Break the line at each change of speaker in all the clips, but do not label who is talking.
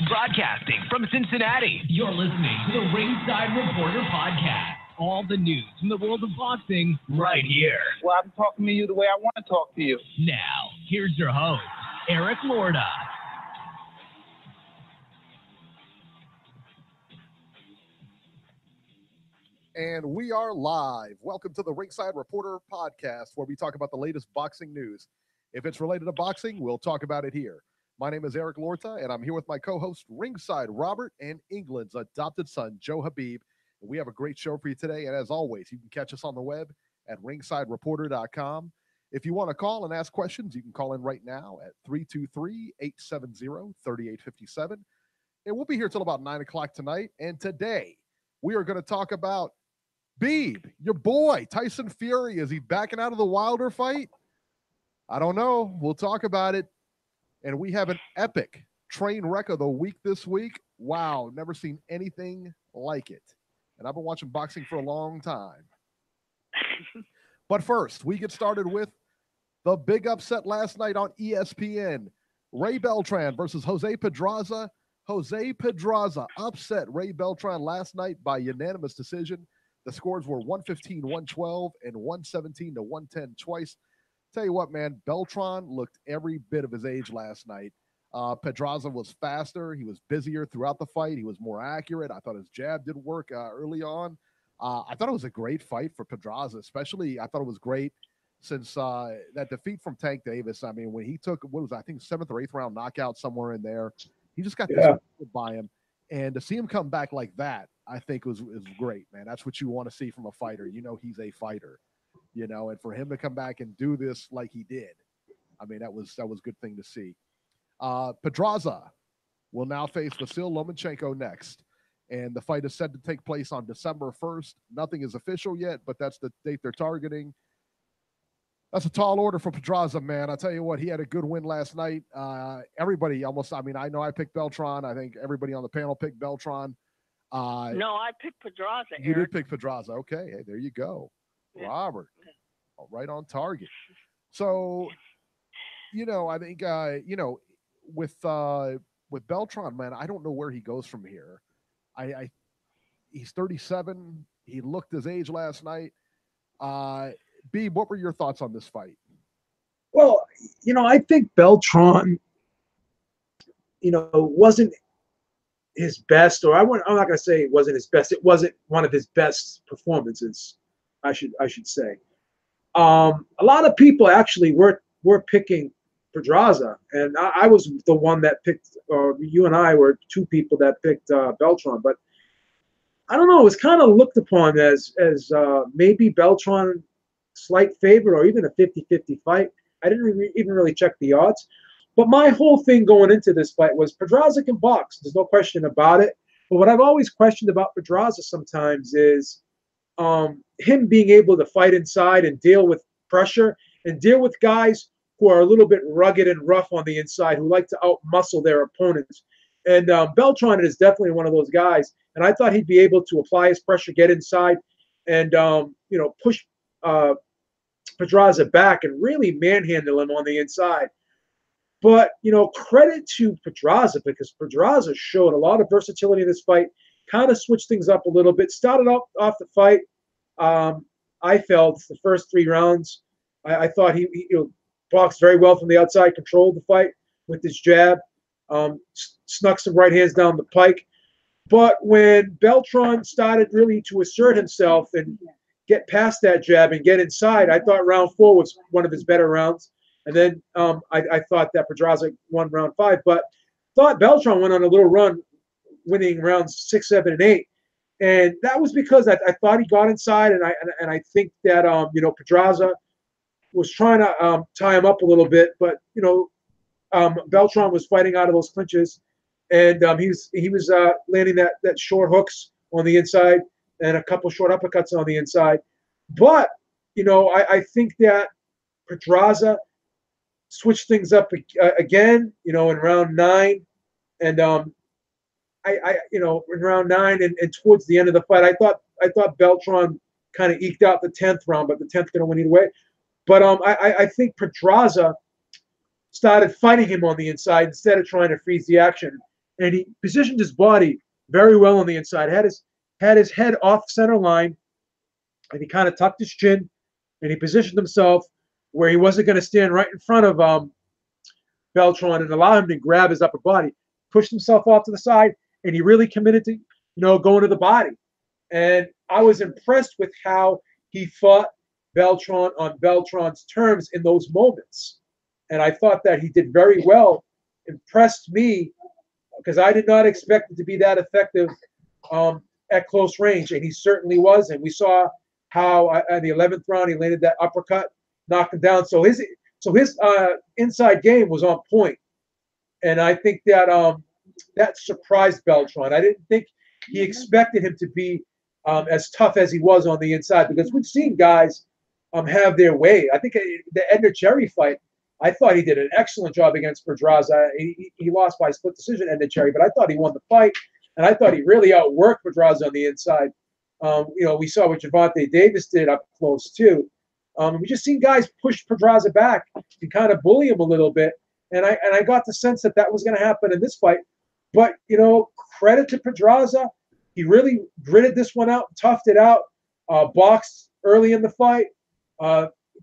Broadcasting from Cincinnati, you're listening to the Ringside Reporter podcast. All the news from the world of boxing right here.
Well, I'm talking to you the way I want to talk to you.
Now, here's your host, Eric Lorda.
And we are live. Welcome to the Ringside Reporter podcast, where we talk about the latest boxing news. If it's related to boxing, we'll talk about it here. My name is Eric Lorda, and I'm here with my co-host, Ringside Robert, and England's adopted son, Joe Habib. And we have a great show for you today. And as always, you can catch us on the web at ringsidereporter.com. If you want to call and ask questions, you can call in right now at 323-870-3857. And we'll be here till about 9 o'clock tonight. And today, we are going to talk about Beeb, your boy, Tyson Fury. Is he backing out of the Wilder fight? I don't know. We'll talk about it. And we have an epic train wreck of the week this week. Wow, never seen anything like it. And I've been watching boxing for a long time. But first, we get started with the big upset last night on ESPN. Ray Beltran versus Jose Pedraza. Jose Pedraza upset Ray Beltran last night by unanimous decision. The scores were 115-112 and 117-110 twice. Tell you what, man, Beltran looked every bit of his age last night. Pedraza was faster. He was busier throughout the fight. He was more accurate. I thought his jab did work early on. I thought it was a great fight for Pedraza, especially I thought it was great since that defeat from Tank Davis. I mean, when he took, what was it, I think 7th or 8th round knockout somewhere in there, he just got this by him. And to see him come back like that, I think is great, man. That's what you want to see from a fighter. You know, he's a fighter, you know, and for him to come back and do this like he did, I mean, that was a good thing to see. Pedraza will now face Vasil Lomachenko next. And the fight is set to take place on December 1st. Nothing is official yet, but that's the date they're targeting. That's a tall order for Pedraza, man. I tell you what, he had a good win last night. Everybody almost, I mean, I know I picked Beltran. I think everybody on the panel picked Beltran.
No, I picked Pedraza, Eric.
You did pick Pedraza. Okay, hey, there you go. Yeah. Robert, right on target. So, you know, I think, you know, with Beltran, man, I don't know where he goes from here. He's 37. He looked his age last night. Beeb, what were your thoughts on this fight?
Well, you know, I think Beltran, you know, wasn't his best, or I'm not going to say it wasn't his best. It wasn't one of his best performances, I should say. A lot of people actually were picking Pedraza, and I was the one that picked, or you and I were two people that picked Beltran, but I don't know, it was kind of looked upon as maybe Beltran slight favorite or even a 50-50 fight. I didn't even really check the odds. But my whole thing going into this fight was Pedraza can box. There's no question about it. But what I've always questioned about Pedraza sometimes is him being able to fight inside and deal with pressure and deal with guys who are a little bit rugged and rough on the inside, who like to out-muscle their opponents. And Beltran is definitely one of those guys. And I thought he'd be able to apply his pressure, get inside, and you know, push Pedraza back and really manhandle him on the inside. But, you know, credit to Pedraza, because Pedraza showed a lot of versatility in this fight, kind of switched things up a little bit, started off the fight. I felt the first 3 rounds, I thought he you know, boxed very well from the outside, controlled the fight with his jab, snuck some right hands down the pike. But when Beltran started really to assert himself and get past that jab and get inside, I thought round 4 was one of his better rounds. And then I thought that Pedraza won round 5, but thought Beltran went on a little run, winning rounds 6, 7, and 8. And that was because I thought he got inside, and I think that you know, Pedraza was trying to tie him up a little bit, but you know, Beltran was fighting out of those clinches, and he was landing that short hooks on the inside and a couple short uppercuts on the inside. But you know, I think that Pedraza switched things up again, you know, in round 9, and you know, in round 9 and towards the end of the fight, I thought Beltran kind of eked out the 10th round, but the 10th could have went either way. But I think Pedraza started fighting him on the inside instead of trying to freeze the action. And he positioned his body very well on the inside, had his head off center line, and he kind of tucked his chin, and he positioned himself where he wasn't going to stand right in front of Beltran and allow him to grab his upper body, pushed himself off to the side, and he really committed to, going to the body. And I was impressed with how he fought Beltran on Beltran's terms in those moments. And I thought that he did very well, impressed me, because I did not expect it to be that effective at close range, and he certainly was. And we saw how at the 11th round he landed that uppercut, knocked him down. So his inside game was on point, and I think that that surprised Beltran. I didn't think he expected him to be as tough as he was on the inside, because we've seen guys have their way. I think the Edner Cherry fight, I thought he did an excellent job against Pedraza. He lost by split decision, Edner Cherry, but I thought he won the fight, and I thought he really outworked Pedraza on the inside. We saw what Javante Davis did up close too. We just seen guys push Pedraza back and kind of bully him a little bit, and I got the sense that was going to happen in this fight. But credit to Pedraza, he really gritted this one out, toughed it out, boxed early in the fight,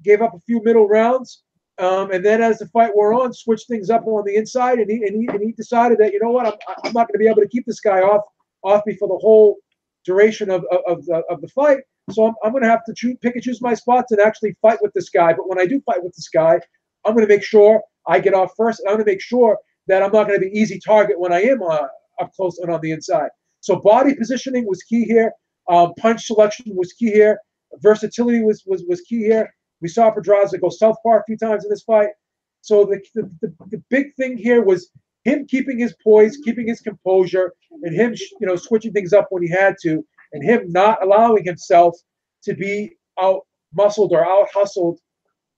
gave up a few middle rounds, and then as the fight wore on, switched things up on the inside, and he decided that I'm not going to be able to keep this guy off me for the whole duration of the fight. So I'm going to have to pick and choose my spots and actually fight with this guy. But when I do fight with this guy, I'm going to make sure I get off first. And I'm going to make sure that I'm not going to be easy target when I am up close and on the inside. So body positioning was key here. Punch selection was key here. Versatility was key here. We saw Pedraza go southpaw a few times in this fight. So the big thing here was him keeping his poise, keeping his composure, and him switching things up when he had to, and him not allowing himself to be out-muscled or out-hustled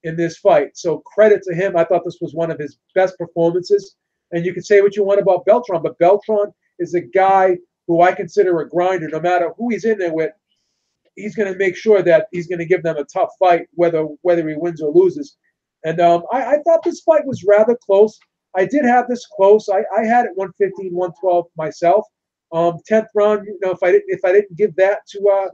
in this fight. So credit to him. I thought this was one of his best performances. And you can say what you want about Beltran, but Beltran is a guy who I consider a grinder. No matter who he's in there with, he's going to make sure that he's going to give them a tough fight, whether he wins or loses. And I thought this fight was rather close. I did have this close. I had it 115, 112 myself. 10th round, if I didn't give that to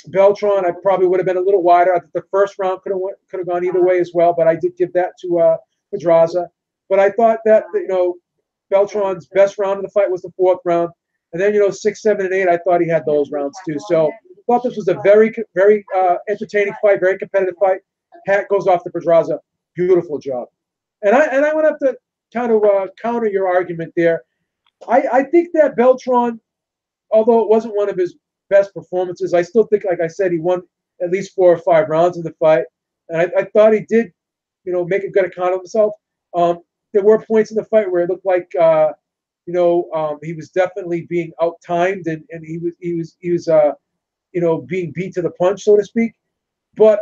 Beltran, I probably would have been a little wider. I think the first round could have gone either way as well, but I did give that to Pedraza. But I thought that Beltran's best round of the fight was the 4th round, and then 6, 7, and 8. I thought he had those rounds too. So I thought this was a very, very entertaining fight, very competitive fight. Hat goes off to Pedraza. Beautiful job. And I would have to kind of counter your argument there. I think that Beltran, although it wasn't one of his best performances, I still think, like I said, he won at least 4 or 5 rounds in the fight. And I thought he did, make a good account of himself. There were points in the fight where it looked like, he was definitely being out-timed and he was being beat to the punch, so to speak. But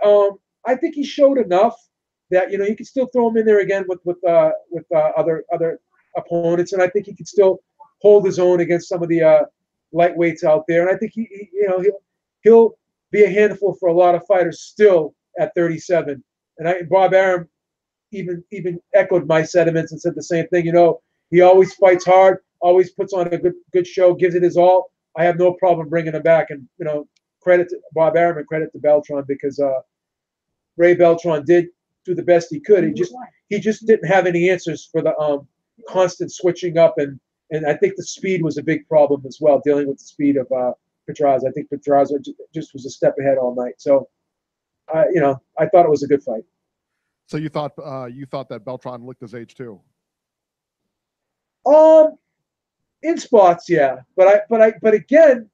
I think he showed enough that, you could still throw him in there again with other opponents, and I think he could still hold his own against some of the lightweights out there. And I think he'll be a handful for a lot of fighters still at 37. And Bob Arum even echoed my sentiments and said the same thing. He always fights hard, always puts on a good show, gives it his all. I have no problem bringing him back. And credit to Bob Arum and credit to Beltran, because Ray Beltran did do the best he could. He just didn't have any answers for the constant switching up, and I think the speed was a big problem as well, dealing with the speed of Pedraza. I think Pedraza just was a step ahead all night. So, I thought it was a good fight.
So you thought that Beltran looked his age too?
In spots, yeah. But again,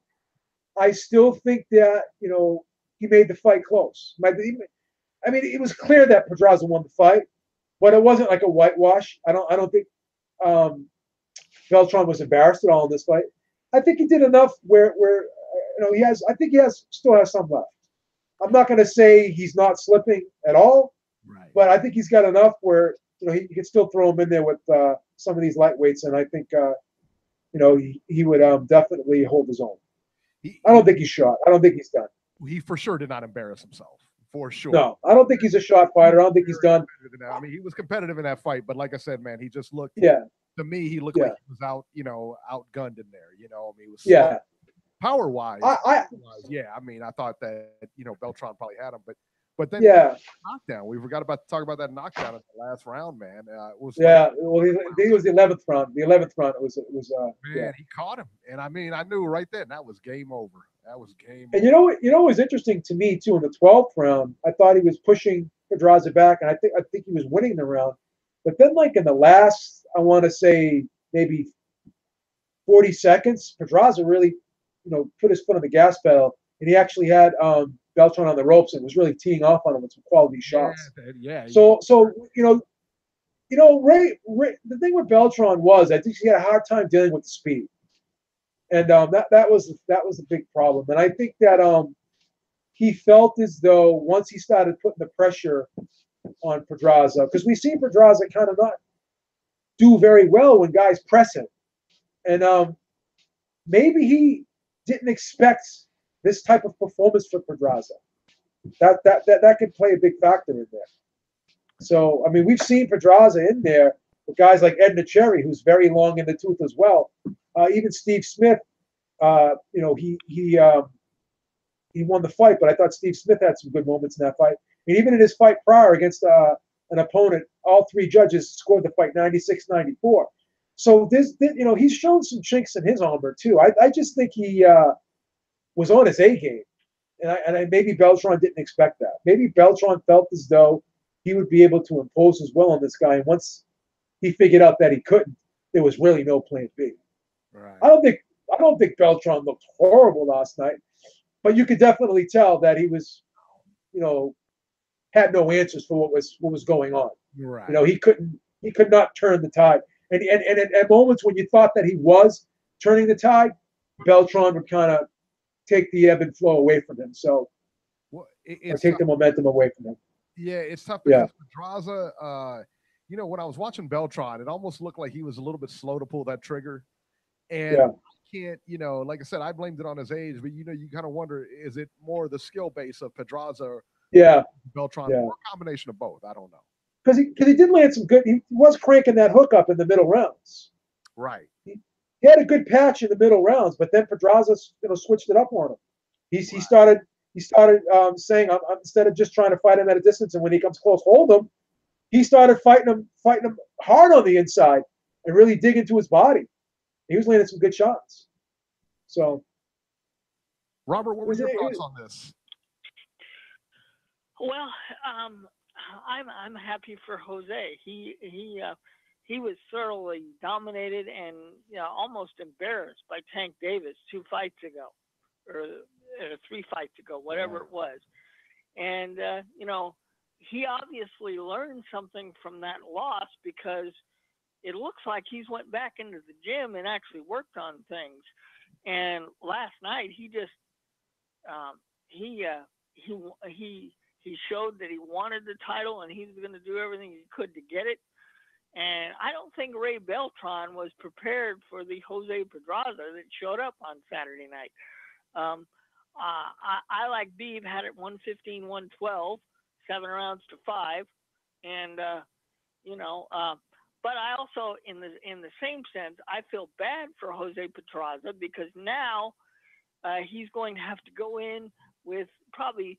I still think that he made the fight close. It was clear that Pedraza won the fight, but it wasn't like a whitewash. I don't think Beltran was embarrassed at all in this fight. I think he did enough where he still has some left. I'm not going to say he's not slipping at all, right, but I think he's got enough where he can still throw him in there with some of these lightweights, and I think he would definitely hold his own. I don't think he's shot. I don't think he's done.
He for sure did not embarrass himself. for sure.
No, I don't think he's a shot fighter. I don't think he's done.
I mean, he was competitive in that fight, but like I said, man, he just looked.
Yeah.
To me, he looked like he was outgunned in there. I mean, he was
slow.
Power wise. I mean, I thought that Beltran probably had him, but then knockdown. We forgot about to talk about that knockdown in the last round, man. It was
well, he was the 11th round. The 11th round it was
man, he caught him, and I mean, I knew right then that was game over. That was game.
And you know what was interesting to me too in the 12th round, I thought he was pushing Pedraza back, and I think he was winning the round. But then, like in the last, I want to say maybe 40 seconds, Pedraza really, put his foot on the gas pedal, and he actually had Beltran on the ropes and was really teeing off on him with some quality shots.
Yeah.
So Ray, the thing with Beltran was, I think he had a hard time dealing with the speed. And that was a big problem. And I think that he felt as though once he started putting the pressure on Pedraza, because we see Pedraza kind of not do very well when guys press him. And maybe he didn't expect this type of performance for Pedraza. That could play a big factor in there. So, I mean, we've seen Pedraza in there with guys like Edna Cherry, who's very long in the tooth as well. Even Steve Smith, he won the fight, but I thought Steve Smith had some good moments in that fight. And even in his fight prior against an opponent, all three judges scored the fight 96-94. So he's shown some chinks in his armor too. I just think he was on his A game, and maybe Beltran didn't expect that. Maybe Beltran felt as though he would be able to impose his will on this guy, and once he figured out that he couldn't, there was really no plan B.
Right.
I don't think Beltran looked horrible last night, but you could definitely tell that he was, had no answers for what was going on.
Right.
He could not turn the tide. And at moments when you thought that he was turning the tide, Beltran would kind of take the ebb and flow away from him. So, or take the momentum away from him.
Yeah, it's tough because Pedraza, when I was watching Beltran, it almost looked like he was a little bit slow to pull that trigger. And I can't, like I said, I blamed it on his age, but you kind of wonder, is it more the skill base of Pedraza or Beltran, or a combination of both? I don't know.
Because he did land some good. He was cranking that hook up in the middle rounds.
Right.
He had a good patch in the middle rounds, but then Pedraza, switched it up on him. He started saying, I'm instead of just trying to fight him at a distance, and when he comes close, hold him. He started fighting him hard on the inside and really dig into his body. He was landing some good shots. So,
Robert, what were your thoughts on this?
Well, I'm happy for Jose. He was thoroughly dominated and almost embarrassed by Tank Davis 2 fights ago, or 3 fights ago, whatever it was. And he obviously learned something from that loss, because it looks like he's went back into the gym and actually worked on things. And last night he just he showed that he wanted the title and he was going to do everything he could to get it. And I don't think Ray Beltran was prepared for the Jose Pedraza that showed up on Saturday night. I like Beeb had it 115-112, 7 rounds to 5, and but I also, in the same sense, I feel bad for Jose Pedraza, because now he's going to have to go in with probably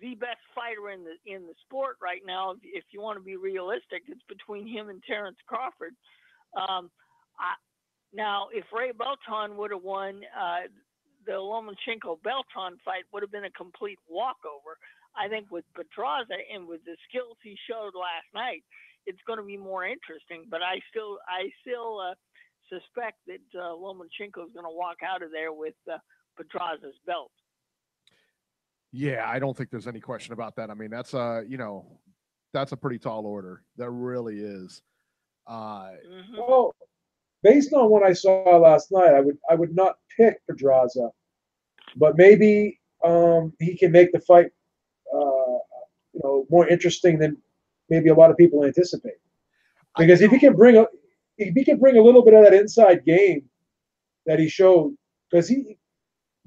the best fighter in the sport right now. If you want to be realistic, it's between him and Terrence Crawford. Now, if Ray Beltran would have won, the Lomachenko-Beltran fight would have been a complete walkover. I think with Pedraza and with the skills he showed last night, it's going to be more interesting. But I still suspect that Lomachenko is going to walk out of there with Pedraza's belt.
Yeah, I don't think there's any question about that. I mean, that's that's a pretty tall order. That really is.
Well, based on what I saw last night, I would not pick Pedraza, but maybe he can make the fight more interesting than maybe a lot of people anticipate. Because if he can bring a little bit of that inside game that he showed, because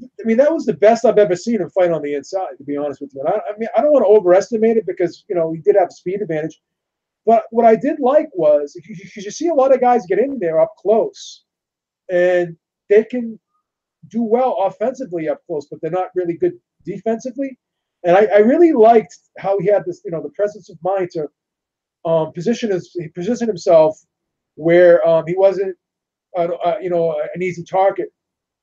I mean, that was the best I've ever seen him fight on the inside, to be honest with you. And I mean, I don't want to overestimate it because, you know, he did have a speed advantage. But what I did like was, because you see a lot of guys get in there up close, and they can do well offensively up close, but they're not really good defensively. And I really liked how he had this, you know, the presence of mind to position himself where he wasn't, you know, an easy target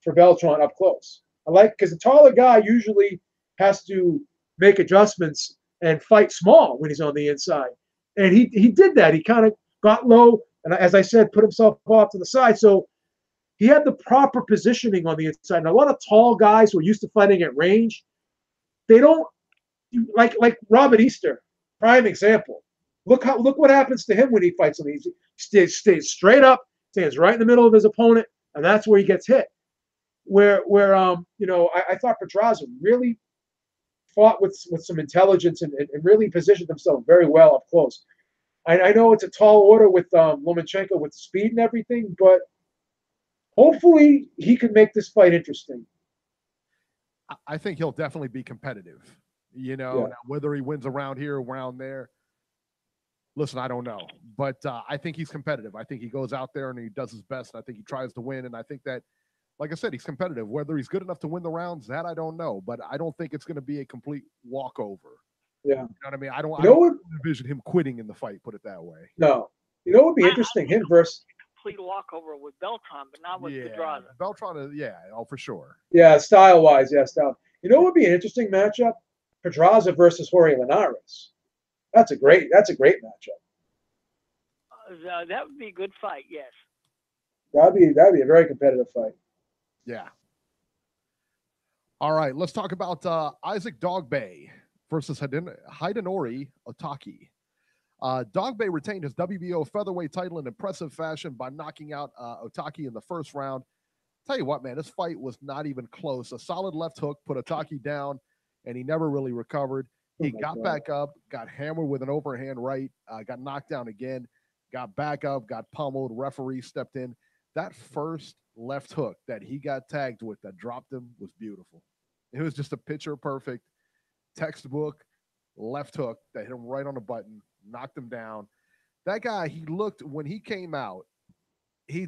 for Beltran up close. I like, because the taller guy usually has to make adjustments and fight small when he's on the inside. And he did that. He kind of got low, and as I said, put himself off to the side. So he had the proper positioning on the inside. And a lot of tall guys who are used to fighting at range, they don't like Robert Easter, prime example. Look what happens to him when he fights him. He stays straight up, stands right in the middle of his opponent, and that's where he gets hit. Where you know, I thought Pedraza really fought with some intelligence and really positioned himself very well up close. I know it's a tall order with Lomachenko with the speed and everything, but hopefully he can make this fight interesting.
I think he'll definitely be competitive. You know,
Yeah.
now, whether he wins around here, around there, listen, I don't know. But I think he's competitive. I think he goes out there and he does his best. And I think he tries to win. And I think that, like I said, he's competitive. Whether he's good enough to win the rounds, that I don't know. But I don't think it's going to be a complete walkover.
Yeah.
You know what I mean? I don't envision him quitting in the fight, put it that way.
No. You know what would be interesting? Him versus...
complete walkover with Beltran, but not with Pedraza.
Beltran is, for sure.
Yeah, style-wise, yeah, style. You know what would be an interesting matchup? Pedraza versus Jorge Linares. That's a great matchup.
That would be a good fight, yes.
That'd be a very competitive fight.
Yeah. All right, let's talk about Isaac Dogboe versus Hidenori Otaki. Dogboe retained his WBO featherweight title in impressive fashion by knocking out Otaki in the first round. Tell you what, man, this fight was not even close. A solid left hook put Otaki down, and he never really recovered. He got back up, got hammered with an overhand right, got knocked down again, got back up, got pummeled. Referee stepped in. That first left hook that he got tagged with that dropped him was beautiful. It was just a picture perfect, textbook left hook that hit him right on the button, knocked him down. That guy, he looked, when he came out, he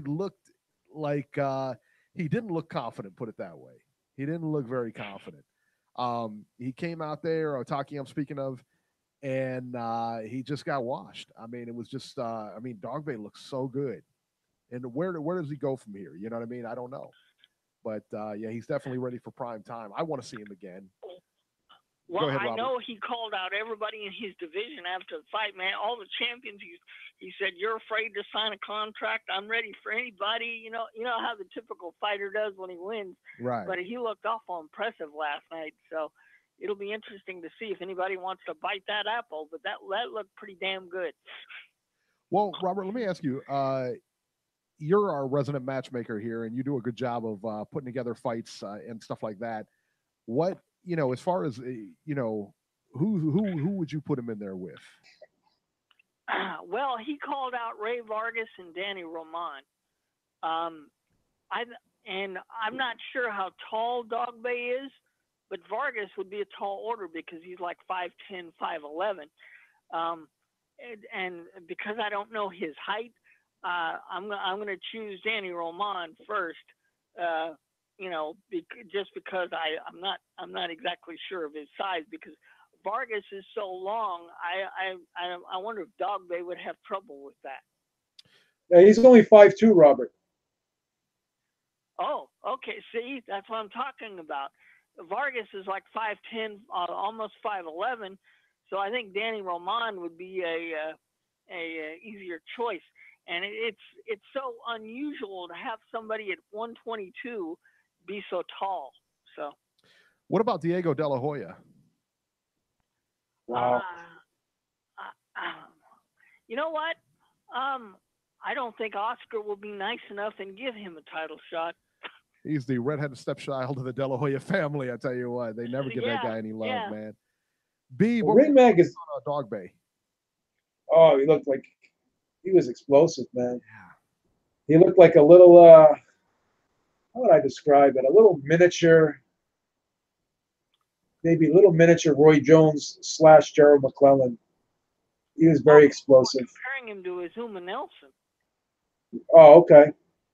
looked like he didn't look confident, put it that way. He didn't look very confident. He came out there, Otaki I'm speaking of, and he just got washed. I mean, it was just, Dogboe looks so good. And where does he go from here? You know what I mean? I don't know. But, yeah, he's definitely ready for prime time. I want to see him again.
Well,
ahead,
I know he called out everybody in his division after the fight, man. All the champions. He said, "You're afraid to sign a contract. I'm ready for anybody." You know how the typical fighter does when he wins.
Right.
But he looked awful impressive last night. So it'll be interesting to see if anybody wants to bite that apple. But that looked pretty damn good.
Well, Robert, let me ask you. You're our resident matchmaker here, and you do a good job of putting together fights and stuff like that. What, as far as, who would you put him in there with?
Well, he called out Ray Vargas and Danny Roman. I'm not sure how tall Dogboe is, but Vargas would be a tall order because he's like 5'10", 5'11". And because I don't know his height, I'm going to choose Danny Roman first. Just because I'm not exactly sure of his size, because Vargas is so long. I wonder if Dogboe would have trouble with that.
Yeah, he's only 5'2", Robert.
Oh, okay. See, that's what I'm talking about. Vargas is like 5'10", almost 5'11". So I think Danny Roman would be a easier choice. And it's so unusual to have somebody at 122 be so tall. So,
what about Diego De La Hoya?
Wow.
You know what? I don't think Oscar will be nice enough and give him a title shot.
He's the redheaded stepchild of the De La Hoya family. I tell you what, they never give that guy any love, man. Beeb, what
Ring Mag is
Dogboe?
Oh, he looked like he was explosive, man. Yeah. He looked like a little, I how would I describe it? A little miniature, maybe a little miniature Roy Jones / Gerald McClellan. He was very explosive.
Comparing him to Azuma Nelson.
Oh, okay.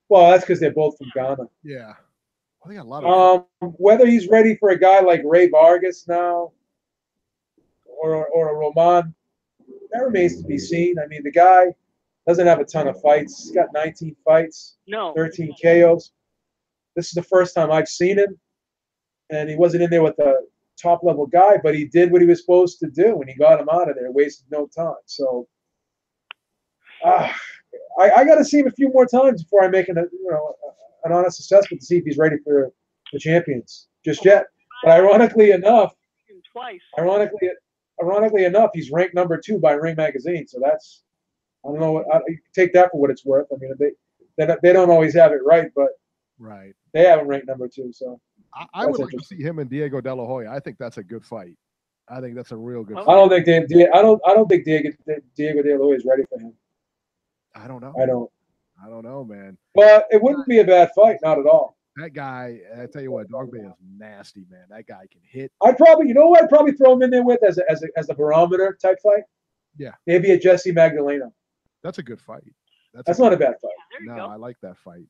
Well, that's because they're both from Ghana.
Yeah. I think a lot of
whether he's ready for a guy like Ray Vargas now or a Roman, that remains to be seen. I mean, the guy doesn't have a ton of fights. He's got 19 fights, 13 KOs. This is the first time I've seen him, and he wasn't in there with a top-level guy, but he did what he was supposed to do, and he got him out of there, wasted no time. So I got to see him a few more times before I make an honest assessment to see if he's ready for the champions just yet. But ironically enough, he's ranked number 2 by Ring Magazine. So that's, I don't know, take that for what it's worth. I mean, they don't always have it right, but they have him ranked number 2. So
I would like to see him and Diego De La Hoya. I think that's a good fight. I think that's a real good fight.
I don't think Diego De La Hoya is ready for him.
I don't know. I don't know, man.
But it wouldn't be a bad fight, not at all.
That guy, I tell you what, Dogby is nasty, man. That guy can hit.
I'd probably throw him in there with as a barometer type fight.
Yeah.
Maybe a Jesse Magdaleno.
That's a good fight.
That's not a bad fight.
No, I like that fight.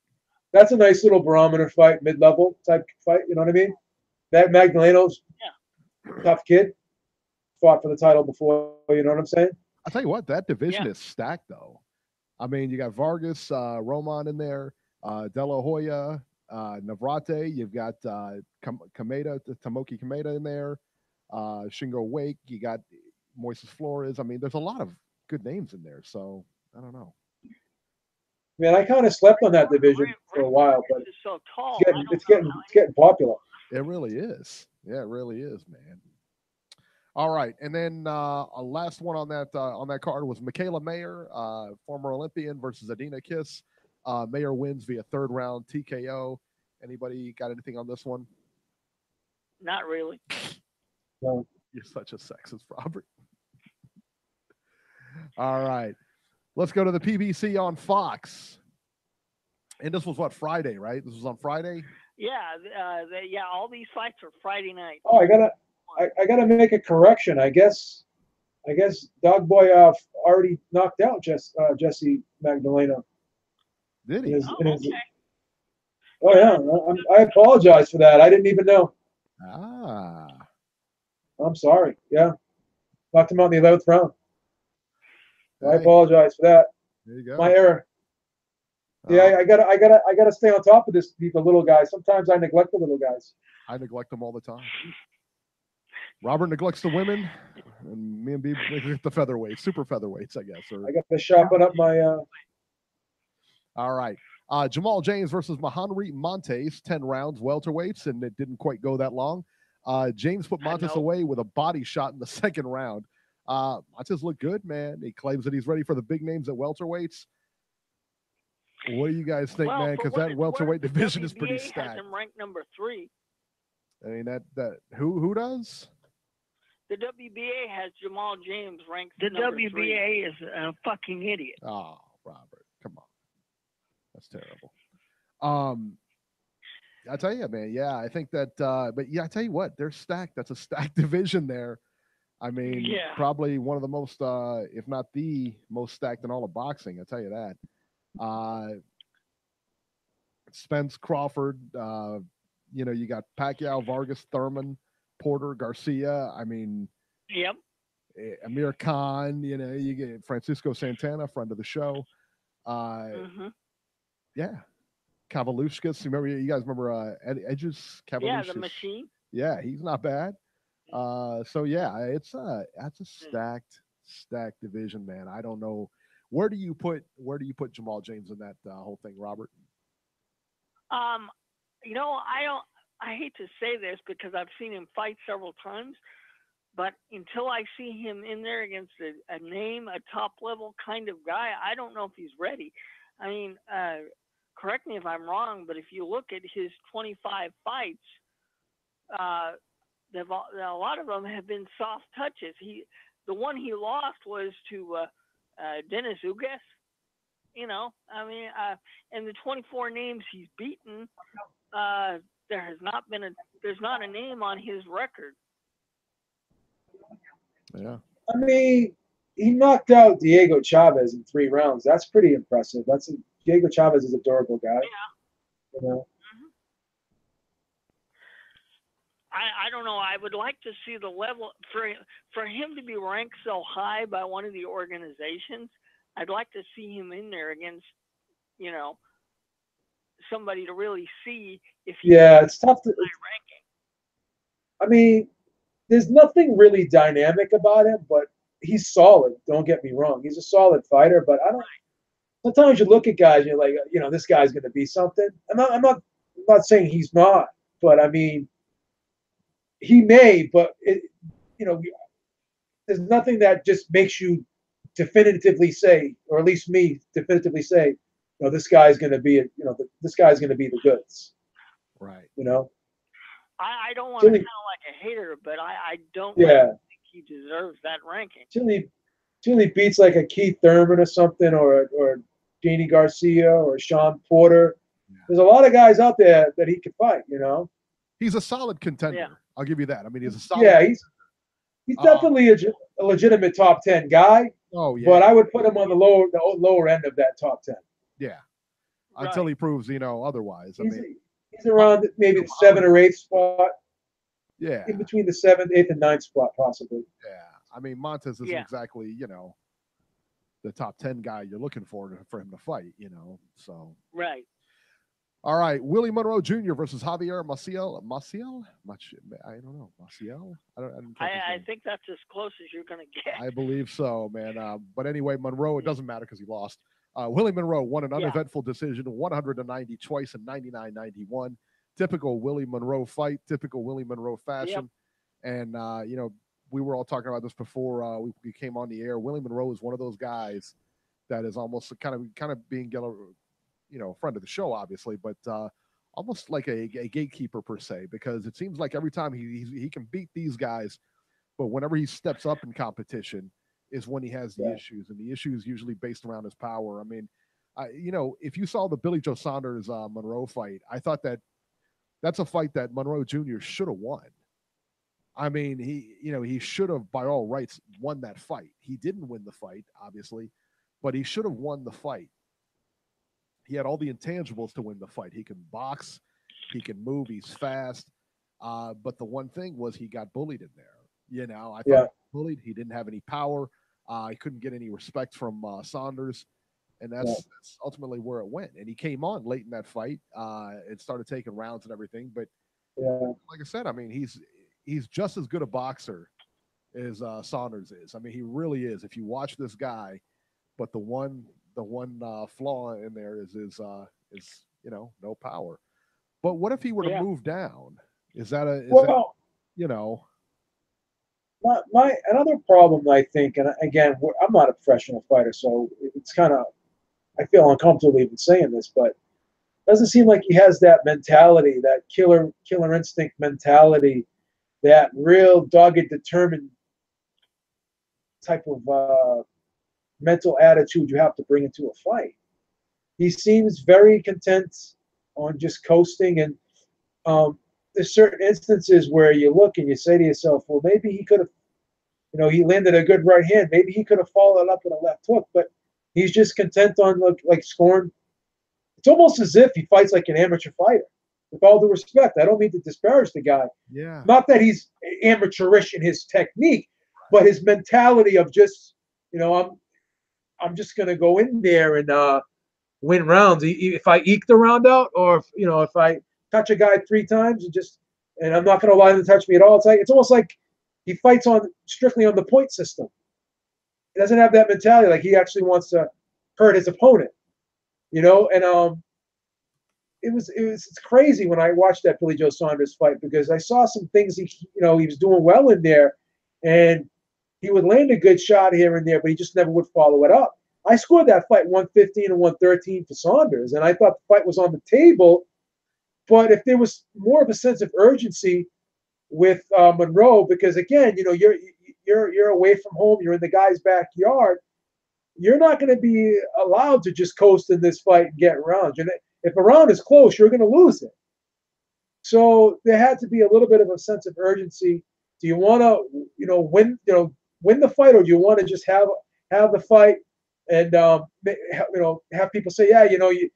That's a nice little barometer fight, mid-level type fight. You know what I mean? That Magdaleno's tough kid. Fought for the title before. You know what I'm saying?
I tell you what, that division is stacked, though. I mean, you got Vargas, Roman in there, De La Hoya, Navarrete. You've got Kameda, Tomoki Kameda in there, Shingo Wake. You got Moises Flores. I mean, there's a lot of good names in there. So I don't know.
Man, I kind of slept on that division for a while, but it's getting popular.
It really is. Yeah, it really is, man. All right, and then a last one on that card was Michaela Mayer, former Olympian, versus Adina Kiss. Mayer wins via 3rd round TKO. Anybody got anything on this one?
Not really.
No.
You're such a sexist, Robert. All right, let's go to the PBC on Fox. And this was what, Friday, right? This was on Friday.
Yeah, all these fights are Friday night.
Oh, I gotta make a correction. I guess Dog Boy already knocked out Jesse Magdaleno.
Did he?
Okay.
Oh yeah, I apologize for that. I didn't even know. I'm sorry. Yeah, knocked him out in the 11th round. Hey. I apologize for that.
There you go.
My error. Yeah, I gotta stay on top of the little guys. Sometimes I neglect the little guys.
I neglect them all the time. Robert neglects the women, and me and Beeb neglect the featherweights, super featherweights, I guess.
I got to sharpen up my.
All right, Jamal James versus Mahanri Montes, 10 rounds, welterweights, and it didn't quite go that long. James put Montes away with a body shot in the 2nd round. Montes looked good, man. He claims that he's ready for the big names at welterweights. What do you guys think, man? Because that welterweight division is pretty stacked.
Has him ranked number 3.
I mean that who does?
The WBA has Jamal James ranked.
The
number
WBA
3.
is a fucking idiot.
Oh, Robert, come on, that's terrible. I tell you, man. Yeah, I think that. But yeah, I tell you what, they're stacked. That's a stacked division there. I mean, probably one of the most, if not the most stacked in all of boxing. I tell you that. Spence, Crawford, you got Pacquiao, Vargas, Thurman, Porter, Garcia. I mean, Amir Khan, you get Francisco Santana, friend of the show. Yeah. Kavalushkas. You guys remember Edges? Kavalushkas?
Yeah, the machine.
Yeah, he's not bad. So yeah, that's a stacked division, man. I don't know. Where do you put Jamal James in that whole thing, Robert?
I hate to say this because I've seen him fight several times, but until I see him in there against a top level kind of guy, I don't know if he's ready. I mean, correct me if I'm wrong, but if you look at his 25 fights, a lot of them have been soft touches. The one he lost was to Dennis Ugas, You know, I mean, and the 24 names he's beaten, there's not a name on his record.
Yeah.
I mean, he knocked out Diego Chavez in 3 rounds. That's pretty impressive. Diego Chavez is a durable guy.
Yeah.
You know.
I don't know. I would like to see the level for him to be ranked so high by one of the organizations. I'd like to see him in there against, you know, somebody to really see if he
it's tough to
ranking.
I mean, there's nothing really dynamic about him, but he's solid. Don't get me wrong. He's a solid fighter, but I don't. Sometimes you look at guys and you're like, you know, this guy's going to be something. I'm not saying he's not, but I mean, he may. But you know, there's nothing that just makes you definitively say, or at least me definitively say, you know, this guy's going to be, this guy's going to be the goods.
Right.
You know.
I don't want to sound like a hater, but I don't think he deserves that ranking.
Till he beats like a Keith Thurman or something, or Danny Garcia or Sean Porter. Yeah. There's a lot of guys out there that he could fight, you know.
He's a solid contender. Yeah. I'll give you that. I mean, he's a solid.
Yeah, he's definitely a legitimate top 10 guy.
Oh yeah.
But I would put him on the lower end of that top 10.
Yeah. Until he proves, you know, otherwise.
He's around maybe the 7th or 8th spot.
Yeah.
In between the 7th, 8th, and 9th spot, possibly.
Yeah. I mean, Montez isn't exactly, you know, the top 10 guy you're looking for him to fight, you know. So.
Right.
All right. Willie Monroe Jr. versus Javier Maciel. I don't know. Maciel?
I think that's as close as you're going to get.
I believe so, man. But anyway, Monroe, it doesn't matter because he lost. Willie Monroe won an uneventful decision, 190 twice and 99-91. Typical Willie Monroe fight, typical Willie Monroe fashion. Yep. And, you know, we were all talking about this before we came on the air. Willie Monroe is one of those guys that is almost kind of being, you know, friend of the show, obviously, but almost like a gatekeeper per se, because it seems like every time he can beat these guys, but whenever he steps up in competition, is when he has the issues, and the issues usually based around his power. I mean, you know, if you saw the Billy Joe Saunders Monroe fight, I thought that's a fight that Monroe Jr. should have won. I mean, he should have by all rights won that fight. He didn't win the fight, obviously, but he should have won the fight. He had all the intangibles to win the fight. He can box, he can move, he's fast. But the one thing was he got bullied in there. You know, I thought he got bullied. He didn't have any power. He couldn't get any respect from Saunders. And that's ultimately where it went. And he came on late in that fight and started taking rounds and everything. But like I said, I mean, he's just as good a boxer as Saunders is. I mean, he really is. If you watch this guy, but the one flaw in there is you know, no power. But what if he were to move down? Is that you know?
My another problem, I think, and again, I'm not a professional fighter, so it's kind of, I feel uncomfortable even saying this, but it doesn't seem like he has that mentality, that killer instinct mentality, that real dogged, determined type of mental attitude you have to bring into a fight. He seems very content on just coasting, and there's certain instances where you look and you say to yourself, well, maybe he could have, you know, he landed a good right hand. Maybe he could have followed up with a left hook, but he's just content on like scoring. It's almost as if he fights like an amateur fighter. With all due respect, I don't mean to disparage the guy.
Yeah.
Not that he's amateurish in his technique, but his mentality of just, you know, I'm just gonna go in there and win rounds. If I eke the round out, or if I touch a guy 3 times and I'm not gonna allow him to touch me at all. It's almost like he fights strictly on the point system. He doesn't have that mentality. Like he actually wants to hurt his opponent, you know. And it's crazy when I watched that Billy Joe Saunders fight, because I saw some things he was doing well in there, and he would land a good shot here and there, but he just never would follow it up. I scored that fight 115 and 113 for Saunders, and I thought the fight was on the table. But if there was more of a sense of urgency with Monroe, because again, you know, you're away from home, you're in the guy's backyard, you're not going to be allowed to just coast in this fight and get rounds. And if a round is close, you're going to lose it. So there had to be a little bit of a sense of urgency. Do you want to, win the fight, or do you want to just have the fight and have people say, yeah, you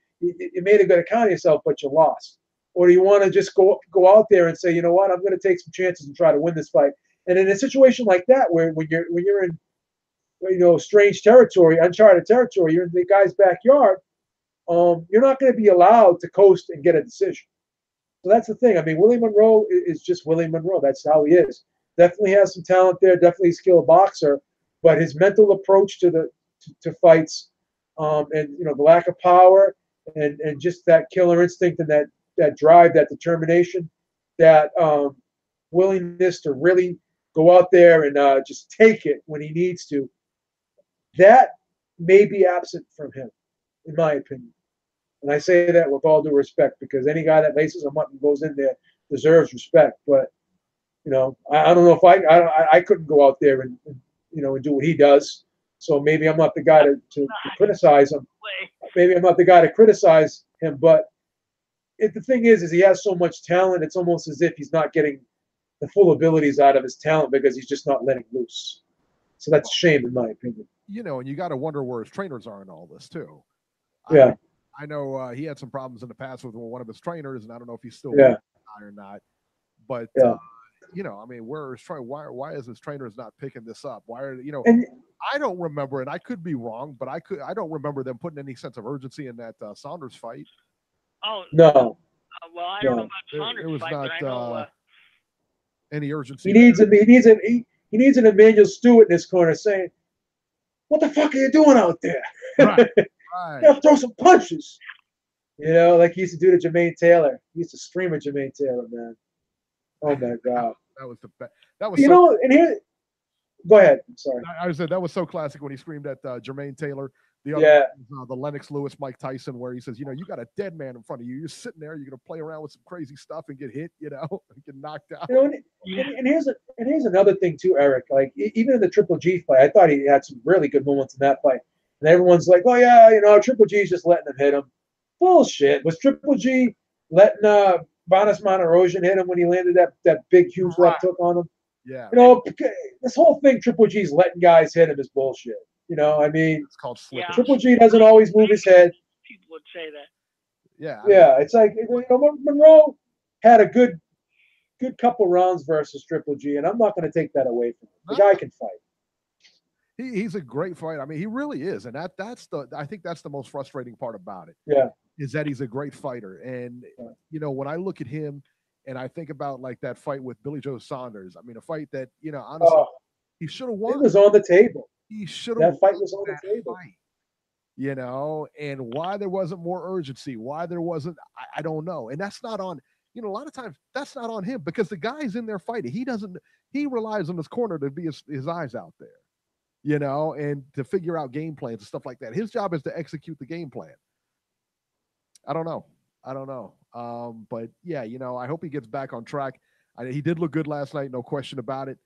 made a good account of yourself, but you lost? Or do you want to just go out there and say, you know what, I'm going to take some chances and try to win this fight? And in a situation like that, where when you're in strange territory, uncharted territory, you're in the guy's backyard, you're not going to be allowed to coast and get a decision. So that's the thing. I mean, Willie Monroe is just Willie Monroe. That's how he is. Definitely has some talent there. Definitely a skilled boxer, but his mental approach to fights, and the lack of power, and just that killer instinct and that drive, that determination, that willingness to really go out there and just take it when he needs to, that may be absent from him, in my opinion. And I say that with all due respect, because any guy that laces a mutton goes in there deserves respect. But I don't know if I couldn't go out there and do what he does. So maybe I'm not the guy to criticize him. Maybe I'm not the guy to criticize him. But the thing is he has so much talent. It's almost as if he's not getting the full abilities out of his talent because he's just not letting loose. So that's a shame, in my opinion.
And you got to wonder where his trainers are in all this too.
Yeah.
I know he had some problems in the past with one of his trainers, and I don't know if he's still or not. But I mean, where is why is his trainers not picking this up? Why are
And
I don't remember, and I could be wrong, but I don't remember them putting any sense of urgency in that Saunders fight.
Oh
no.
Well, I don't know about Saunders
it was
fight,
not
but I know
any urgency.
He needs an Emmanuel Stewart in his corner saying, "What the fuck are you doing out there?
Right.
You have to throw some punches." Like he used to do to Jermaine Taylor. He used to scream at Jermaine Taylor, man. Oh my God.
That was the best. That was
and here. Go ahead. I'm sorry.
I said that was so classic when he screamed at Jermaine Taylor. The other, the Lennox Lewis, Mike Tyson, where he says, you got a dead man in front of you. You're sitting there. You're going to play around with some crazy stuff and get hit. And get knocked out.
And here's another thing too, Eric. Like even in the Triple G fight, I thought he had some really good moments in that fight. And everyone's like, oh yeah, Triple G's just letting him hit him. Bullshit. Was Triple G letting Bonas Monterosian hit him when he landed that big huge left hook on him?
Yeah.
This whole thing Triple G's letting guys hit him is bullshit. I mean,
it's called slippage.
Triple G doesn't always move his head.
people would say that.
Yeah.
It's like Monroe had a good couple rounds versus Triple G, and I'm not going to take that away from him. The guy can fight.
He's a great fighter. I mean, he really is, and I think that's the most frustrating part about it.
Yeah,
is that he's a great fighter, and when I look at him and I think about like that fight with Billy Joe Saunders, I mean, a fight that honestly he should have won.
It was on the table.
He should have.
That fight was on the table.
Fight, and why there wasn't more urgency, why there wasn't, I don't know, and that's not on. A lot of times that's not on him because the guy's in there fighting. He relies on his corner to be his eyes out there. And to figure out game plans and stuff like that. His job is to execute the game plan. I don't know. But yeah, I hope he gets back on track. He did look good last night, no question about it.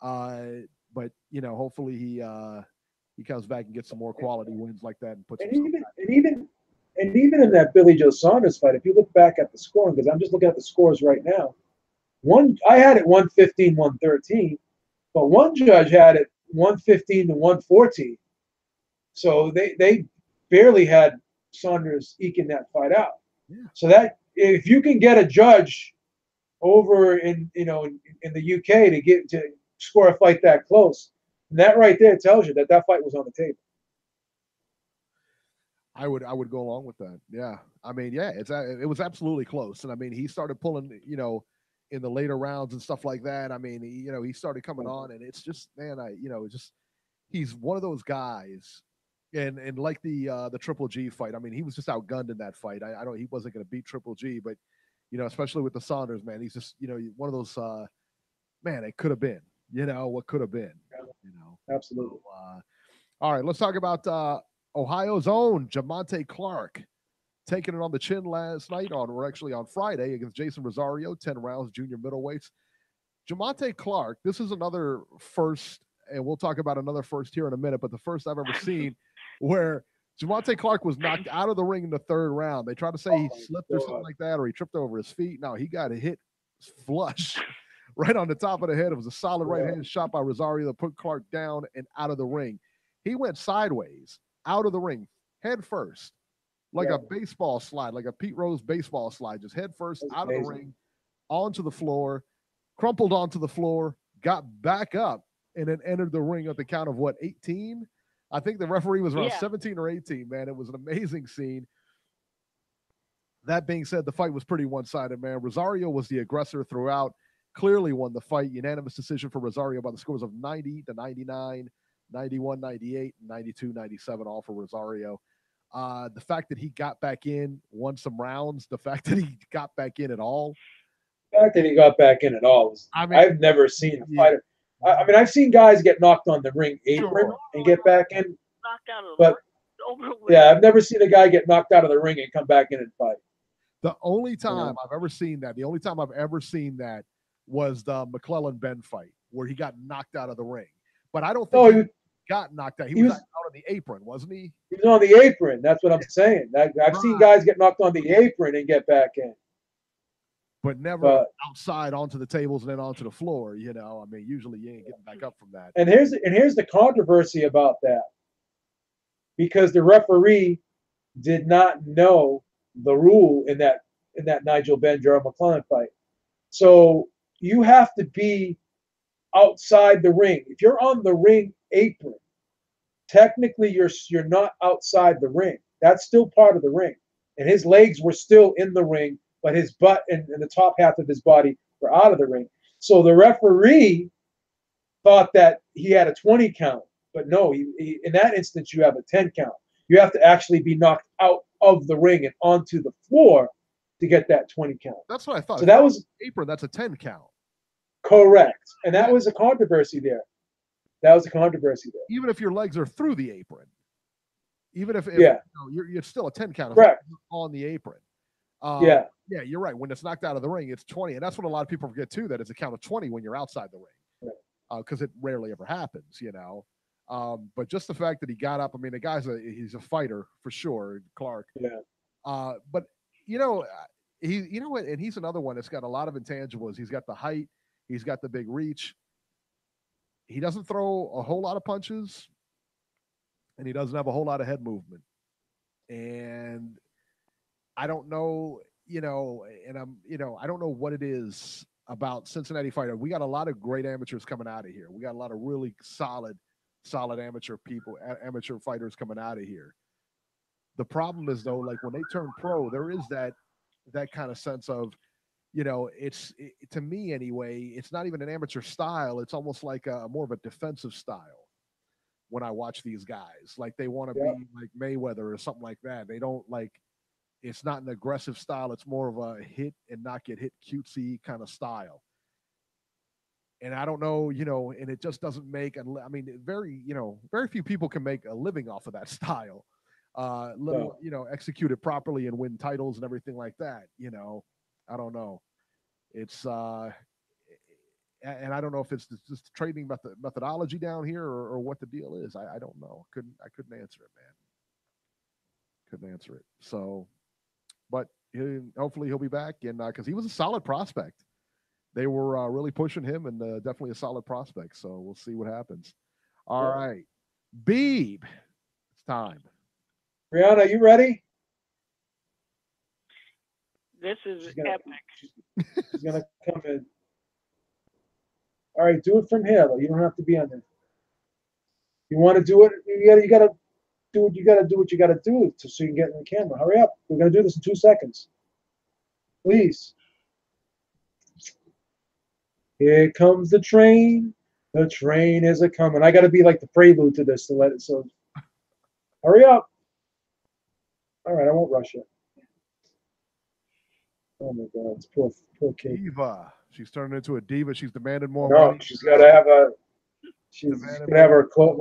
But hopefully he comes back and gets some more quality wins like that and puts.
And even in that Billy Joe Saunders fight, if you look back at the scoring, because I'm just looking at the scores right now, I had it 115, 113, but one judge had it 115 to 114. So they barely had Saunders eking that fight out.
Yeah. So
that if you can get a judge over in the UK to score a fight that close, that right there tells you that fight was on the table.
I would go along with that. Yeah. I mean, yeah, it was absolutely close. And I mean, he started pulling, in the later rounds and stuff like that. I mean, he started coming on, and it's just, man, he's one of those guys. And like the Triple G fight, I mean, he was just outgunned in that fight. He wasn't going to beat Triple G, but especially with the Saunders, man, he's just one of those. Man, it could have been. What could have been.
Absolutely.
So, all right, let's talk about Ohio's own Javante Clark taking it on the chin last night on Friday against Jason Rosario, 10 rounds, junior middleweights. Javante Clark, this is another first, and we'll talk about another first here in a minute, but the first I've ever seen where Javante Clark was knocked out of the ring in the third round. They tried to say he slipped or something like that, or he tripped over his feet. No, he got a hit flush right on the top of the head. It was a solid right hand shot by Rosario that put Clark down and out of the ring. He went sideways out of the ring, head first, like a baseball slide, like a Pete Rose baseball slide, just head first out of the ring, onto the floor, crumpled onto the floor, got back up, and then entered the ring at the count of 18? I think the referee was around 17 or 18, man. It was an amazing scene. That being said, the fight was pretty one-sided, man. Rosario was the aggressor throughout, clearly won the fight. Unanimous decision for Rosario by the scores of 90-99, 91-98, 92-97, all for Rosario. The fact that he got back in, won some rounds, the fact that he got back in at all.
The fact that he got back in at all was, I've never seen a fighter. I mean, I've seen guys get knocked on the ring apron and get back in.
Knocked out of
but I've never seen a guy get knocked out of the ring and come back in and fight.
The only time I've ever seen that, was the McClellan-Ben fight where he got knocked out of the ring. But I don't think he got knocked out. He was out on the apron, wasn't he?
He was on the apron. That's what I'm saying. I've seen guys get knocked on the apron and get back in.
But never outside onto the tables and then onto the floor, you know. I mean, usually you ain't getting back up from that.
And here's the controversy about that. Because the referee did not know the rule in that Nigel Benn-Gerald McClellan fight. So you have to be outside the ring. If you're on the ring apron, technically you're not outside the ring. That's still part of the ring. And his legs were still in the ring, but his butt and the top half of his body were out of the ring. So the referee thought that he had a 20 count. But no, he, in that instance, you have a 10 count. You have to actually be knocked out of the ring and onto the floor to get that 20 count.
That's what I thought.
So that was
apron. That's a 10 count.
Correct. And that was a controversy there.
Even if your legs are through the apron. Even if you're still a 10 count.
Correct.
On the apron.
Yeah,
you're right. When it's knocked out of the ring, it's 20. And that's what a lot of people forget, too, that it's a count of 20 when you're outside the ring. Because it rarely ever happens, you know. But just the fact that he got up, I mean, the guy's he's a fighter for sure, Clark.
Yeah.
But you know what, and he's another one that's got a lot of intangibles. He's got the height, he's got the big reach. He doesn't throw a whole lot of punches, and he doesn't have a whole lot of head movement. And I don't know, I don't know what it is about Cincinnati Fighter. We got a lot of great amateurs coming out of here. We got a lot of really solid amateur people, amateur fighters coming out of here. The problem is, though, like when they turn pro, there is that kind of sense of, to me anyway, it's not even an amateur style. It's almost like more of a defensive style when I watch these guys. Like they want to be like Mayweather or something like that. They don't like, it's not an aggressive style. It's more of a hit and not get hit cutesy kind of style. And I don't know, and it just doesn't make, very few people can make a living off of that style. Execute it properly and win titles and everything like that. I don't know. It's, and I don't know if it's just training methodology down here or what the deal is. I don't know. I couldn't answer it, man. Couldn't answer it. So, but hopefully he'll be back, and because he was a solid prospect. They were really pushing him, and definitely a solid prospect. So we'll see what happens. All right. Beeb, it's time.
Brianna, you ready?
This is epic.
She's going to come in. All right, do it from here, though. You don't have to be on there. You want to do it? You got to do what you got to do. What you got to do so you can get in the camera. Hurry up! We're going to do this in 2 seconds. Please. Here comes the train. The train is a coming. I got to be like the prelude to this to let it. So, hurry up. All right, I won't rush it. Oh my God, it's poor kid.
Diva. She's turning into a diva. She's demanding more
money. She's got to have the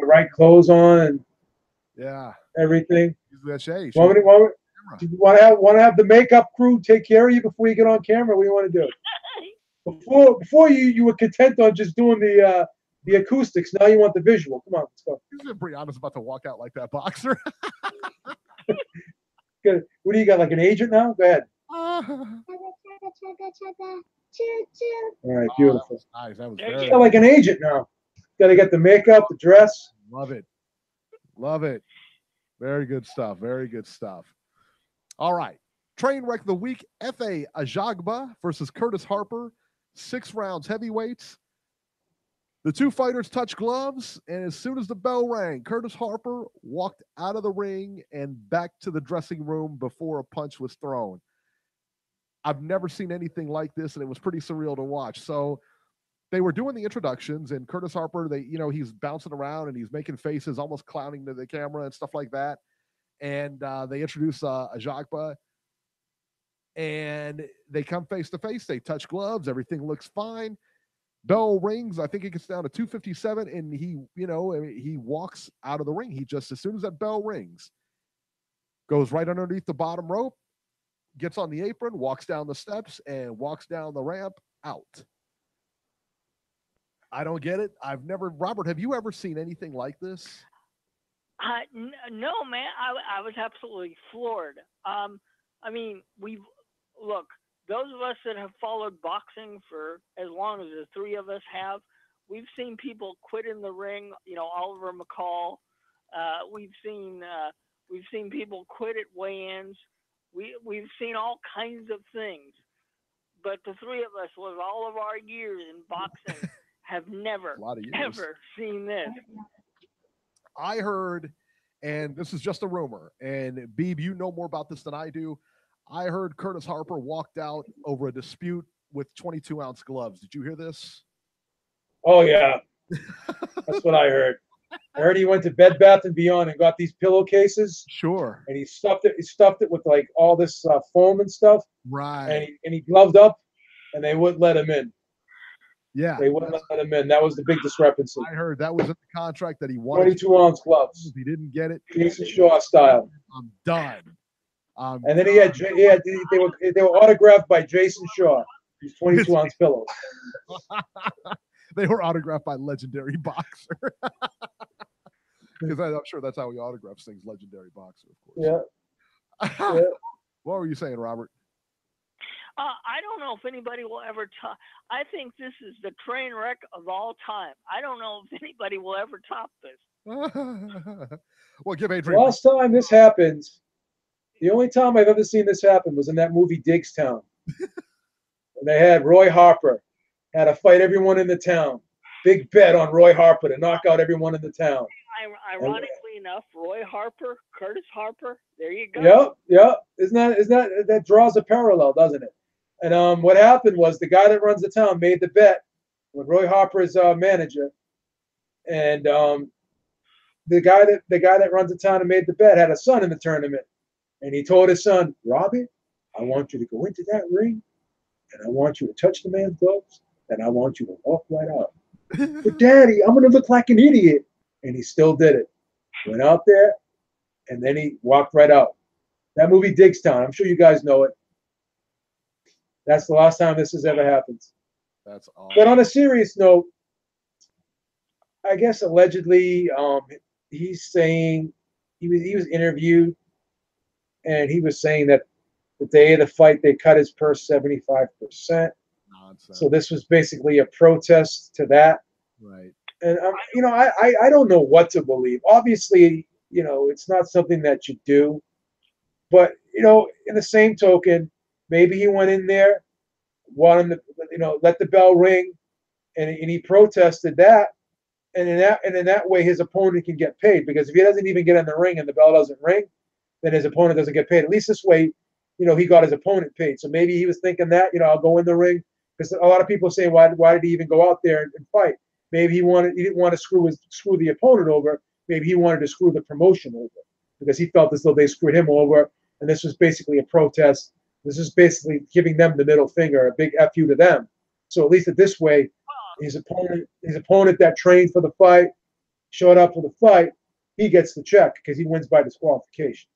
right clothes on and everything.
You
want to have the makeup crew take care of you before you get on camera? What do you want to do? Before you were content on just doing the The acoustics. Now you want the visual. Come on, let's go.
Brianna's about to walk out like that boxer.
Good. What do you got? Like an agent now? Go ahead. All right, beautiful.
Nice. That was
There you
very
Got like an agent now. Got to get the makeup, the dress.
Love it. Love it. Very good stuff. Very good stuff. All right. Train wreck of the week, F.A. Ajagba versus Curtis Harper. 6 rounds heavyweights. The two fighters touched gloves, and as soon as the bell rang, Curtis Harper walked out of the ring and back to the dressing room before a punch was thrown. I've never seen anything like this, and it was pretty surreal to watch. So they were doing the introductions, and Curtis Harper, he's bouncing around and he's making faces, almost clowning to the camera and stuff like that. And they introduce Ajagba, and they come face to face. They touch gloves. Everything looks fine. Bell rings. I think it gets down to 257, and he walks out of the ring. He just, as soon as that bell rings, goes right underneath the bottom rope, gets on the apron, walks down the steps, and walks down the ramp out. I don't get it. Robert, have you ever seen anything like this?
No, man. I was absolutely floored. I mean, look, those of us that have followed boxing for as long as the three of us have, we've seen people quit in the ring. Oliver McCall. We've seen people quit at weigh-ins. We've seen all kinds of things, but the three of us, with all of our years in boxing, have never ever seen this.
I heard, and this is just a rumor, and Beeb, you know more about this than I do. I heard Curtis Harper walked out over a dispute with 22-ounce gloves. Did you hear this?
Oh, yeah. That's what I heard. I heard he went to Bed Bath & Beyond and got these pillowcases.
Sure.
And he stuffed it with like all this foam and stuff.
Right.
And he gloved up, and they wouldn't let him in.
Yeah.
They wouldn't let him in. That was the big discrepancy.
I heard that was in the contract that he wanted.
22-ounce gloves.
He didn't get it.
Jason Shaw style.
I'm done.
And then they were autographed by Jason Shaw. These 22-ounce pillows.
They were autographed by legendary boxer. Because I'm sure that's how he autographs things, legendary boxer, of course.
Yeah.
What were you saying, Robert?
I don't know if anybody will ever top. I think this is the train wreck of all time. I don't know if anybody will ever top this.
Well, give Adrian.
Last time this happened, the only time I've ever seen this happen was in that movie Digstown. And they had Roy Harper had to fight everyone in the town. Big bet on Roy Harper to knock out everyone in the town.
Ironically enough, Roy Harper, Curtis Harper. There you go.
Yeah. Isn't that draws a parallel, doesn't it? And what happened was the guy that runs the town made the bet with Roy Harper's manager, and the guy that runs the town and made the bet had a son in the tournament, and he told his son, Robbie, I want you to go into that ring, and I want you to touch the man's gloves, and I want you to walk right out. But Daddy, I'm gonna look like an idiot, and he still did it. Went out there, and then he walked right out. That movie Digstown, I'm sure you guys know it. That's the last time this has ever happened.
That's awesome.
But on a serious note, I guess allegedly, he's saying he was interviewed, and he was saying that the day of the fight they cut his purse 75%. Nonsense. So this was basically a protest to that.
Right.
And I don't know what to believe. Obviously, it's not something that you do. But in the same token, maybe he went in there, wanted to, let the bell ring, and he protested that, and in that way his opponent can get paid, because if he doesn't even get in the ring and the bell doesn't ring, then his opponent doesn't get paid. At least this way, he got his opponent paid. So maybe he was thinking that, I'll go in the ring, because a lot of people say, why did he even go out there and fight? Maybe he didn't want to screw the opponent over. Maybe he wanted to screw the promotion over, because he felt as though they screwed him over. And this was basically a protest. This is basically giving them the middle finger, a big F you to them. So at least this way, his opponent that trained for the fight, showed up for the fight, he gets the check because he wins by disqualification.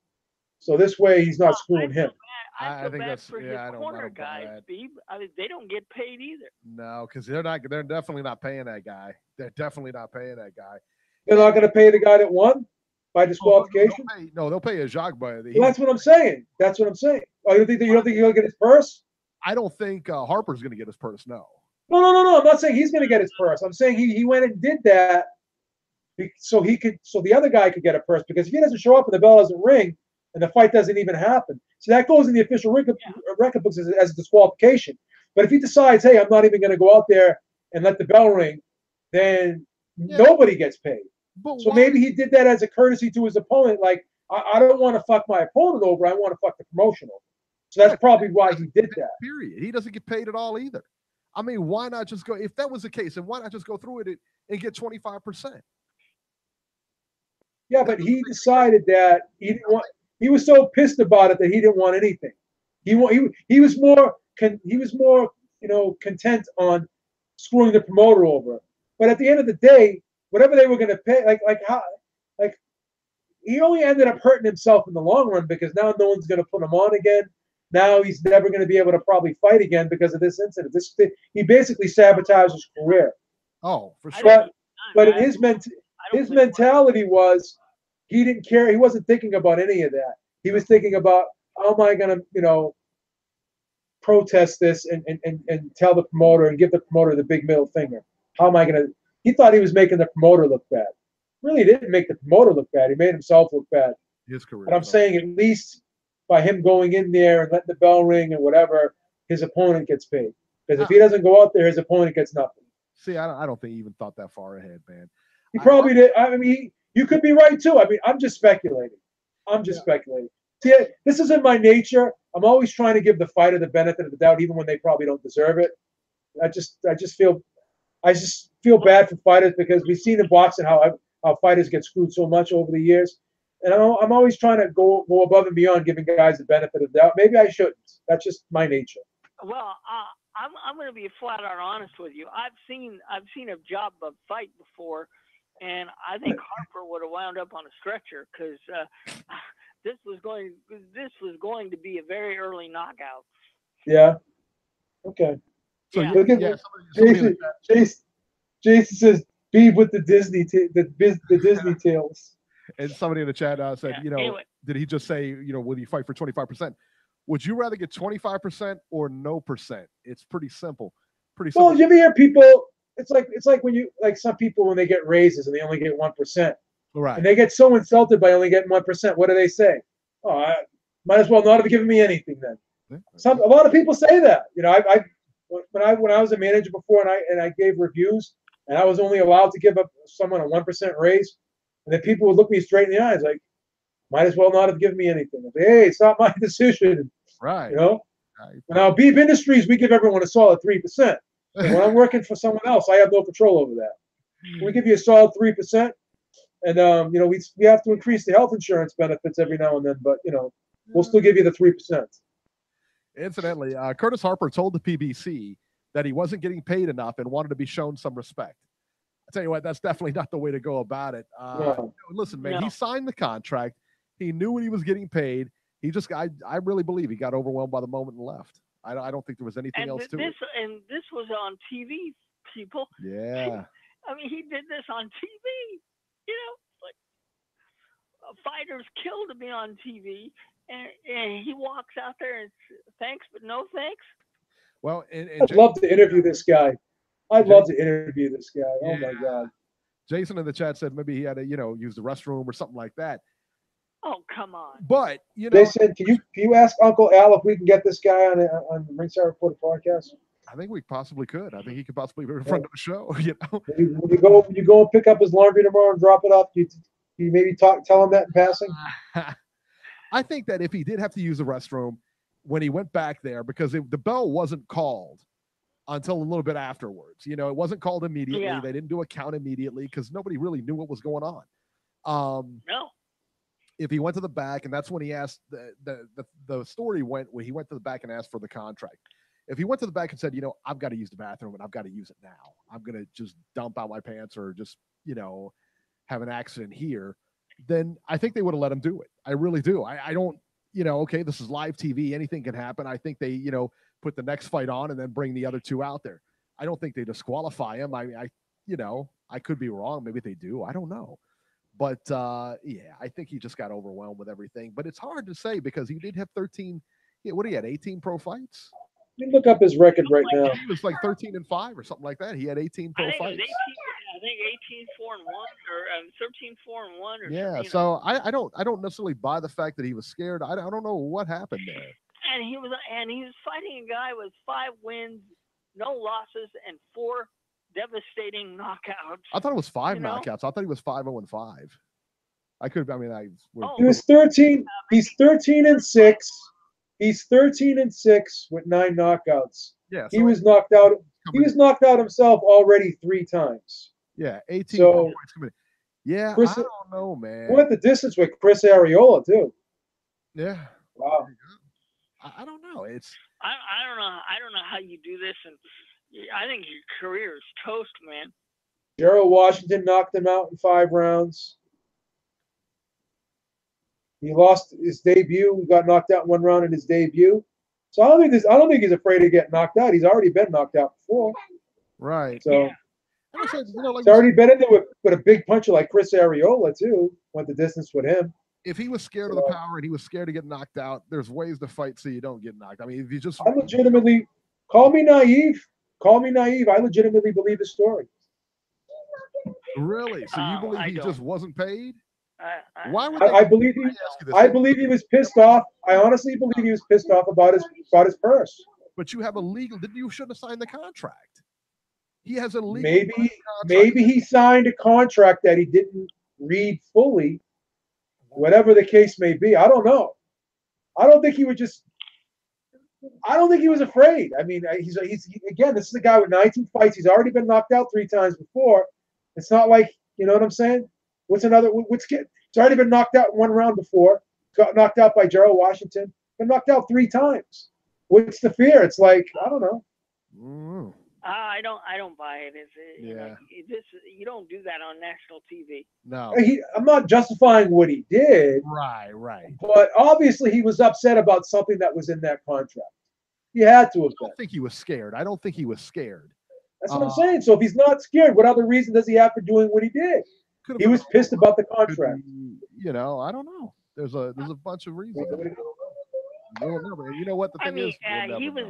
So this way, he's not screwing him.
I feel
think
bad
that's
for his
I
corner
don't buy
guys,
that.
Beeb. I mean, they don't get paid either.
No, because they're definitely not paying that guy. They're definitely not paying that guy.
They're not going to pay the guy that won by disqualification.
They'll pay a Jacques by
Well, that's what I'm saying. That's what I'm saying. Oh, you don't think he'll get his purse?
I don't think Harper's going to get his purse. No.
No. I'm not saying he's going to get his purse. I'm saying he went and did that so the other guy could get a purse, because if he doesn't show up and the bell doesn't ring and the fight doesn't even happen, so that goes in the official record books as a disqualification. But if he decides, hey, I'm not even going to go out there and let the bell ring, then nobody gets paid.
But
so maybe he did that as a courtesy to his opponent. Like, I don't want to fuck my opponent over. I want to fuck the promotion over. So that's probably why he did that.
Period. He doesn't get paid at all either. I mean, why not just go? If that was the case, then why not just go through it and get 25%?
Yeah, but he decided that he didn't want. He was so pissed about it that he didn't want anything. He was more content on screwing the promoter over. But at the end of the day, whatever they were going to pay, he only ended up hurting himself in the long run, because now no one's going to put him on again. Now he's never going to be able to probably fight again because of this incident. He basically sabotaged his career.
Oh, for sure.
But in his mentality was, he didn't care. He wasn't thinking about any of that. He was thinking about, how am I going to, protest this and tell the promoter and give the promoter the big middle finger. How am I going to? He thought he was making the promoter look bad. Really, he didn't make the promoter look bad. He made himself look bad.
His career.
But I'm saying, at least by him going in there and letting the bell ring and whatever, his opponent gets paid. Because if he doesn't go out there, his opponent gets nothing.
See, I don't think he even thought that far ahead, man.
He probably did. I mean, you could be right too. I mean, I'm just speculating. Speculating. See, this isn't my nature. I'm always trying to give the fighter the benefit of the doubt, even when they probably don't deserve it. I just feel bad for fighters, because we've seen in boxing how fighters get screwed so much over the years. And I'm always trying to go above and beyond, giving guys the benefit of the doubt. Maybe I shouldn't. That's just my nature.
Well, I'm going to be flat out honest with you. I've seen a job of fight before, and I think Harper would have wound up on a stretcher, because this was going to be a very early knockout.
Yeah. Okay.
So
look at Jason says, Beeb with the Disney tales.
And somebody in the chat said,
anyway.
Did he just say, will you fight for 25%? Would you rather get 25% or no percent? It's pretty simple.
Well, you ever hear people? It's like when some people, when they get raises and they only get 1%,
right? And
they get so insulted by only getting 1%. What do they say? Oh, I might as well not have given me anything then. A lot of people say that. When I was a manager before, and I gave reviews, and I was only allowed to give up someone a 1% raise, and then people would look me straight in the eyes like, might as well not have given me anything. I'd say, hey, it's not my decision.
Right.
Now, Beeb Industries, we give everyone a solid 3%. And when I'm working for someone else, I have no control over that. We give you a solid 3%, and we have to increase the health insurance benefits every now and then, but we'll still give you the 3%.
Incidentally, Curtis Harper told the PBC that he wasn't getting paid enough and wanted to be shown some respect. I tell you what, that's definitely not the way to go about it. Listen, man, he signed the contract. He knew what he was getting paid. He just, I really believe he got overwhelmed by the moment and left. I don't think there was anything else to it.
And this was on TV, people.
Yeah.
I mean, he did this on TV. Fighters kill to be on TV, and he walks out there and thanks, but no thanks.
Well,
I'd love to interview this guy. Oh my God.
Jason in the chat said maybe he had to, use the restroom or something like that.
Oh, come on.
But,
They said, can you ask Uncle Al if we can get this guy on the Ringside Reporter podcast?
I think we possibly could. I think he could possibly be in front of the show,
When you go and pick up his laundry tomorrow and drop it off, you maybe tell him that in passing?
I think that if he did have to use the restroom when he went back there, because the bell wasn't called until a little bit afterwards. It wasn't called immediately. Yeah. They didn't do a count immediately because nobody really knew what was going on.
No.
If he went to the back, and that's when he asked, the story went where he went to the back and asked for the contract. If he went to the back and said, I've got to use the bathroom and I've got to use it now, I'm going to just dump out my pants or just, have an accident here, then I think they would have let him do it. I really do. I don't okay, this is live TV. Anything can happen. I think they, put the next fight on and then bring the other two out there. I don't think they disqualify him. I could be wrong. Maybe they do. I don't know. But, yeah, I think he just got overwhelmed with everything. But it's hard to say because he did have 13. What he had, 18 pro fights?
Let me look up his record right now.
He was like 13-5 or something like that. He had 18 pro fights.
I think 18-4-1 or 13-4-1 or
yeah.
something.
So I don't necessarily buy the fact that he was scared. I don't know what happened there.
And he was fighting a guy with 5 wins, no losses, and 4 devastating knockouts.
I thought it was 5 knockouts. I thgot he was 5-0-5. I could. I mean,
he was 13. He's 13-6. He's 13-6 with 9 knockouts.
Yeah,
so he was knocked out. He was knocked out himself already 3 times.
Yeah, 18
so,
points committed. Yeah, I don't know, man.
Went the distance with Chris Arreola too.
Yeah.
Wow.
I don't know. It's.
I don't know. I don't know how you do this, and I think your career is toast, man.
Gerald Washington knocked him out in 5 rounds. He lost his debut. He got knocked out in 1 round in his debut. So I don't think he's afraid to get knocked out. He's already been knocked out before.
Right.
So
yeah.
He's already been in there with a big puncher like Chris Arreola too. Went the distance with him.
If he was scared of the power and he was scared to get knocked out, there's ways to fight so you don't get knocked. I mean, if you just
I legitimately call me naive. I legitimately believe the story.
Really? So you believe he just wasn't paid?
Why would I believe he? I believe he was pissed off. I honestly believe he was pissed off about his purse.
But you have a legal. You shouldn't have signed the contract. He has a legal.
Maybe he signed a contract that he didn't read fully. Whatever the case may be, I don't know. I don't think he was afraid. I mean, he's again. This is a guy with 19 fights. He's already been knocked out 3 times before. It's not like, you know what I'm saying. He's already been knocked out in 1 round before. Got knocked out by Gerald Washington. Been knocked out 3 times. What's the fear? It's like, I don't know.
Mm.
I don't buy it. You don't do that on national TV.
No.
I'm not justifying what he did.
Right.
But obviously he was upset about something that was in that contract. He had to have been.
I don't think he was scared.
That's what I'm saying. So if he's not scared, what other reason does he have for doing what he did? He was pissed about the contract.
I don't know. There's a bunch of reasons. We'll never. You know what the thing is?
He was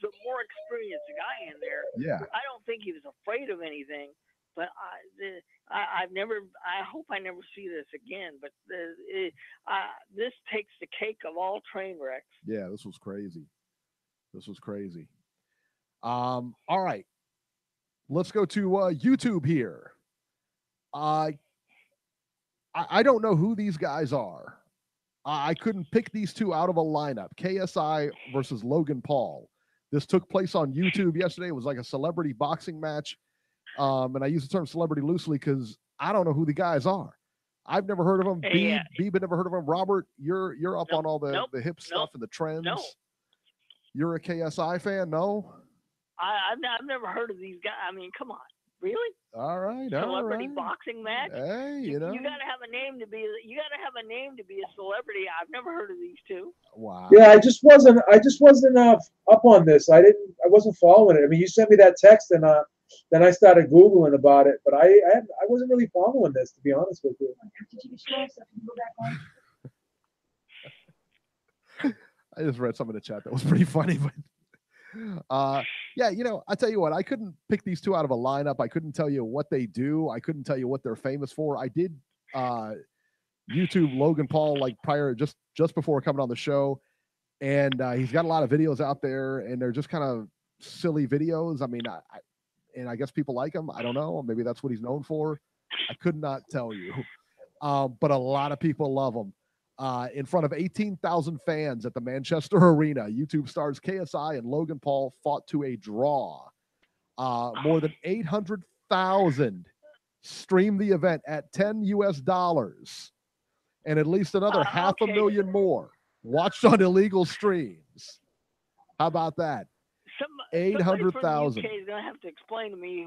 the more experienced guy in there.
Yeah.
I don't think he was afraid of anything. But I hope I never see this again. But this takes the cake of all train wrecks.
Yeah, this was crazy. All right. Let's go to YouTube here. I don't know who these guys are. I couldn't pick these two out of a lineup. KSI versus Logan Paul. This took place on YouTube yesterday. It was like a celebrity boxing match. And I use the term celebrity loosely because I don't know who the guys are. I've never heard of them. Beeb had never heard of them. Robert, you're up on all the hip stuff and the trends.
No.
You're a KSI fan? No?
I've never heard of these guys. I mean, come on. Really?
All right.
Celebrity boxing match?
Hey,
you gotta have a name to be a celebrity. I've never heard of these two.
Wow.
Yeah, I just wasn't up on this. I wasn't following it. I mean, you sent me that text and then I started Googling about it, but I wasn't really following this, to be honest with you.
I just read some in the chat that was pretty funny, but yeah, I tell you what, I couldn't pick these two out of a lineup. I couldn't tell you what they do. I couldn't tell you what they're famous for. I did YouTube Logan Paul like prior, just before coming on the show, and he's got a lot of videos out there, and they're just kind of silly videos. I mean, I guess people like him. I don't know. Maybe that's what he's known for. I could not tell you, but a lot of people love him. In front of 18,000 fans at the Manchester Arena, YouTube stars KSI and Logan Paul fought to a draw. More than 800,000 streamed the event at $10 and at least another 500,000 more watched on illegal streams. How about that? 800,000.
UK is going to have to explain to me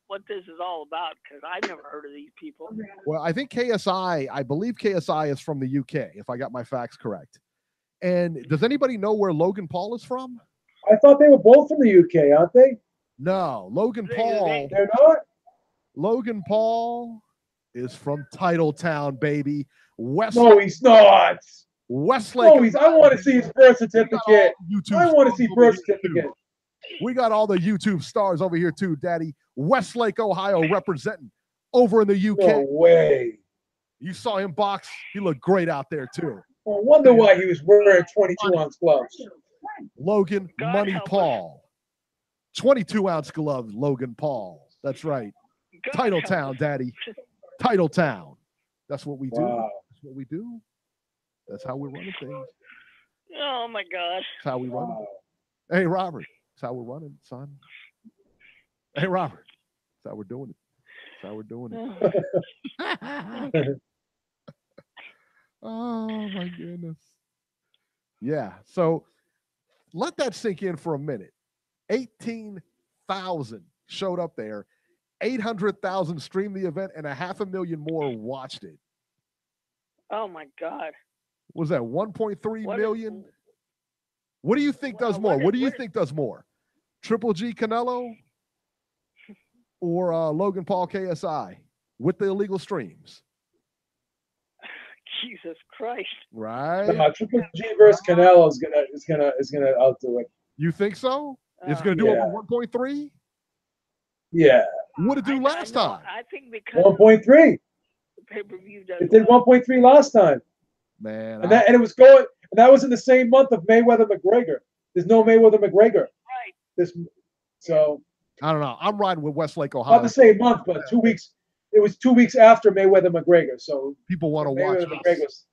what this is all about because I've never heard of these people.
Well, I believe KSI is from the UK, if I got my facts correct. And does anybody know where Logan Paul is from?
I thought they were both from the UK, aren't they?
No, Logan Paul.
They're not?
Logan Paul is from Titletown, baby.
No, he's not.
Westlake.
No, I want to see his birth certificate. I want to see birth certificate.
We got all the YouTube stars over here too, Daddy. Westlake, Ohio, representing over in the UK.
No way.
You saw him box. He looked great out there too.
I wonder why he was wearing 22-ounce gloves.
Logan Money Paul. 22-ounce gloves, Logan Paul. That's right. Titletown, Daddy. Titletown. That's what we do.
Wow.
That's what we do. That's how we're running things.
Oh my God.
That's how we run it. Hey, Robert. That's how we're running, son. Hey, Robert. That's how we're doing it. That's how we're doing it. Oh, my goodness. Yeah. So let that sink in for a minute. 18,000 showed up there. 800,000 streamed the event, and 500,000 more watched it.
Oh, my God.
What was that 1.3 million? What do you think does more? What do you think does more? Triple G Canelo or Logan Paul KSI with the illegal streams?
Jesus Christ!
Right?
Triple G versus Canelo is gonna outdo it.
You think so? It's gonna do over 1.3.
Yeah.
What did it do last time?
I think because
1.3.
Pay-per-view
It did 1.3 last time.
Man,
and it was going, and that was in the same month of Mayweather McGregor. There's no Mayweather McGregor.
Right.
So
I don't know. I'm riding with Westlake, Ohio.
Not the same month, but 2 weeks. It was 2 weeks after Mayweather McGregor. So
people want to watch
McGregor's.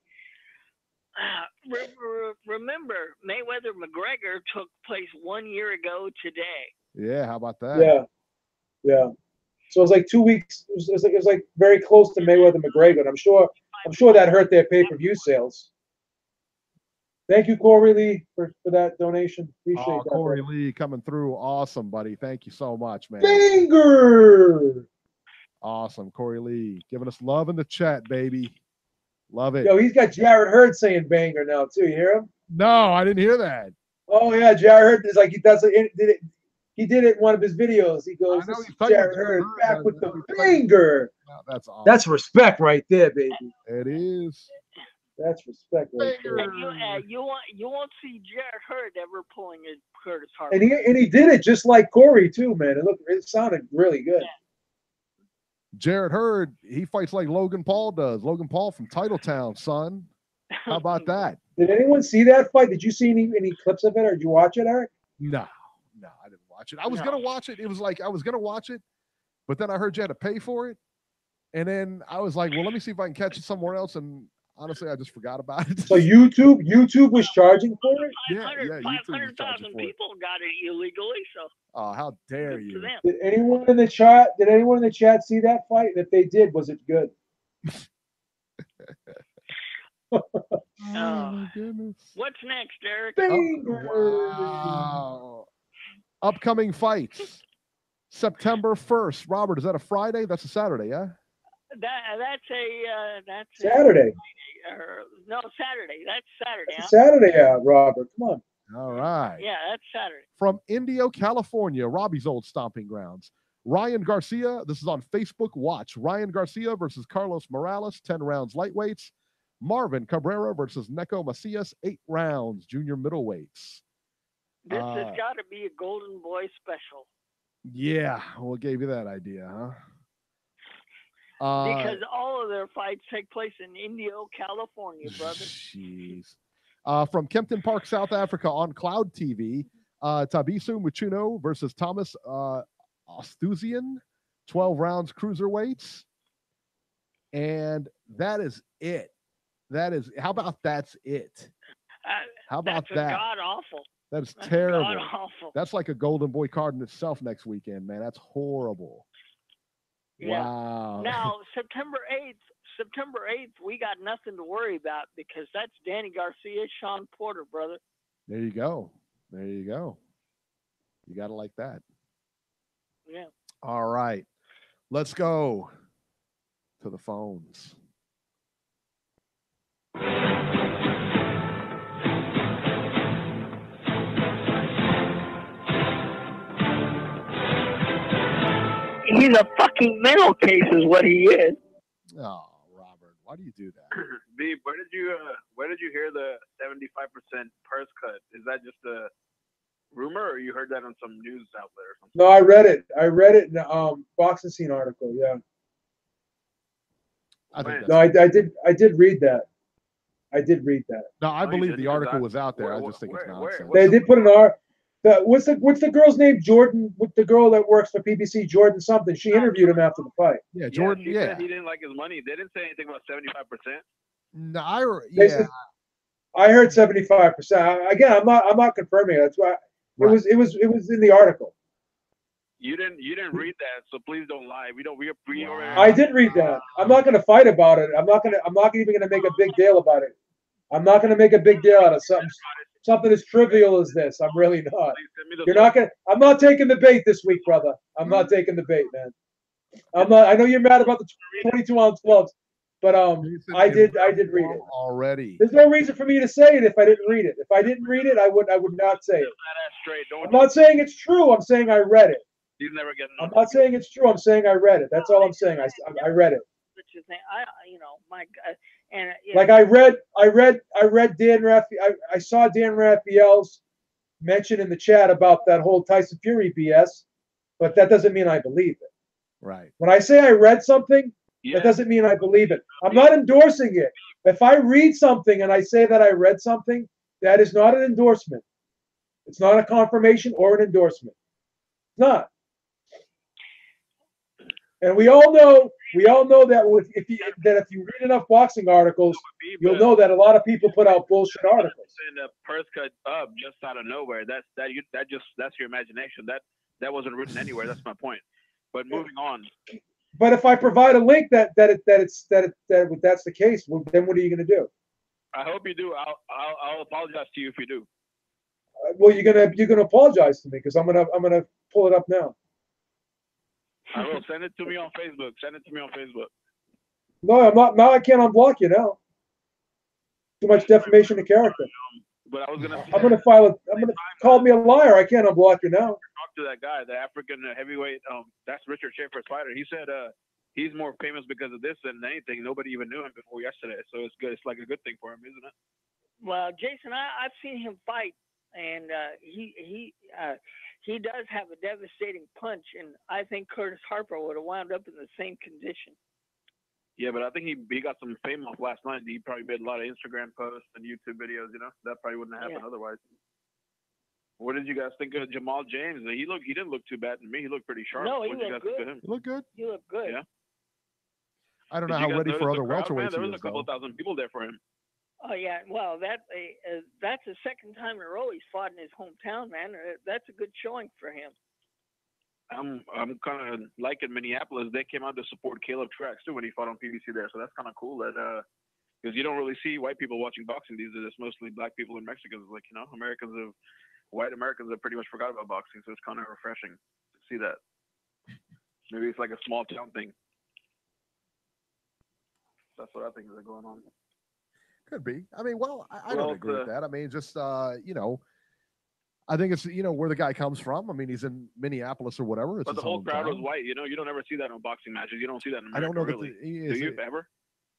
Remember, Mayweather McGregor took place 1 year ago today.
Yeah, how about that?
Yeah. So it was like 2 weeks. It was like very close to Mayweather McGregor. And I'm sure that hurt their pay-per-view sales. Thank you, Corey Lee, for that donation. Appreciate that.
Corey Lee coming through. Awesome, buddy. Thank you so much, man.
Banger!
Awesome. Corey Lee giving us love in the chat, baby. Love it.
Yo, he's got Jared Hurd saying banger now, too. You hear him?
No, I didn't hear that.
Oh, yeah. Jared Hurd is like, he did it in one of his videos. He goes, Jared Hurd back with the banger.
Wow, that's awesome.
That's respect right there, baby.
It is.
That's respect right there.
You won't see Jared Hurd ever pulling his Curtis Harper.
And he did it just like Corey too, man. It sounded really good.
Yeah.
Jared Hurd, he fights like Logan Paul does. Logan Paul from Titletown, son. How about that?
Did anyone see that fight? Did you see any clips of it, or did you watch it, Eric?
No, I didn't watch it. I was gonna watch it. It was like I was gonna watch it, but then I heard you had to pay for it, and then I was like, well, let me see if I can catch it somewhere else. And honestly, I just forgot about it.
So YouTube was charging for it?
500,000 people got it illegally. So.
Oh, how dare you!
Did anyone in the chat see that fight? And if they did, was it good?
Oh my goodness!
What's next, Eric?
Wow. Upcoming fights. September 1st. Robert, is that a Friday? That's a Saturday, yeah?
That's
Saturday.
No, Saturday. That's Saturday.
That's Saturday, Robert. Come on.
All right.
Yeah, that's Saturday.
From Indio, California, Robbie's old stomping grounds. Ryan Garcia, this is on Facebook Watch. Ryan Garcia versus Carlos Morales, 10 rounds lightweights. Marvin Cabrera versus Neko Macias, 8 rounds, junior middleweights.
This has got to be a Golden Boy special.
Yeah, what gave you that idea, huh?
Because all of their fights take place in Indio, California, brother.
Jeez. From Kempton Park, South Africa on Cloud TV, Tabisu Muchuno versus Thomas Ostuzian, 12 rounds cruiserweights. And that is it. How about that's it? How about that?
God awful.
That is terrible.
God awful.
That's like a Golden Boy card in itself next weekend, man. That's horrible.
Yeah.
Wow.
Now, September 8th, we got nothing to worry about because that's Danny Garcia, Sean Porter, brother.
There you go. You got to like that.
Yeah.
All right. Let's go to the phones.
He's a fucking mental case, is what he is.
Oh, Robert, why do you do that?
Beeb, where did you hear the 75% purse cut? Is that just a rumor, or you heard that on some news outlet or something?
No, I read it. I read it in a Boxing Scene article. Yeah. I did read that. I did read that.
No, I believe the article was out there. I just think it's nonsense.
They did put an article. What's the girl's name? Jordan, with the girl that works for PBC, Jordan something. She interviewed him after the fight.
Yeah, Jordan.
She said he didn't like his money. They didn't say anything about 75%.
No,
I heard 75%. Again, I'm not confirming it. That's why it was in the article.
You didn't read that, so please don't lie.
I did read that. I'm not going to fight about it. I'm not even going to make a big deal about it. I'm not going to make a big deal out of something as trivial as this. I'm really not. I'm not taking the bait this week, brother. I'm not taking the bait, man. I'm not. I know you're mad about the 22-ounce gloves, but I did read it
already.
There's no reason for me to say it if I didn't read it. If I didn't read it, I would not say it. I'm not saying it's true. I'm saying I read it.
He's never getting.
I'm not saying it's true. I'm saying I read it. That's all I'm saying. I read it. Like I read Dan Raphael. I saw Dan Raphael's mention in the chat about that whole Tyson Fury BS, but that doesn't mean I believe it.
Right.
When I say I read something, that doesn't mean I believe it. I'm not endorsing it. If I read something and I say that I read something, that is not an endorsement. It's not a confirmation or an endorsement. It's not. And we all know that if you read enough boxing articles, you'll know that a lot of people put out bullshit articles.
And the purse cut up just out of nowhere. That's your imagination. That wasn't written anywhere. That's my point. But moving on.
But if I provide a link that's the case, well, then what are you going to do?
I hope you do. I'll apologize to you if you do.
Well, you're gonna apologize to me because I'm gonna pull it up now.
I will send it to me on Facebook.
No, I'm not. Now I can't unblock you now. Too much defamation of character.
But I was gonna.
I'm gonna file it. I'm gonna call me a liar. I can't unblock you now.
Talk to that guy, the African heavyweight. That's Richard Schaefer's fighter. He said he's more famous because of this than anything. Nobody even knew him before yesterday, so it's good. It's like a good thing for him, isn't it?
Well, Jason, I've seen him fight, and he does have a devastating punch, and I think Curtis Harper would have wound up in the same condition.
Yeah, but I think he got some fame off last night. He probably made a lot of Instagram posts and YouTube videos. That probably wouldn't have happened otherwise. What did you guys think of Jamal James? He didn't look too bad to me. He looked pretty sharp.
No, he
what did you guys
looked
think of him?
He looked good.
He looked good.
Yeah.
I don't know how ready for other welterweights
there
he
was
is,
a couple thousand people there for him.
Oh yeah, well that's the second time in a row he's fought in his hometown, man. That's a good showing for him.
I'm kind of liking Minneapolis. They came out to support Caleb Trax too when he fought on PBC there, so that's kind of cool. That because you don't really see white people watching boxing these days. It's mostly black people and Mexicans. Like white Americans have pretty much forgot about boxing, so it's kind of refreshing to see that. Maybe it's like a small town thing. That's what I think is going on.
Could be. I mean, I don't agree with that. I mean, just I think it's where the guy comes from. I mean, he's in Minneapolis or whatever. It's
but the whole crowd was white. You don't ever see that in boxing matches. You don't see that in America.
I don't know
really. Do you ever?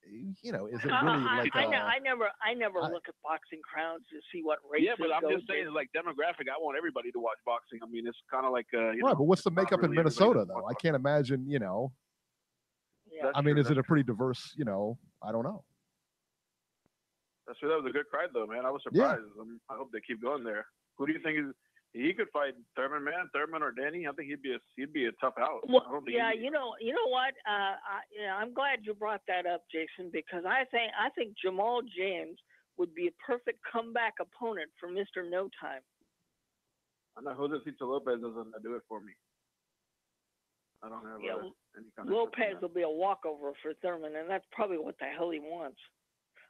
Is it really like?
I never look at boxing crowds to see what race.
Yeah, but I'm just saying, like demographic. I want everybody to watch boxing. I mean, it's kind of like
right. But what's the makeup in Minnesota though? I can't imagine.
Yeah.
I mean, is it a pretty diverse? I don't know.
That was a good crowd, though, man. I was surprised. Yeah. I hope they keep going there. Who do you think he could fight? Thurman or Danny? I think he'd be a tough out.
Well, yeah, you know what? I'm glad you brought that up, Jason, because I think Jamal James would be a perfect comeback opponent for Mr. No Time.
I know Jose Cito Lopez doesn't do it for me. I don't have any kind of
Lopez will be a walkover for Thurman, and that's probably what the hell he wants.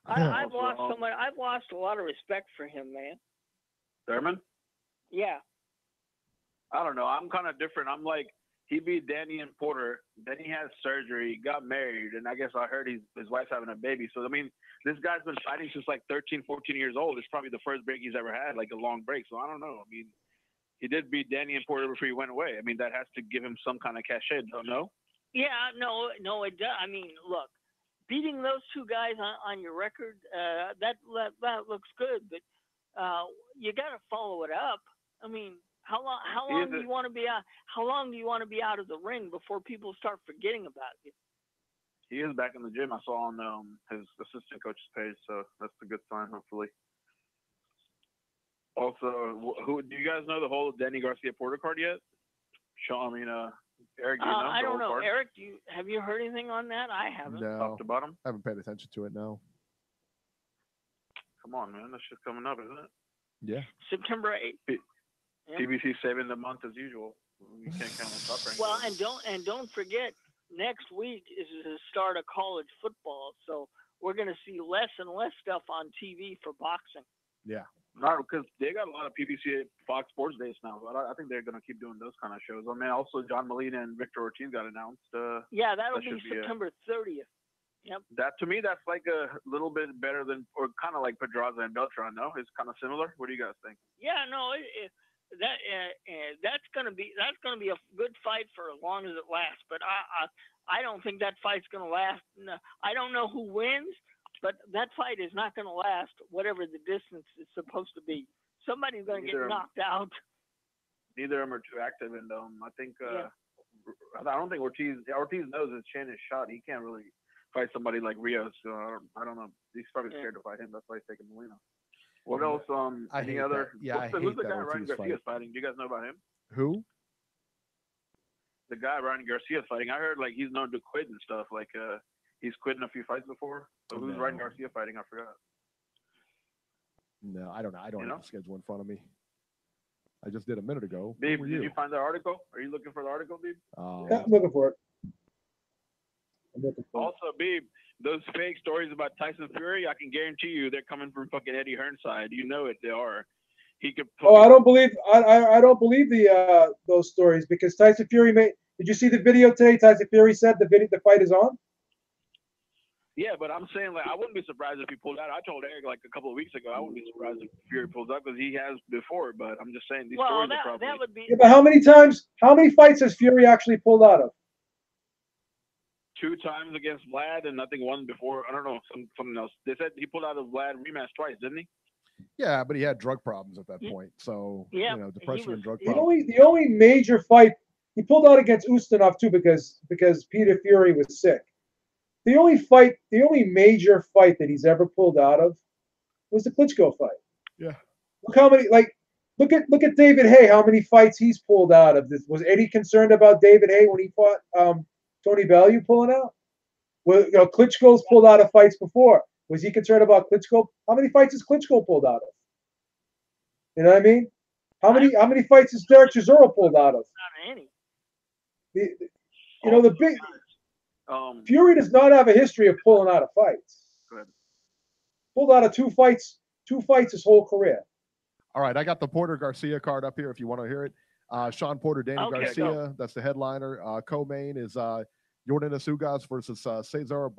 I've lost a lot of respect for him, man.
Thurman?
Yeah.
I don't know. I'm kind of different. I'm like, he beat Danny and Porter. Then he had surgery, got married, and I guess I heard his wife's having a baby. So, I mean, this guy's been fighting since like 13, 14 years old. It's probably the first break he's ever had, like a long break. So, I don't know. I mean, he did beat Danny and Porter before he went away. I mean, that has to give him some kind of cachet, don't know?
Yeah, no, it does. I mean, look, beating those two guys on your record, that looks good, but you got to follow it up. I mean, how long do you want to be out? How long do you want to be out of the ring before people start forgetting about you?
He is back in the gym. I saw on his assistant coach's page, so that's a good sign, hopefully. Also, who do you guys know the whole Danny Garcia Porter card yet? Eric, do you know?
I don't know.
Card?
Eric, have you heard anything on that? I haven't.
No,
Top to bottom?
I haven't paid attention to it, no.
Come on, man. That's just coming up, isn't it?
Yeah.
September 8th.
TBC saving the month as usual. You can't count on top rank.
Well, and don't forget, next week is the start of college football, so we're going to see less and less stuff on TV for boxing.
Yeah.
Not because they got a lot of PBC Fox Sports days now, but I think they're going to keep doing those kind of shows. I mean, also John Molina and Victor Ortiz got announced.
Yeah, that'll be September 30th. Yep.
That to me, that's like a little bit better than, or kind of like Pedraza and Beltran. No, it's kind of similar. What do you guys think?
Yeah, no, that's gonna be a good fight for as long as it lasts. But I don't think that fight's gonna last. No, I don't know who wins, but that fight is not gonna last. Whatever the distance is supposed to be, somebody's gonna get knocked out.
Neither of them are too active, and I think I don't think Ortiz knows his chin is shot. He can't really fight somebody like Rios. So I don't know. He's probably scared to fight him. That's why he's taking Molina. What else? Any other? Who's the guy Ryan Garcia's fighting? Do you guys know about him?
Who?
The guy Ryan Garcia's fighting. I heard like he's known to quit and stuff. Like he's quitting a few fights before. But who's Ryan Garcia fighting? I forgot.
No, I don't know. I don't have the schedule in front of me. I just did a minute ago.
Beeb, did you find the article? Are you looking for the article, Beeb?
Yeah, I'm looking for it.
Also, Beeb, those fake stories about Tyson Fury, I can guarantee you they're coming from fucking Eddie Hearn's side. You know it, they are. He could.
I don't believe the those stories because Tyson Fury made. Did you see the video today? Tyson Fury said the fight is on.
Yeah, but I'm saying like I wouldn't be surprised if he pulled out. I told Eric like a couple of weeks ago I wouldn't be surprised if Fury pulls out because he has before. But I'm just saying these stories are probably.
That would be.
Yeah, but how many fights has Fury actually pulled out of?
2 times against Vlad and nothing one before. I don't know, something else. They said he pulled out of Vlad rematch twice, didn't he?
Yeah, but he had drug problems at that point. So depression and drug problems.
The only major fight he pulled out against Ustinov too because Peter Fury was sick. The only major fight that he's ever pulled out of was the Klitschko fight.
Yeah.
Look how many look at David Hay, how many fights he's pulled out of. Was Eddie concerned about David Hay when he fought Tony Bellew pulling out? Well, Klitschko's pulled out of fights before. Was he concerned about Klitschko? How many fights has Klitschko pulled out of? You know what I mean? How many fights has Derek Chisora pulled out of?
Not any.
The big Fury does not have a history of pulling out of fights.
Good.
Pulled out of two fights his whole career.
All right, I got the Porter Garcia card up here if you want to hear it. Sean Porter, Danny Garcia, that's the headliner. Co-main is Jordan Asugas versus Cesar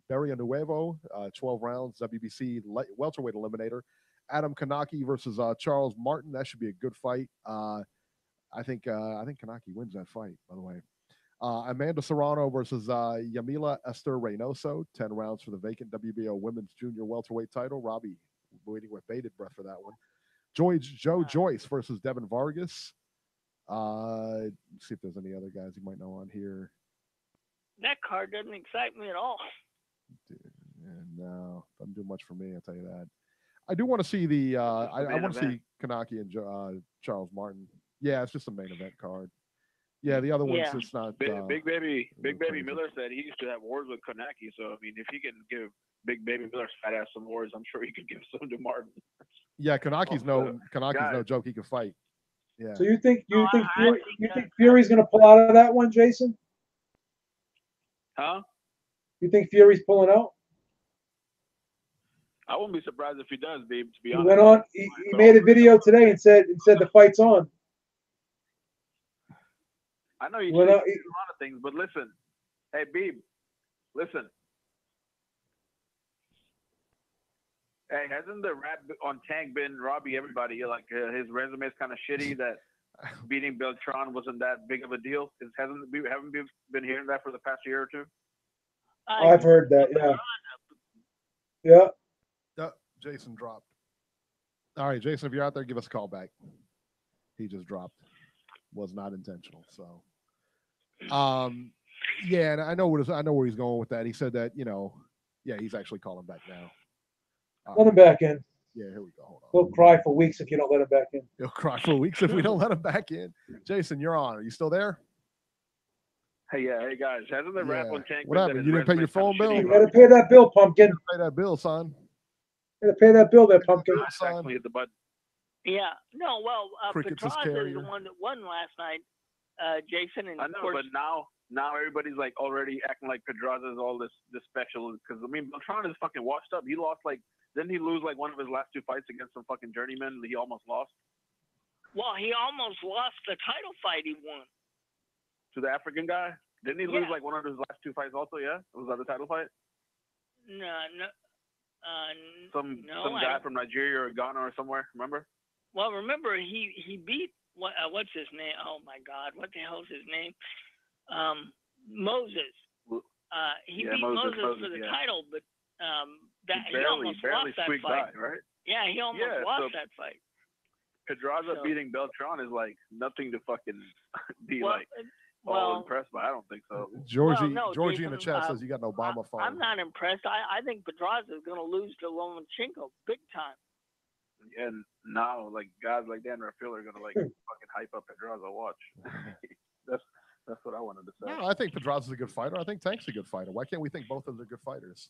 Barrianuevo, 12 rounds, WBC welterweight eliminator. Adam Kanaki versus Charles Martin. That should be a good fight. I think Kanaki wins that fight, by the way. Amanda Serrano versus Yamila Esther Reynoso, 10 rounds for the vacant WBO Women's Junior welterweight title. Robbie waiting with bated breath for that one. Joe Joyce versus Devin Vargas. Let's see if there's any other guys you might know on here.
That card doesn't excite me at all.
Dude, no, doesn't do much for me, I'll tell you that. I do want to see the I want to see Kanaki and Charles Martin. Yeah, it's just a main event card. Yeah, the other one's it's not.
Big Baby Miller said he used to have wars with Kanaki. So I mean, if he can give Big Baby Miller's fat ass some wars, I'm sure he could give some to Martin.
Yeah, Kanaki's no joke. He can fight. Yeah.
So you think Fury's going to pull out of that one, Jason?
Huh?
You think Fury's pulling out?
I wouldn't be surprised if he does, Beeb. To be
He
honest,
went on. He made a video today and said the fight's on.
I know you say a lot of things, but listen, hey Beeb, listen. Hey, hasn't the rap on Tank been Robbie everybody? Like his resume is kind of shitty. That beating Beltran wasn't that big of a deal. Haven't we been hearing that for the past year or two?
I've heard that. Yeah.
Yeah. Jason dropped. All right, Jason, if you're out there, give us a call back. He just dropped. Was not intentional. So, yeah, and I know where he's going with that. He said that, he's actually calling back now.
Let him back in.
Yeah, here we go. Hold on.
He'll cry for weeks if you don't let him back in.
He'll cry for weeks if we don't let him back in. Jason, you're on. Are you still there?
Hey, hey guys, hasn't the rap on Tank?
What happened? You didn't pay your phone bill?
You gotta pay that bill, Pumpkin.
Pay that bill, son.
You gotta pay that bill, there, Pumpkin.
Exactly, hit the button.
Yeah, no, well,
Crickets is
Pedraza is the one that won last night, Jason. And
I know,
of course,
but now everybody's like already acting like Pedraza is all this special. Because I mean, Beltran is fucking washed up. He lost didn't he lose one of his last 2 fights against some fucking journeyman? He almost lost.
Well, he almost lost the title fight he won.
To the African guy? Didn't he lose one of his last 2 fights also? Yeah, was that the title fight?
No.
Some guy from Nigeria or Ghana or somewhere. Remember?
Well, remember he beat what's his name? Oh my God, what the hell's his name? Moses. He beat Moses for the title, but he almost lost that fight.
By, right?
Yeah, he almost lost that fight.
Pedraza beating Beltran is like nothing to fucking be
all
impressed by. I don't think so.
Georgie
Jason,
in the chat says you got an Obama phone.
I'm not impressed. I think Pedraza is going to lose to Lomachenko big time.
And now, guys like Dan Rafael are going to fucking hype up Pedraza. Watch. That's what I wanted to say.
No, I think Pedraza's a good fighter. I think Tank's a good fighter. Why can't we think both of them are good fighters?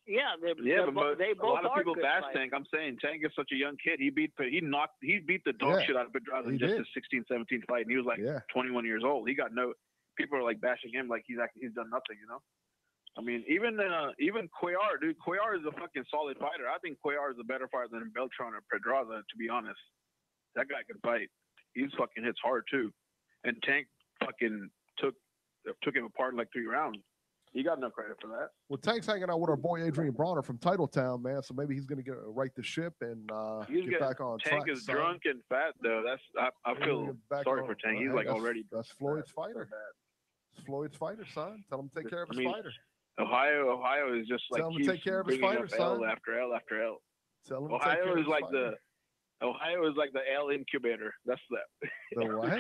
Yeah,
but
they both
a lot of people bash
fighters.
Tank. I'm saying Tank is such a young kid. He beat the dog shit out of Pedraza in just his 16, 17 fight, and he was 21 years old. He got people are bashing him like he's done nothing, I mean, even Cuellar, dude. Cuellar is a fucking solid fighter. I think Cuellar is a better fighter than Beltran or Pedraza, to be honest. That guy can fight. He's fucking hits hard too. And Tank fucking took him apart in 3 rounds. He got no credit for that.
Well, Tank's hanging out with our boy Adrian Bronner from Titletown, man. So maybe he's going to right the ship and get back on track.
Tank is drunk and fat, though. I feel sorry for Tank. He's already.
That's Floyd's fighter. It's Floyd's fighter, son. Tell him to take care of his fighter.
Ohio is just
Tell him to take care of his fighter, son.
L after L after L.
Tell him
Ohio is like the L incubator. That's that.
The what?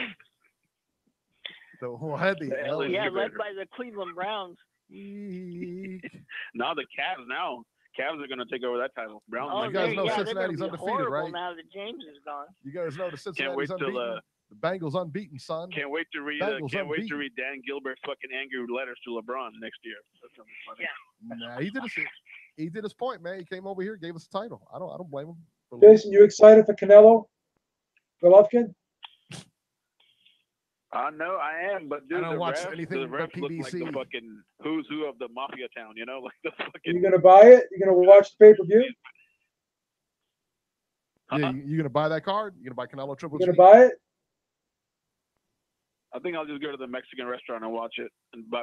The what? The L
incubator. Led by the Cleveland Browns.
Now the Cavs are going to take over that title. Browns.
You guys know Cincinnati's undefeated, right?
Now that James is gone.
You guys know the Cincinnati's undefeated. The Bengals unbeaten, son.
Can't wait to read Dan Gilbert's fucking angry letters to LeBron next year. That's gonna be funny.
Yeah.
He did his point, man. He came over here, gave us the title. I don't blame him.
Jason, you excited for Canelo Golovkin?
No, I am, but dude,
I don't watch anything
the refs
but
look
PBC.
like the fucking who's who of the mafia town, like the fucking.
You gonna buy it? You gonna watch the pay-per-view?
Yeah, you gonna buy that card? You gonna buy Canelo Triple G?
You gonna buy it?
I think I'll just go to the Mexican restaurant and watch it.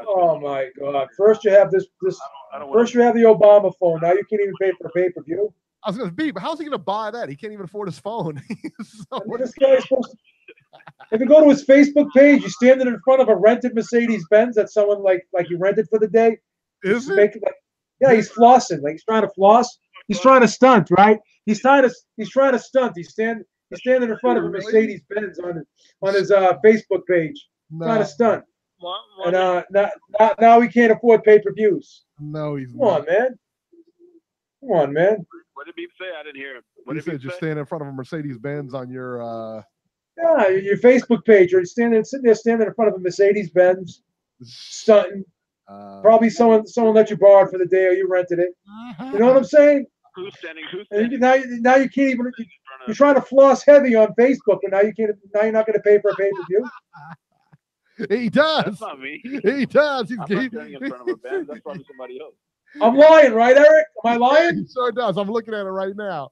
Oh my God! First you have this. First you have the Obama phone. Now you can't even pay for a pay-per-view.
I was gonna be, but how's he gonna buy that? He can't even afford his phone.
This guy's supposed to. If you go to his Facebook page, he's standing in front of a rented Mercedes-Benz that someone like he rented for the day.
Is it?
He's flossing. He's trying to floss. He's trying to stunt, right? He's trying to stunt. He's standing in front of a Mercedes-Benz on his Facebook page. Trying to stunt. And now he can't afford pay-per-views.
No, he's
Come on, man. Come on, man.
What did Beeb say? I didn't hear him.
He said you're standing in front of a Mercedes-Benz on your
your Facebook page. You're sitting there in front of a Mercedes-Benz, stunting. Probably someone let you borrow it for the day, or you rented it. You know what I'm saying?
Who's standing?
Now you can't even. You're trying to floss heavy on Facebook, and now you can't. Now you're not going to pay for a pay-per-view.
He does.
That's not me.
He does.
I'm not standing in front of a Benz. That's probably somebody else.
I'm lying, right, Eric? Am I lying?
He sure does. I'm looking at it right now.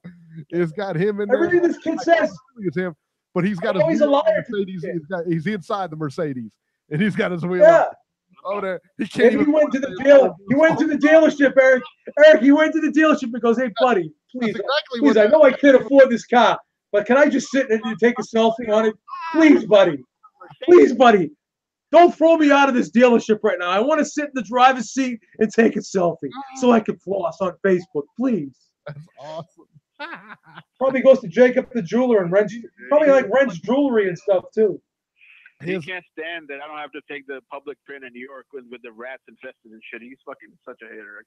It's got him in there.
Everything this kid says
is him, but he's got
he's a liar.
Mercedes. He's inside the Mercedes, and he's got his wheel.
Yeah.
over there. He can't
Maybe
even.
he went to the deal. He went to the dealership, Eric. Eric, he went to the dealership and goes, "Hey, buddy, please,
exactly
please. I know I can't afford this car, but can I just sit and take a selfie on it, please, buddy? Please, buddy. Don't throw me out of this dealership right now. I want to sit in the driver's seat and take a selfie so I can floss on Facebook, please."
That's awesome.
Probably goes to Jacob the jeweler and rents. Probably like rents jewelry and stuff too.
He can't stand that I don't have to take the public print in New York with the rats infested and shit. He's fucking such a hater.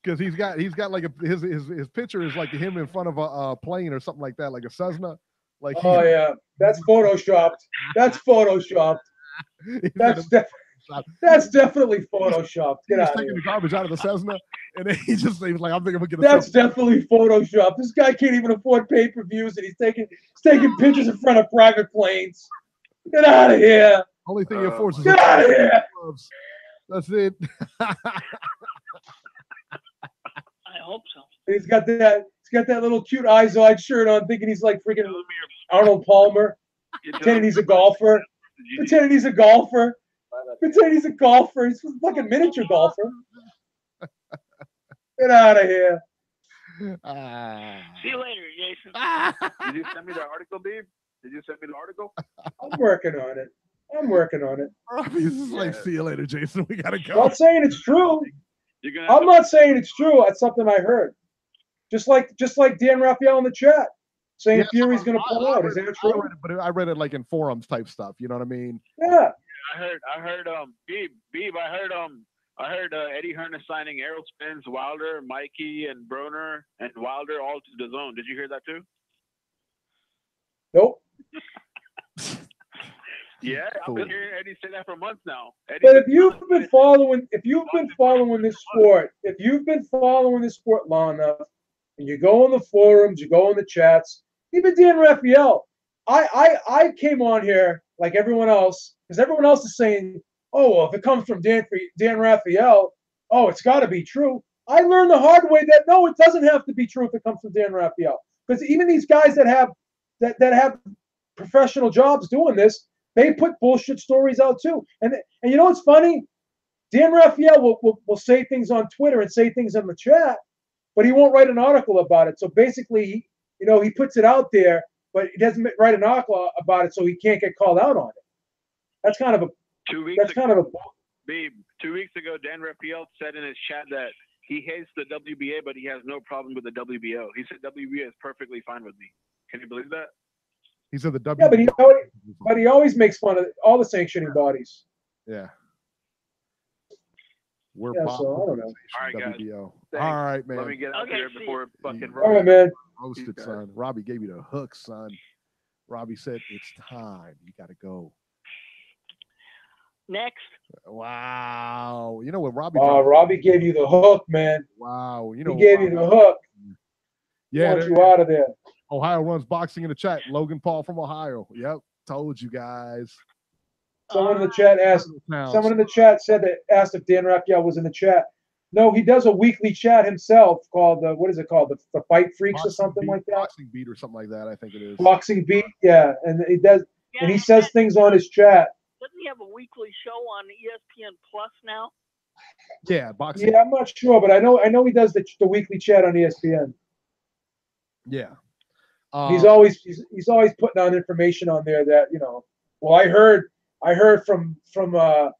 Because he's got like his picture is like him in front of a plane or something like that, like a Cessna. Like
oh yeah, that's photoshopped. That's photoshopped. That's definitely photoshopped. Get out of
taking
here.
the garbage out of the Cessna, and then he was like, "I'm thinking I'm gonna get."
That's definitely photoshopped. This guy can't even afford pay-per-views, and he's taking pictures in front of private planes. Get out of here.
Only thing he affords is
get out of here.
Gloves. That's it.
I hope so.
He's got that little cute eyes-wide shirt on, thinking he's like freaking Arnold Palmer, pretending he's a golfer. Pretending he's a golfer. He's a fucking miniature golfer. Get out of here.
See you later, Jason.
Did you send me the article, Beeb? Did you send me the article?
I'm working on it.
Robbie's just like, see you later, Jason. We gotta go.
I'm not saying it's true. I'm not saying it's true. That's something I heard. Just like Dan Raphael in the chat saying Fury's going to pull out. Is that true?
I read it like in forums type stuff. You know what I mean?
Yeah.
I heard Beeb. I heard Eddie Hearn is signing Errol Spence, Wilder, Mikey, and Broner, and Wilder all to the zone. Did you hear that too?
Nope.
Yeah, I've been hearing Eddie say that for months now.
But if you've been following this sport long enough, and you go on the forums, you go on the chats, even Dan Raphael, I came on here like everyone else, because everyone else is saying, oh, well, if it comes from Dan Raphael, oh, it's got to be true. I learned the hard way that no, it doesn't have to be true if it comes from Dan Raphael, because even these guys that have professional jobs doing this, they put bullshit stories out too. And you know what's funny? Dan Raphael will say things on Twitter and say things in the chat, but he won't write an article about it. So basically, he puts it out there, but he doesn't write an article about it, so he can't get called out on it. That's kind of a
2 weeks.
Kind of a.
Babe, 2 weeks ago, Dan Raphael said in his chat that he hates the WBA, but he has no problem with the WBO. He said WBA is perfectly fine with me. Can you believe that?
He said the WBO.
Yeah, but he always makes fun of all the sanctioning bodies.
Yeah. We're
so I don't know.
All right, guys.
WBO.
Thanks.
All right, man.
Let me get out there before fucking.
All right, man.
Roasted, son. Robbie gave you the hook, son. Robbie said it's time. You got to go.
Next.
Wow. You know what, Robbie?
Robbie gave you the hook, man.
Wow. He
gave you the hook.
Yeah.
Want you out of there.
Ohio runs boxing in the chat. Logan Paul from Ohio. Yep. Told you guys.
Someone in the chat asked. Someone in the chat asked if Dan Raphael was in the chat. No, he does a weekly chat himself called what is it called? The Fight Freaks or something like that.
Boxing Beat or something like that. I think it is.
Boxing Beat, yeah, and he does, and he says things on his chat.
Doesn't he have a weekly show on ESPN Plus now?
Yeah, boxing.
Yeah, I'm not sure, but I know he does the weekly chat on ESPN.
Yeah.
He's always putting on information on there that Well, I heard from a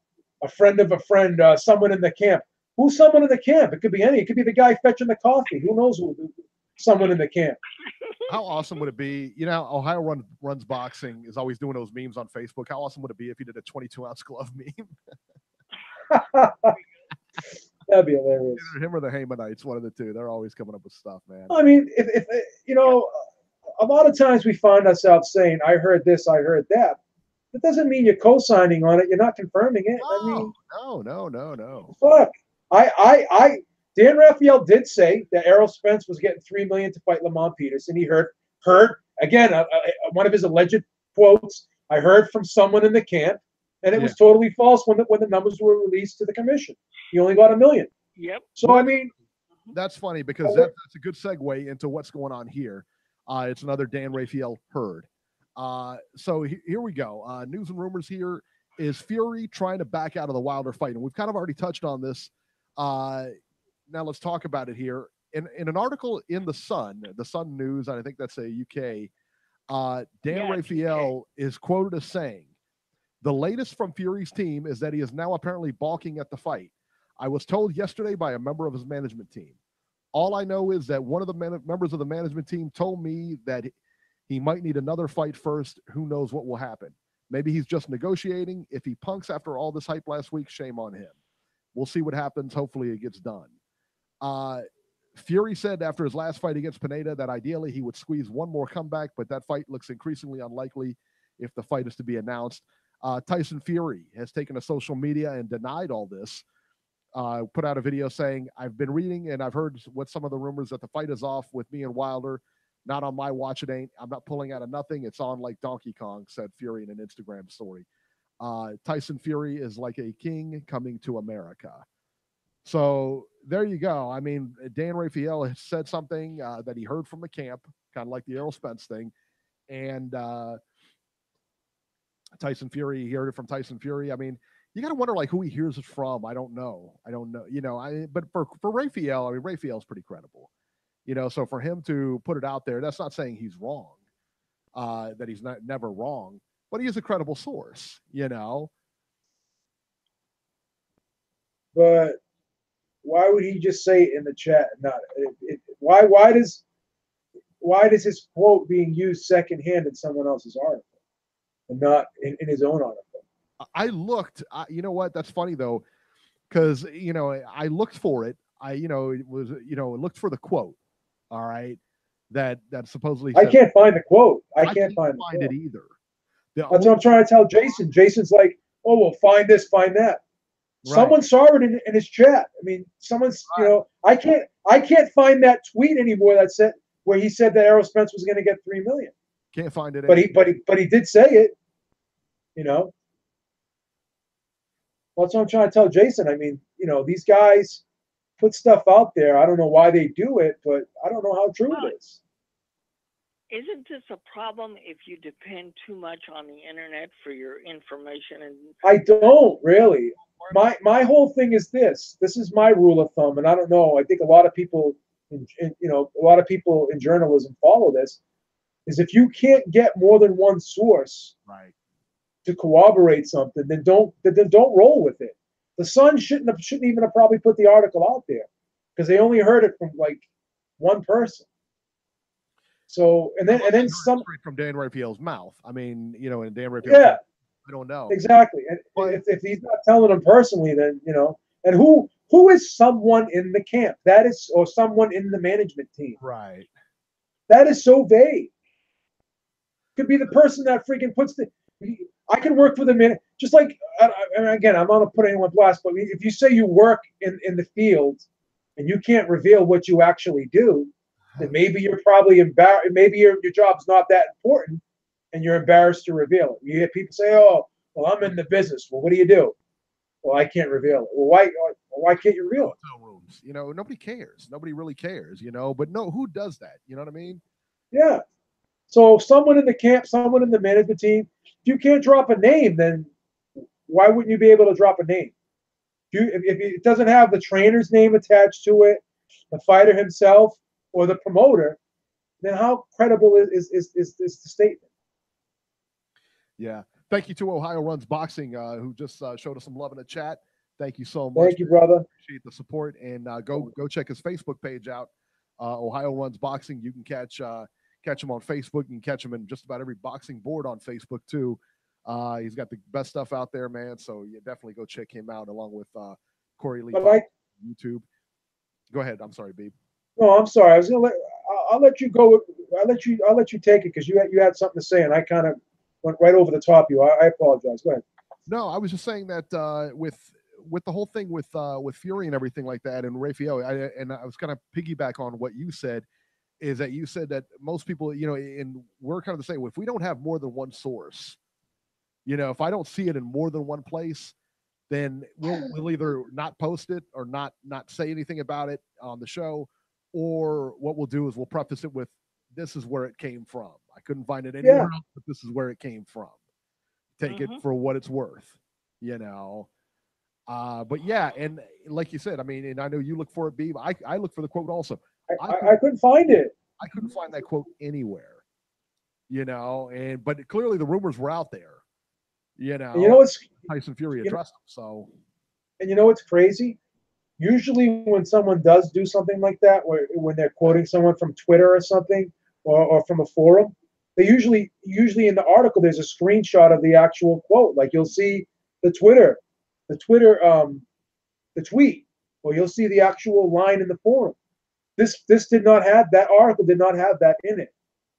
friend of a friend, someone in the camp. Who's someone in the camp? It could be any. It could be the guy fetching the coffee. Who knows who? Someone in the camp.
How awesome would it be? Ohio runs boxing is always doing those memes on Facebook. How awesome would it be if he did a 22-ounce glove meme?
That'd be hilarious.
Either him or the Haymanites, one of the two. They're always coming up with stuff, man.
I mean, if a lot of times we find ourselves saying, "I heard this, I heard that." That doesn't mean you're co-signing on it. You're not confirming it.
No, no.
Fuck. Dan Raphael did say that Errol Spence was getting $3 million to fight Lamont Peterson. He heard again one of his alleged quotes. I heard from someone in the camp, and it was totally false when the numbers were released to the commission. He only got $1 million.
Yep.
So I mean,
that's funny because that's a good segue into what's going on here. It's another Dan Raphael heard. So here we go. News and rumors here. is Fury trying to back out of the Wilder fight? And we've kind of already touched on this. Now let's talk about it here. In an article in the Sun News, and I think that's a UK, Dan Raphael is quoted as saying, "The latest from Fury's team is that he is now apparently balking at the fight. I was told yesterday by a member of his management team. All I know is that one of the members of the management team told me that he might need another fight first. Who knows what will happen? Maybe he's just negotiating. If he punks after all this hype last week, shame on him. We'll see what happens. Hopefully it gets done." Fury said after his last fight against Pineda that ideally he would squeeze one more comeback, but that fight looks increasingly unlikely if the fight is to be announced. Tyson Fury has taken to social media and denied all this. Put out a video saying, "I've been reading and I've heard what some of the rumors that the fight is off with me and Wilder. Not on my watch, it ain't. I'm not pulling out of nothing. It's on like Donkey Kong," said Fury in an Instagram story. Tyson Fury is like a king coming to America. So there you go. I mean, Dan Raphael has said something that he heard from the camp, kind of like the Errol Spence thing. And Tyson Fury, he heard it from Tyson Fury. I mean, you got to wonder like who he hears it from. I don't know. You know, but for Raphael, I mean, Raphael's pretty credible. You know, so for him to put it out there, that's not saying he's wrong, that he's never wrong, but he is a credible source, you know.
But why would he just say it in the chat? Why does his quote being used secondhand in someone else's article and not in his own article?
I looked. You know what? That's funny though, because you know I looked for it. Looked for the quote. All right, that supposedly said,
I can't find the quote. I can't find
it either.
That's what I'm trying to tell Jason. Jason's like, "Oh, well, find this, find that." Right. Someone saw it in his chat. I mean, someone's, right. You know, I can't find that tweet anymore that said where he said that Errol Spence was going to get $3 million.
Can't find it.
But he did say it. You know. Well, that's what I'm trying to tell Jason. I mean, you know, these guys put stuff out there. I don't know why they do it, but I don't know how true it is.
Isn't this a problem if you depend too much on the internet for your information? And
I don't really. My whole thing is this. This is my rule of thumb, and I don't know. I think a lot of people, a lot of people in journalism follow this. Is if you can't get more than one source,
right,
to corroborate something, then don't roll with it. The Sun shouldn't even have probably put the article out there because they only heard it from like one person. So and then some
from Dan Raphael's mouth. I mean, you know, and Dan Raphael.
Yeah,
I don't know
exactly. And if he's not telling them personally, then you know. And who is someone in the camp? That is, or someone in the management team.
Right.
That is so vague. Could be the person that freaking puts the. I can work for the minute, just like, and again, I'm not going to put anyone blast, but if you say you work in the field and you can't reveal what you actually do, then maybe you're probably embarrassed. Maybe your job's not that important and you're embarrassed to reveal it. You hear people say, "Oh, well, I'm in the business." Well, what do you do? Well, I can't reveal it. Well, why can't you reveal it?
Hotel rooms. You know, nobody cares. Nobody really cares, you know, but no, who does that? You know what I mean?
Yeah. So someone in the camp, someone in the management team, if you can't drop a name, then why wouldn't you be able to drop a name? If it doesn't have the trainer's name attached to it, the fighter himself, or the promoter, then how credible is the statement?
Yeah. Thank you to Ohio Runs Boxing, who just showed us some love in the chat. Thank you so much.
Thank you, brother.
Appreciate the support. And go check his Facebook page out, Ohio Runs Boxing. You can catch him on Facebook. You can catch him in just about every boxing board on Facebook too. He's got the best stuff out there, man. So you definitely go check him out along with Corey Lee on YouTube. Go ahead. I'm sorry, Beeb.
No, I'm sorry. I'll let you go. I'll let you take it because you had something to say, and I kind of went right over the top of you. I apologize. Go ahead.
No, I was just saying that with the whole thing with Fury and everything like that, and Raphael, I was kind of piggyback on what you said. Is that you said that most people, you know, and we're kind of the same. If we don't have more than one source, you know, if I don't see it in more than one place, then we'll either not post it or not say anything about it on the show, or what we'll do is we'll preface it with, "This is where it came from. I couldn't find it anywhere else, but this is where it came from. Take it for what it's worth." you know. But yeah, and like you said, I mean, and I know you look for it, Beeb. I look for the quote also.
I couldn't find it.
I couldn't find that quote anywhere, you know. And but clearly the rumors were out there, you know.
And you know what's
Tyson Fury addressed him, so.
And you know what's crazy? Usually when someone does do something like that, when they're quoting someone from Twitter or something, or from a forum, they usually in the article there's a screenshot of the actual quote. Like you'll see the tweet, or you'll see the actual line in the forum. This did not have that article did not have that in it.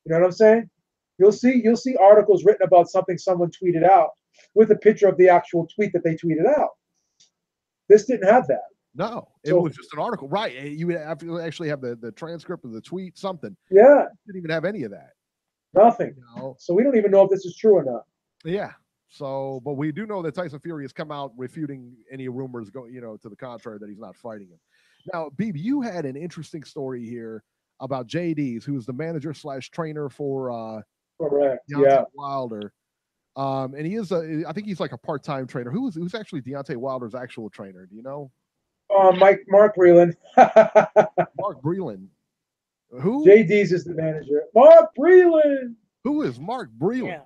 You know what I'm saying? You'll see articles written about something someone tweeted out with a picture of the actual tweet that they tweeted out. This didn't have that.
No, it was just an article, right? You would have to actually have the transcript of the tweet, something.
Yeah,
it didn't even have any of that.
Nothing.
You know? So
we don't even know if this is true or not.
Yeah. So, but we do know that Tyson Fury has come out refuting any rumors to the contrary that he's not fighting him. Now, Beeb, you had an interesting story here about JD's, who is the manager / trainer for
correct,
Deontay Wilder. And he is I think he's like a part-time trainer. Who's actually Deontay Wilder's actual trainer? Do you know?
Mark Breland.
Mark Breland. Who?
JD's is the manager. Mark Breland.
Who is Mark Breland?
Yeah.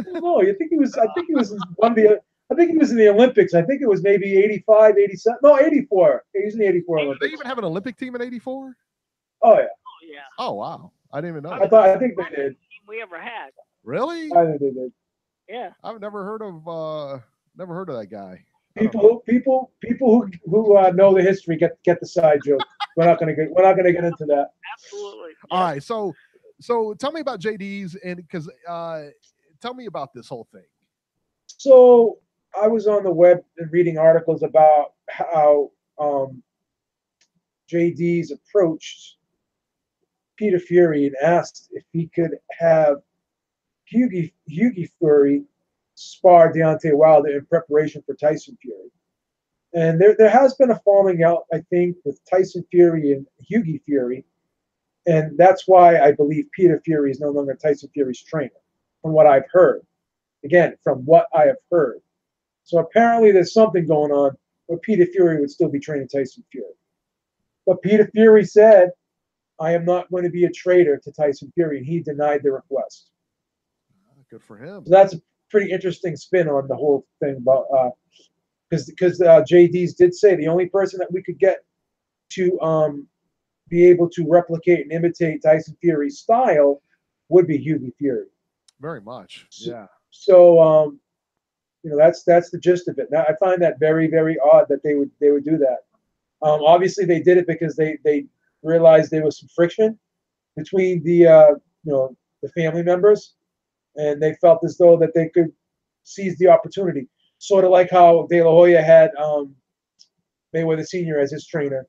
No, I think he was in one of the. I think he was in the Olympics. I think it was maybe 85, 87. No, 84. He was in the 84 Olympics.
Did they even have an Olympic team in 84?
Oh yeah.
Oh yeah.
Oh wow. I didn't even know.
I think they did.
We ever had.
Really?
I think they did.
Yeah.
I've never heard of that guy.
People who know the history get the side joke. We're not gonna get into that.
Absolutely.
Yeah. All right. So tell me about JD's, and because tell me about this whole thing.
So I was on the web and reading articles about how JD's approached Peter Fury and asked if he could have Hughie Fury spar Deontay Wilder in preparation for Tyson Fury. And there has been a falling out, I think, with Tyson Fury and Hughie Fury. And that's why I believe Peter Fury is no longer Tyson Fury's trainer, from what I've heard. Again, from what I have heard. So apparently there's something going on where Peter Fury would still be training Tyson Fury. But Peter Fury said, I am not going to be a traitor to Tyson Fury, and he denied the request.
Good for him.
So that's a pretty interesting spin on the whole thing about because JD's did say the only person that we could get to be able to replicate and imitate Tyson Fury's style would be Hughie Fury.
Very much. Yeah.
So that's the gist of it. Now I find that very, very odd that they would do that. Obviously they did it because they realized there was some friction between the family members, and they felt as though that they could seize the opportunity. Sort of like how De La Hoya had Mayweather Sr. as his trainer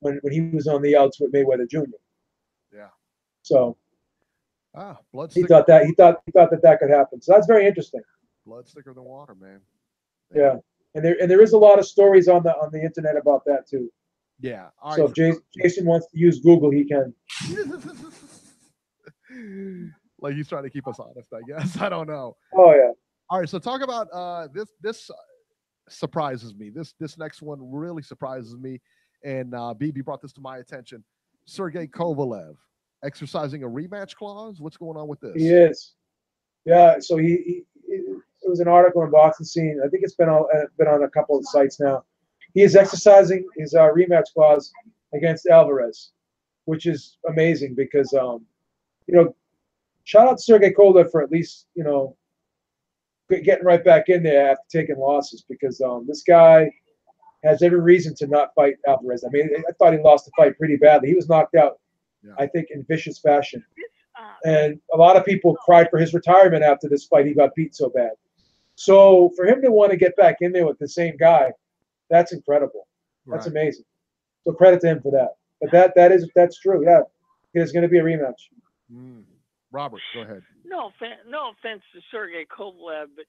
when he was on the outs with Mayweather Jr.
Yeah.
So
blood
he thought that could happen. So that's very interesting.
Blood thicker than water, man.
Yeah. And there is a lot of stories on the internet about that too.
Yeah. All
so
right.
If Jason wants to use Google, he can.
Like he's trying to keep us honest, I guess. I don't know.
Oh yeah.
All right. So talk about this surprises me. This next one really surprises me. And Beeb brought this to my attention. Sergey Kovalev exercising a rematch clause. What's going on with this?
He is. Yeah. So it was an article in Boxing Scene. I think it's been on a couple of sites now. He is exercising his rematch clause against Alvarez, which is amazing because shout out to Sergey Kovalev for at least getting right back in there after taking losses, because this guy has every reason to not fight Alvarez. I mean, I thought he lost the fight pretty badly. He was knocked out, I think, in vicious fashion. And a lot of people cried for his retirement after this fight. He got beat so bad. So for him to want to get back in there with the same guy, that's incredible. That's amazing. So credit to him for that. But that's true. Yeah, there's going to be a rematch.
Robert, go ahead.
No offense to Sergey Kovalev, but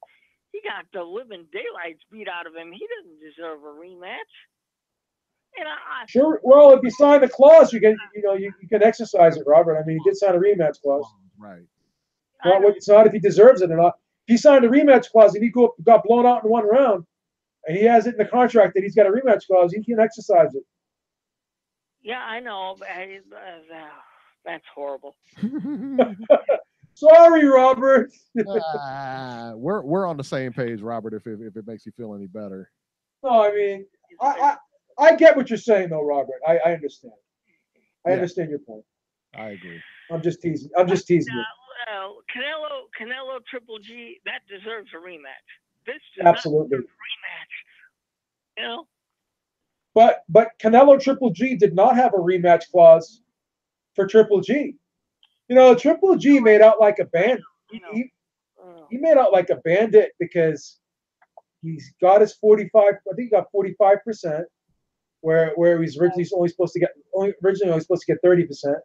he got the living daylights beat out of him. He doesn't deserve a rematch. And
sure. Well, if you sign the clause, you can exercise it, Robert. I mean, he did sign a rematch clause.
Right.
It's not if he deserves it or not. he signed a rematch clause and he got blown out in one round, and he has it in the contract that he's got a rematch clause, he can exercise it.
Yeah, I know. That's horrible.
Sorry, Robert.
We're on the same page, Robert. If it makes you feel any better.
No, I mean, I get what you're saying, though, Robert. I understand. I understand your point.
I agree.
I'm just teasing you.
Canelo Triple G, that deserves a rematch. This does
Absolutely
not deserve a rematch. You know.
But Canelo Triple G did not have a rematch clause for Triple G. You know, Triple G made out like a bandit. He made out like a bandit because he's got his 45. I think he got 45%, where he's originally only supposed to get 30%.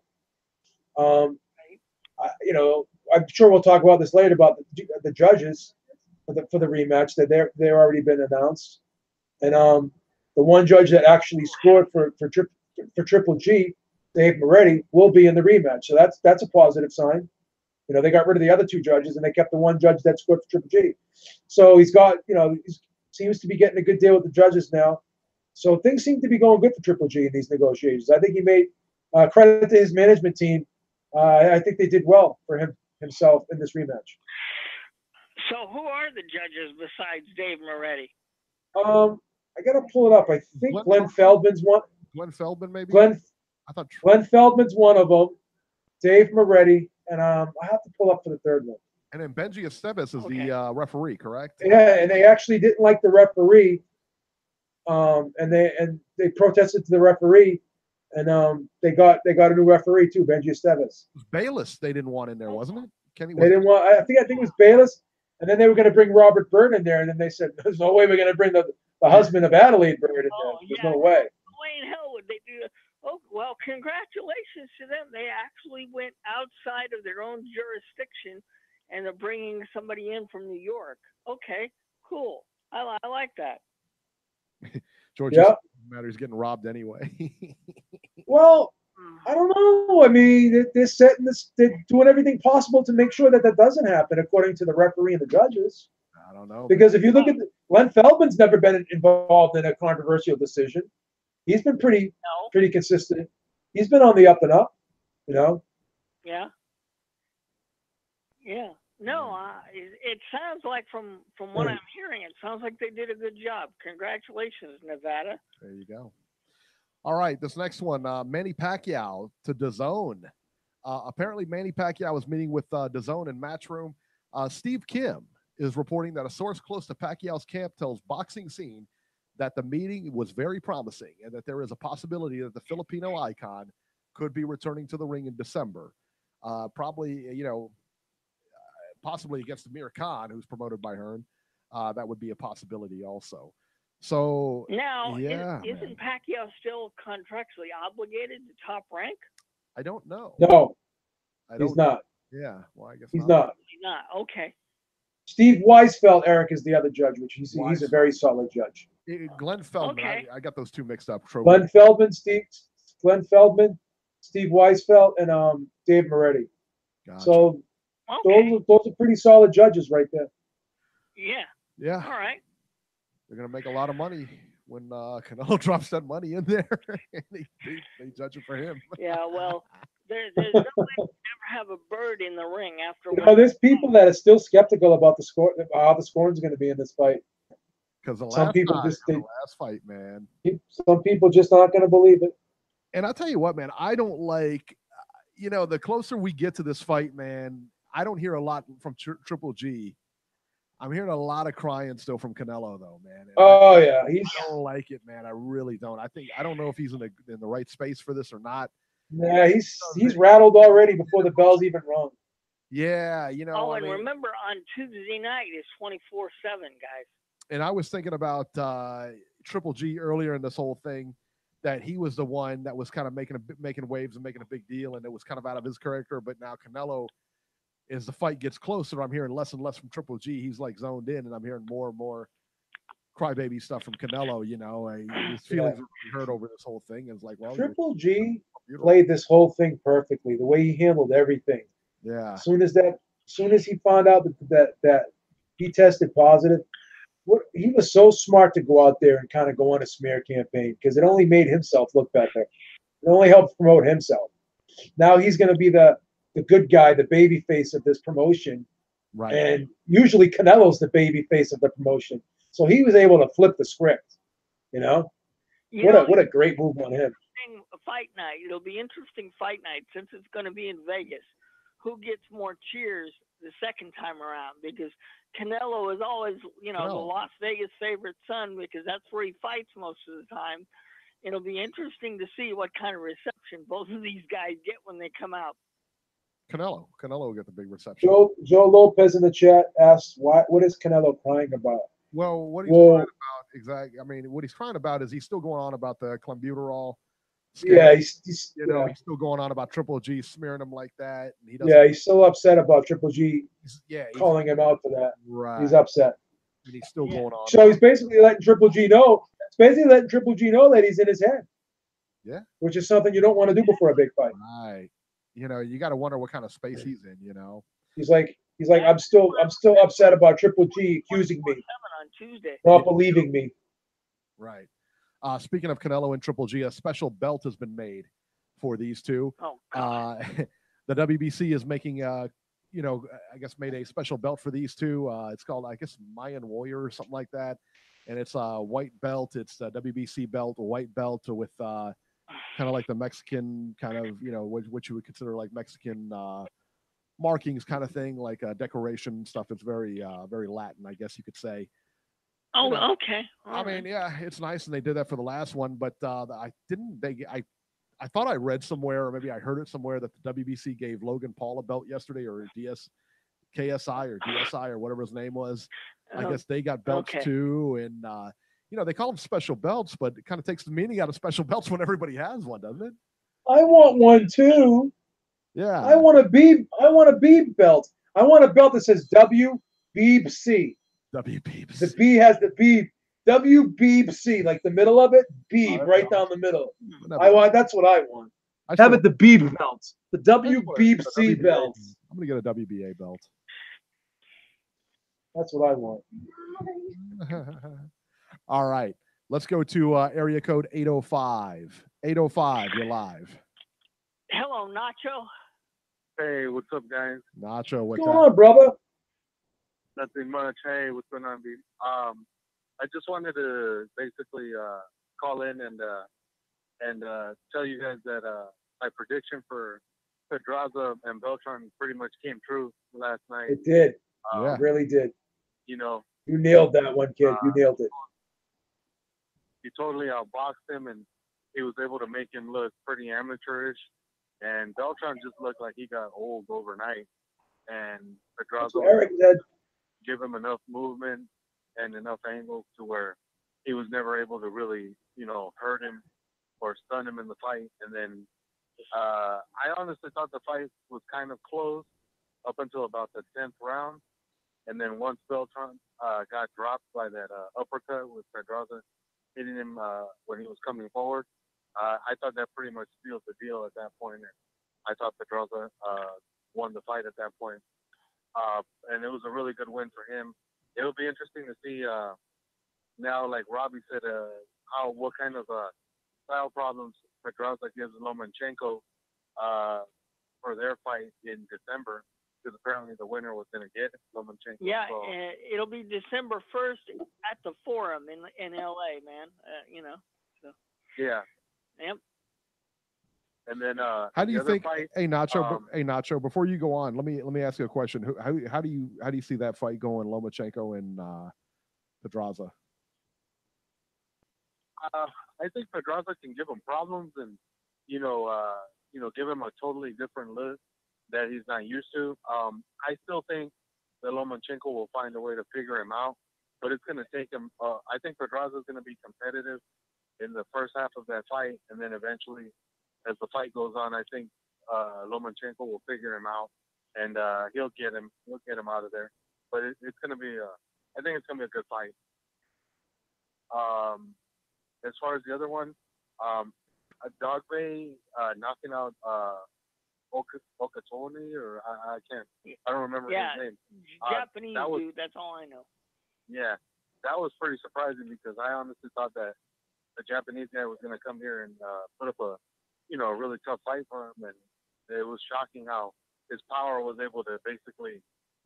You know, I'm sure we'll talk about this later about the judges for the rematch that they're already been announced, and the one judge that actually scored for Triple G, Dave Moretti, will be in the rematch. So that's a positive sign. You know, they got rid of the other two judges and they kept the one judge that scored for Triple G. So he seems to be getting a good deal with the judges now. So things seem to be going good for Triple G in these negotiations. I think he made credit to his management team. I think they did well for himself in this rematch.
So who are the judges besides Dave Moretti?
I gotta pull it up. I think Glenn Feldman's one.
Glenn Feldman, maybe.
I thought Glenn Feldman's one of them. Dave Moretti, and I have to pull up for the third one.
And then Benji Estevez is the referee, correct?
Yeah, and they actually didn't like the referee, and they protested to the referee, and they got a new referee too, Benji Estevez.
It was Bayless they didn't want in there, wasn't it?
They didn't want. I think it was Bayless, and then they were going to bring Robert Byrd in there, and then they said, "There's no way we're going to bring the husband of Adelaide Byrd in there. There's no way."
No way in hell would they do that. Oh, well, congratulations to them. They actually went outside of their own jurisdiction, and they're bringing somebody in from New York. Okay, cool. I like that.
George, matters getting robbed anyway.
Well, I don't know. I mean, they're doing everything possible to make sure that doesn't happen, according to the referee and the judges.
I don't know.
Because if you look at Glenn Feldman's never been involved in a controversial decision. He's been pretty consistent. He's been on the up and up, you know.
Yeah. Yeah. No, it sounds like from what I'm hearing, it sounds like they did a good job. Congratulations, Nevada.
There you go. All right, this next one, Manny Pacquiao to DAZN. Apparently, Manny Pacquiao was meeting with DAZN in Matchroom. Steve Kim is reporting that a source close to Pacquiao's camp tells Boxing Scene that the meeting was very promising and that there is a possibility that the Filipino icon could be returning to the ring in December. Probably, possibly against Amir Khan, who's promoted by Hearn. That would be a possibility also. So
now, isn't Pacquiao still contractually obligated to Top Rank?
I don't know.
No, he's not.
Yeah, well, I guess
he's not.
He's not. Okay.
Steve Weisfeld, Eric, is the other judge, which he's a very solid judge.
Glenn Feldman. Okay. I got those two mixed up.
Glenn Feldman, Steve Weisfeld, and Dave Moretti. Gotcha. So those are pretty solid judges right there.
Yeah.
Yeah.
All right.
They're gonna make a lot of money when Canelo drops that money in there. they judge it for him.
Yeah. Well, there's no way to ever have a bird in the ring after.
There's people that are still skeptical about the score, how the scoring is going to be in this fight.
Because the
last
fight, man.
Some people just aren't going to believe it.
And I'll tell you what, man, I don't like, the closer we get to this fight, man, I don't hear a lot from Triple G. I'm hearing a lot of crying still from Canelo, though, man. And I don't like it, man. I really don't. I don't know if he's in the right space for this or not.
Yeah, he's rattled already before the bell's even rung.
Yeah,
remember on Tuesday night is 24/7, guys.
And I was thinking about Triple G earlier in this whole thing, that he was the one that was kind of making waves and making a big deal, and it was kind of out of his character. But now Canelo, as the fight gets closer, I'm hearing less and less from Triple G. He's like zoned in, and I'm hearing more and more crybaby stuff from Canelo. His feelings were really hurt over this whole thing. It's like, well,
Triple G played this whole thing perfectly. The way he handled everything.
Yeah.
As soon as he found out that he tested positive. He was so smart to go out there and kind of go on a smear campaign because it only made himself look better. It only helped promote himself. Now he's going to be the good guy, the baby face of this promotion.
Right.
And usually Canelo's the baby face of the promotion. So he was able to flip the script, you know? What a great move on him.
Fight night. It'll be interesting fight night since it's going to be in Vegas. Who gets more cheers the second time around? Because Canelo is always, the Las Vegas favorite son because that's where he fights most of the time. It'll be interesting to see what kind of reception both of these guys get when they come out.
Canelo will get the big reception.
Joe Lopez in the chat asked, what is Canelo crying about?
Well, what he's crying about, exactly. I mean, what he's crying about is he's still going on about the clenbuterol.
Yeah, he's
he's still going on about Triple G smearing him like that. And
he's still upset about Triple G calling him out for that.
Right.
He's upset.
And he's still going on.
So he's basically letting Triple G know. It's basically letting Triple G know that he's in his head.
Yeah.
Which is something you don't want to do before a big fight.
Right. You got to wonder what kind of space he's in,
He's like, I'm still upset about Triple G accusing me,
on Tuesday,
not believing me.
Right. Speaking of Canelo and Triple G, a special belt has been made for these two.
Oh, God.
The WBC is making, I guess made a special belt for these two. It's called, I guess, Mayan Warrior or something like that. And it's a white belt. It's a WBC belt, a white belt with kind of like the Mexican kind of, what you would consider like Mexican markings kind of thing, like decoration stuff. It's very, very Latin, I guess you could say.
Oh, okay.
I mean, yeah, it's nice, and they did that for the last one, but I thought I read somewhere, or maybe I heard it somewhere, that the WBC gave Logan Paul a belt yesterday, or KSI or DSI or whatever his name was. I guess they got belts too, and they call them special belts, but it kind of takes the meaning out of special belts when everybody has one, doesn't it?
I want one too.
Yeah.
I want a Beeb belt. I want a belt that says WBC.
WBC.
The B has the Beeb. WBC, like the middle of it, Beeb, right down the middle. That's what I want. Have it the Beeb belt. The WBC belt.
I'm gonna get a WBA belt.
That's what I want.
All right. Let's go to area code 805. 805, you're live.
Hello, Nacho.
Hey, what's up, guys?
Nacho, what's
going on, brother?
Nothing much. Hey, what's going on, Beeb? I just wanted to basically call in and tell you guys that my prediction for Pedraza and Beltran pretty much came true last night.
It did. It really did.
You
nailed that one, kid. You nailed it.
You totally outboxed him, and he was able to make him look pretty amateurish. And Beltran just looked like he got old overnight. And Pedraza give him enough movement and enough angles to where he was never able to really, hurt him or stun him in the fight. And then I honestly thought the fight was kind of close up until about the 10th round. And then once Beltran got dropped by that uppercut with Pedraza hitting him when he was coming forward, I thought that pretty much sealed the deal at that point. And I thought Pedraza won the fight at that point. And it was a really good win for him. It'll be interesting to see now, like Robbie said, what kind of style problems Pedraza gives Lomachenko for their fight in December, because apparently the winner was going to get Lomachenko.
Yeah, it'll be December 1st at the Forum in LA, man. So.
Yeah.
Yep.
And then
how do you think? Hey Nacho, before you go on, let me ask you a question. How do you see that fight going, Lomachenko and Pedraza?
I think Pedraza can give him problems, and give him a totally different look that he's not used to. I still think that Lomachenko will find a way to figure him out, but it's going to take him. I think Pedraza is going to be competitive in the first half of that fight, and then eventually, as the fight goes on, I think Lomachenko will figure him out, and he'll get him out of there. But it's going to be I think it's going to be a good fight. As far as the other one, Dogbe knocking out Okatoni, or I can't. I don't remember his name.
Japanese dude. That's all I know.
Yeah, that was pretty surprising because I honestly thought that the Japanese guy was going to come here and put up a really tough fight for him, and it was shocking how his power was able to basically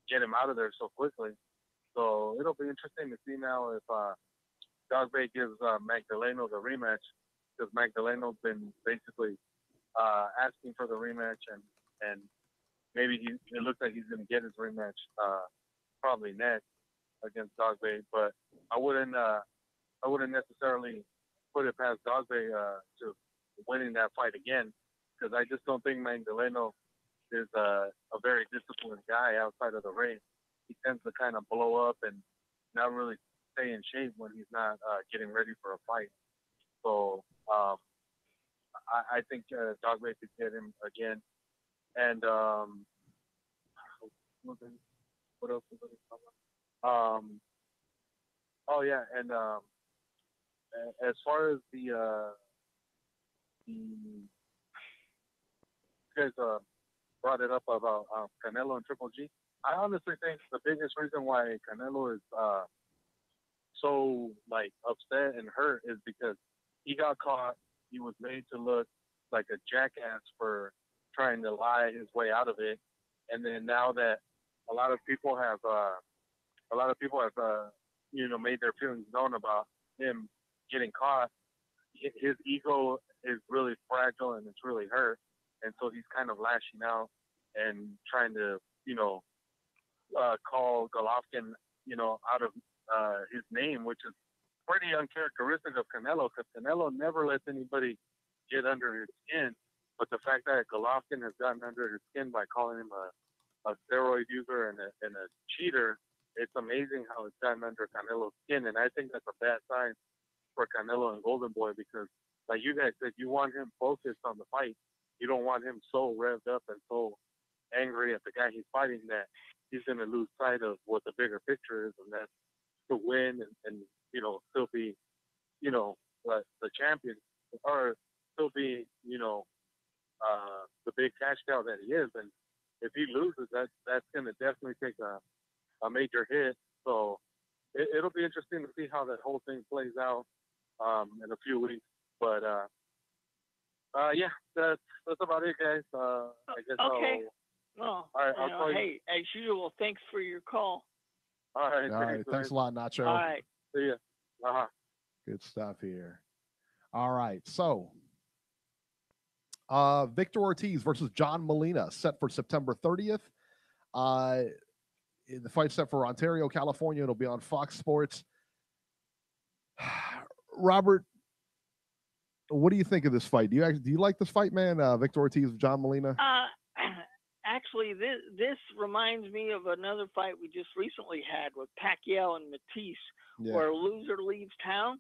get him out of there so quickly. So it'll be interesting to see now if Dogbay gives Magdaleno the rematch, because Magdaleno's been basically asking for the rematch, and maybe it looks like he's going to get his rematch probably next against Dogbay. But I wouldn't necessarily put it past Dogbay to winning that fight again, because I just don't think Magdaleno is a very disciplined guy outside of the ring. He tends to kind of blow up and not really stay in shape when he's not getting ready for a fight. So I think Dogbay could get him again. And what else was I talking about? Oh yeah, and as far as the you guys brought it up about Canelo and Triple G, I honestly think the biggest reason why Canelo is so upset and hurt is because he got caught. He was made to look like a jackass for trying to lie his way out of it, and then now that a lot of people have made their feelings known about him getting caught, his ego is really fragile and it's really hurt, and so he's kind of lashing out and trying to call Golovkin out of his name, which is pretty uncharacteristic of Canelo, because Canelo never lets anybody get under his skin. But the fact that Golovkin has gotten under his skin by calling him a steroid user and a cheater, it's amazing how it's gotten under Canelo's skin. And I think that's a bad sign for Canelo and Golden Boy, because like you guys said, you want him focused on the fight. You don't want him so revved up and so angry at the guy he's fighting that he's going to lose sight of what the bigger picture is, and that's to win and still be, the champion, or still be, the big cash cow that he is. And if he loses, that's going to definitely take a major hit. So it'll be interesting to see how that whole thing plays out in a few weeks. But yeah, that's about it, guys. I guess
okay. Well,
all right,
hey, as usual, thanks for your call.
All right.
Thanks a lot, Nacho.
All right.
See ya. Uh-huh.
Good stuff here. All right. So, Victor Ortiz versus John Molina set for September 30th. The fight set for Ontario, California. It'll be on Fox Sports. Robert, what do you think of this fight? Do you like this fight, man? Victor Ortiz, John Molina?
Actually, this reminds me of another fight we just recently had with Pacquiao and Matisse, where a loser leaves town.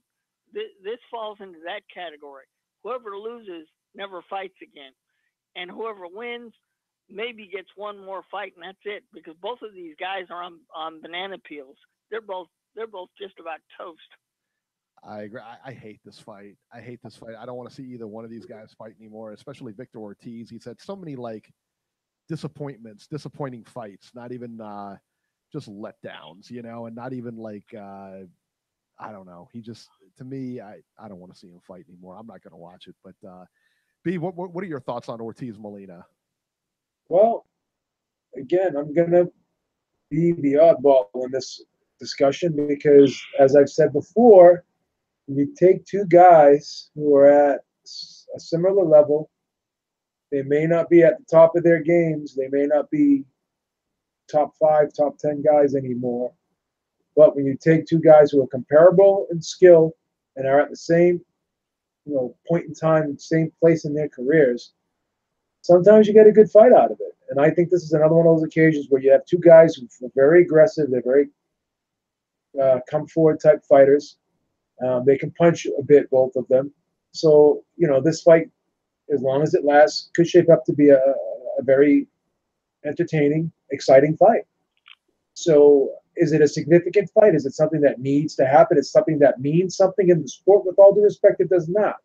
This falls into that category. Whoever loses never fights again, and whoever wins maybe gets one more fight, and that's it. Because both of these guys are on banana peels. They're both just about toast.
I agree. I hate this fight. I don't want to see either one of these guys fight anymore, especially Victor Ortiz. He's had so many disappointing fights, not even just letdowns, and not even I don't know. He just, to me, I don't want to see him fight anymore. I'm not going to watch it. But B, what are your thoughts on Ortiz Molina?
Well, again, I'm going to be the oddball in this discussion because, as I've said before, you take two guys who are at a similar level. They may not be at the top of their games. They may not be top 5, top 10 guys anymore. But when you take two guys who are comparable in skill and are at the same, point in time, same place in their careers, sometimes you get a good fight out of it. And I think this is another one of those occasions where you have two guys who are very aggressive. They're very come forward type fighters. They can punch a bit, both of them. So, this fight, as long as it lasts, could shape up to be a very entertaining, exciting fight. So is it a significant fight? Is it something that needs to happen? It's something that means something in the sport? With all due respect, it does not.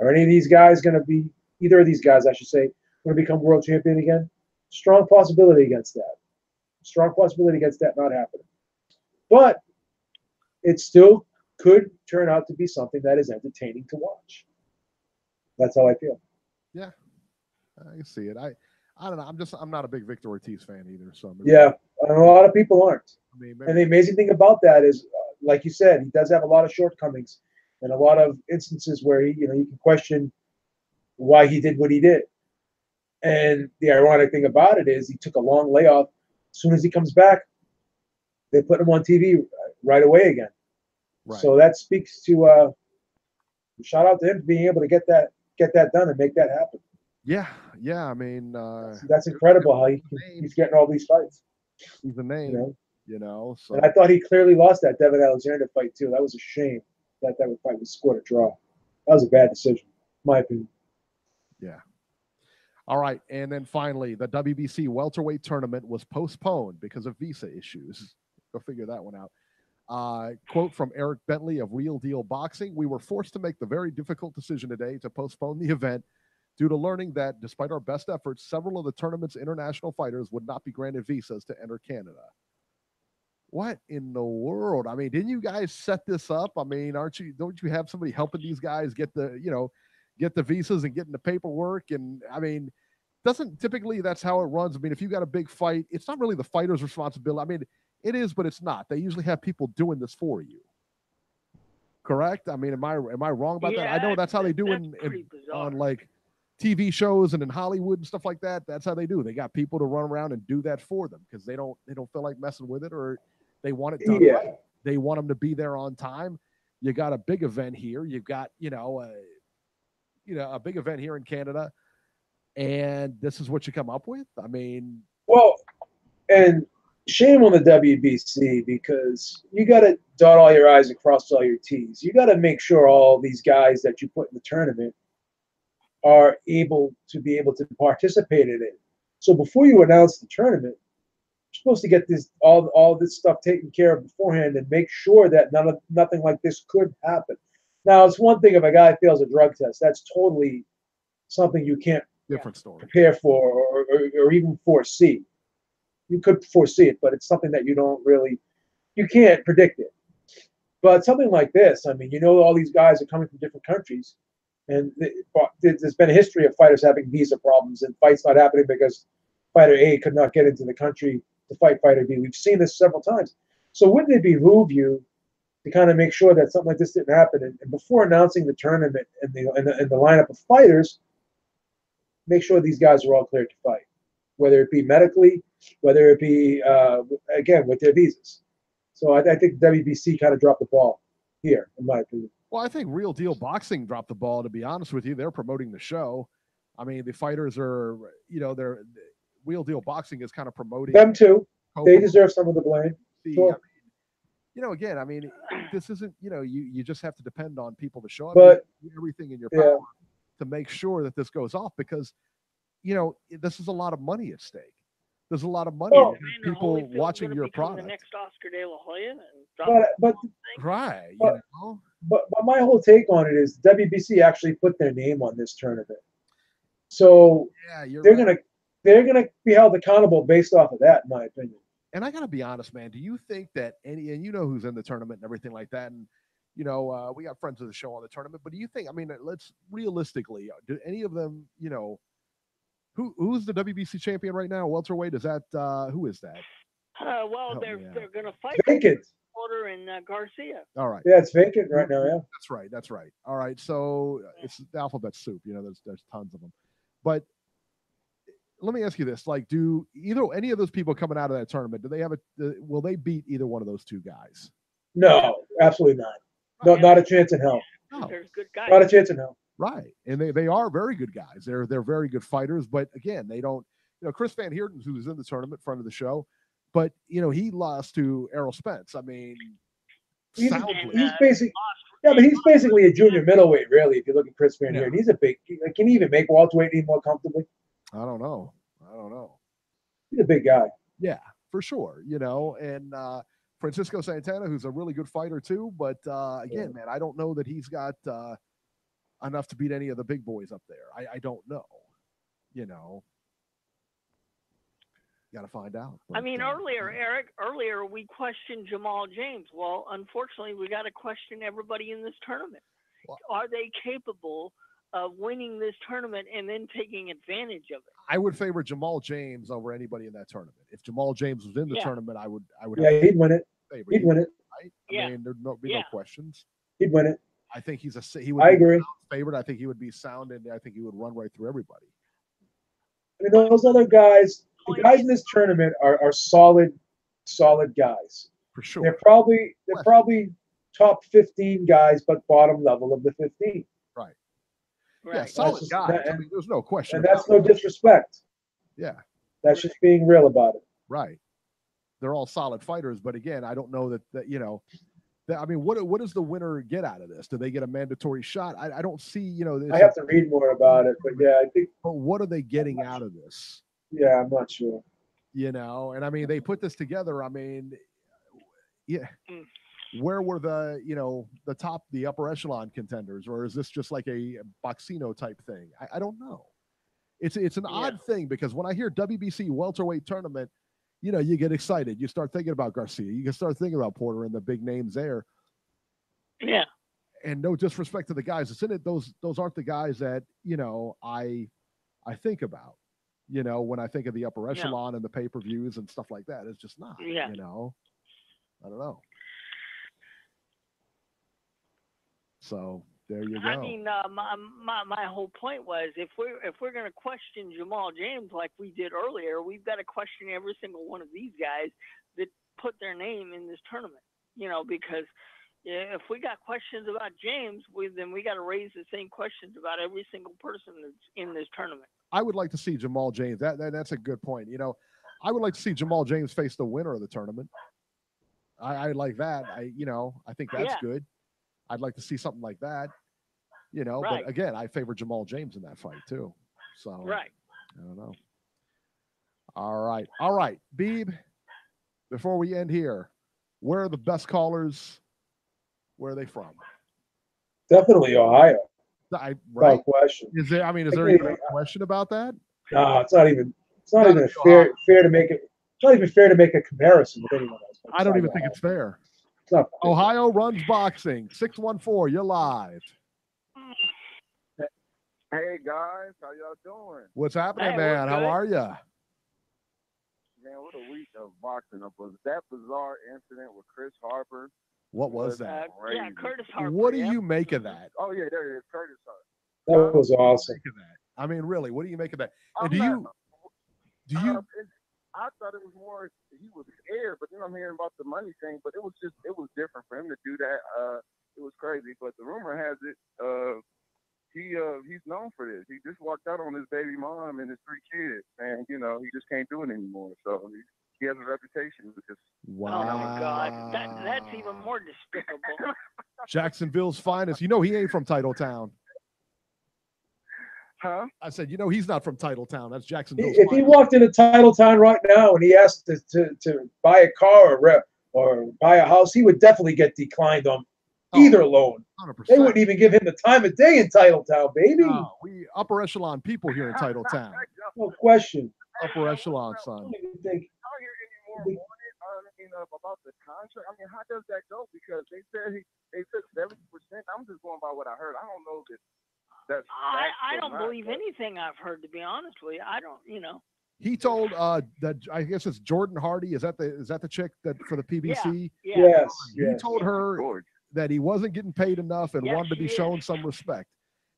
Are any of these guys going to be, either of these guys, I should say, going to become world champion again? Strong possibility against that. Strong possibility against that not happening. But it still could turn out to be something that is entertaining to watch. That's how I feel.
Yeah, I can see it. I don't know. I'm not a big Victor Ortiz fan either. So
yeah, and a lot of people aren't.
I mean,
and the amazing thing about that is, like you said, he does have a lot of shortcomings and a lot of instances where you can question why he did what he did. And the ironic thing about it is he took a long layoff. As soon as he comes back, they put him on TV right away again. Right. So that speaks to shout out to him for being able to get that done and make that happen.
Yeah. I mean,
that's incredible how he's getting all these fights.
He's a name, So.
And I thought he clearly lost that Devin Alexander fight too. That was a shame that fight was scored a draw. That was a bad decision, in my opinion.
Yeah. All right, and then finally, the WBC welterweight tournament was postponed because of visa issues. Go figure that one out. Quote from Eric Bentley of Real Deal Boxing: "We were forced to make the very difficult decision today to postpone the event due to learning that, despite our best efforts, several of the tournament's international fighters would not be granted visas to enter Canada." What in the world? I mean, didn't you guys set this up? I mean, don't you have somebody helping these guys get the visas and getting the paperwork? And I mean, doesn't typically that's how it runs? I mean, if you got a big fight, it's not really the fighter's responsibility. I mean, it is, but it's not. They usually have people doing this for you. Correct? I mean, am I wrong about that? I know that's how they do on like TV shows and in Hollywood and stuff like that. That's how they do. They got people to run around and do that for them because they don't feel like messing with it, or they want it done right. They want them to be there on time. You got a big event here. You've got a big event here in Canada, and this is what you come up with. I mean,
well, and shame on the WBC because you got to dot all your I's and cross all your T's. You got to make sure all these guys that you put in the tournament are able to participate in it. So before you announce the tournament, you're supposed to get this all this stuff taken care of beforehand and make sure that nothing like this could happen. Now, it's one thing if a guy fails a drug test. That's totally something you can't prepare for or even foresee. You could foresee it, but it's something that you can't predict it. But something like this, I mean, all these guys are coming from different countries, and there's been a history of fighters having visa problems and fights not happening because fighter A could not get into the country to fight fighter B. We've seen this several times. So wouldn't it behoove you to kind of make sure that something like this didn't happen, and before announcing the tournament and the lineup of fighters, make sure these guys are all cleared to fight, whether it be medically, whether it be again with their visas. So I think WBC kind of dropped the ball here, in my opinion.
Well, I think Real Deal Boxing dropped the ball. To be honest with you, they're promoting the show. I mean, the fighters are, they're Real Deal Boxing is kind of promoting
them too. They deserve some of the blame. Sure.
Again, I mean, this isn't, you just have to depend on people to show up.
But
do everything in your power to make sure that this goes off because, this is a lot of money at stake. There's a lot of money. People watching your product.
The next Oscar De La Hoya.
But my whole take on it is WBC actually put their name on this tournament, so they're gonna be held accountable based off of that, in my opinion.
And I gotta be honest, man. Do you think that and who's in the tournament and everything like that, and we got friends of the show on the tournament, but do you think? I mean, let's realistically, do any of them, who's the WBC champion right now? Welterweight, is that who is that?
They're going to fight
vacant.
Porter and Garcia.
All right.
Yeah, it's vacant right now. Yeah,
that's right. All right, so it's the alphabet soup. There's tons of them, but let me ask you this: like, do any of those people coming out of that tournament, do they have will they beat either one of those two guys?
No, absolutely not. No, not a chance in hell.
No. There's good guys.
Not a chance in hell.
Right, and they are very good guys. They're very good fighters, but again, they don't. Chris Van Heerden, who's in the tournament, friend of the show, but he lost to Errol Spence. I mean,
he's basically a junior middleweight, really. If you look at Chris Van Heerden, he's a big. Can he even make welterweight any more comfortably?
I don't know.
He's a big guy.
Yeah, for sure. And Francisco Santana, who's a really good fighter too, but again, man, I don't know that he's got enough to beat any of the big boys up there. I don't know. you know, got to find out.
I mean, earlier we questioned Jamal James. Well, unfortunately, we got to question everybody in this tournament.
Well,
are they capable of winning this tournament and then taking advantage of it?
I would favor Jamal James over anybody in that tournament. If Jamal James was in the tournament, I would.
Yeah, he'd win it. He'd win it.
Right? I mean, there'd be no questions.
He'd win it.
I think he would.
I agree.
Favorite. I think he would be sound, and I think he would run right through everybody.
I mean, those other guys, the guys in this tournament are solid guys.
For sure.
They're probably top 15 guys, but bottom level of the 15.
Right. Yeah, solid guys. I mean, there's no question.
And that's no disrespect.
Yeah.
That's just being real about it.
Right. They're all solid fighters, but again, I don't know that you know. I mean, what does the winner get out of this? Do they get a mandatory shot? I don't see, you know.
I have to read more about it, but yeah, I think.
But what are they getting out of this?
Yeah, I'm not sure.
You know, and I mean, they put this together. I mean, yeah. Where were the upper echelon contenders, or is this just like a Boxino type thing? I don't know. It's an odd thing because when I hear WBC welterweight tournament, you know, you get excited. You start thinking about Garcia. You can start thinking about Porter and the big names there.
Yeah.
And no disrespect to the guys that's in it. Those aren't the guys that, you know, I think about, you know, when I think of the upper echelon and the pay-per-views and stuff like that. It's just not, you know, I don't know. So there you go.
I mean, my whole point was if we're going to question Jamal James like we did earlier, we've got to question every single one of these guys that put their name in this tournament. You know, because if we got questions about James, then we got to raise the same questions about every single person that's in this tournament.
I would like to see Jamal James. That's a good point. You know, I would like to see Jamal James face the winner of the tournament. I like that. I think that's good. I'd like to see something like that, you know, but again, I favor Jamal James in that fight too. So I don't know. All right. Beeb, before we end here, where are the best callers? Where are they from?
Definitely Ohio.
Right?
No question.
Is there any question about that?
No, it's not even fair to make it. It's not even fair to make a comparison with anyone else.
I don't even think it's fair. Ohio runs boxing. 614. You're live.
Hey guys, how y'all doing?
What's happening, man? How are you?
Man, what a week of boxing up was. That bizarre incident with Chris Harper.
What was that?
Yeah, Curtis Harper.
What do you make of that?
Oh yeah, there it is, Curtis Harper.
That was awesome.
I mean, really, what do you make of that? And do you?
I thought it was more he was scared, but then I'm hearing about the money thing. But it was different for him to do that. It was crazy. But the rumor has it he's known for this. He just walked out on his baby mom and his 3 kids, and you know he just can't do it anymore. So he has a reputation.
Wow.
Oh my God, that's even more despicable.
Jacksonville's finest. You know he ain't from Titletown.
Huh?
I said, you know, he's not from Titletown. That's Jacksonville.
If he walked into Titletown right now and he asked to buy a car or buy a house, he would definitely get declined on either loan.
100%.
They wouldn't even give him the time of day in Titletown, baby.
No, we upper echelon people here in Titletown.
No question.
Upper echelon, son.
I don't hear any more about the contract. I mean, how does that go? Because they said 70%. I'm just going by what I heard. I don't know that.
I don't believe anything I've heard, to be honest with you. I don't, you know.
He told that I guess it's Jordan Hardy. Is that the chick that for the PBC?
Yeah.
Yes.
He told her that he wasn't getting paid enough and wanted to be shown some respect.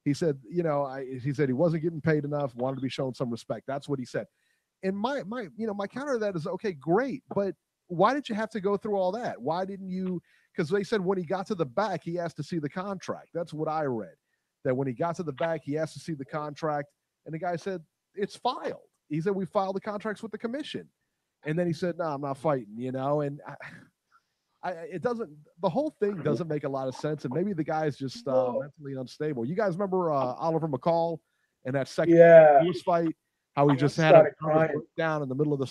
He said, you know, he said he wasn't getting paid enough, wanted to be shown some respect. That's what he said. And my counter to that is, okay, great, but why did you have to go through all that? Why didn't you? Because they said when he got to the back, he asked to see the contract. That's what I read. That when he got to the back, he asked to see the contract, and the guy said, it's filed. He said, we filed the contracts with the commission. And then he said, no, I'm not fighting, you know, and the whole thing doesn't make a lot of sense. And maybe the guy's just mentally unstable. You guys remember Oliver McCall and that second fight, how he just had a down in the middle of the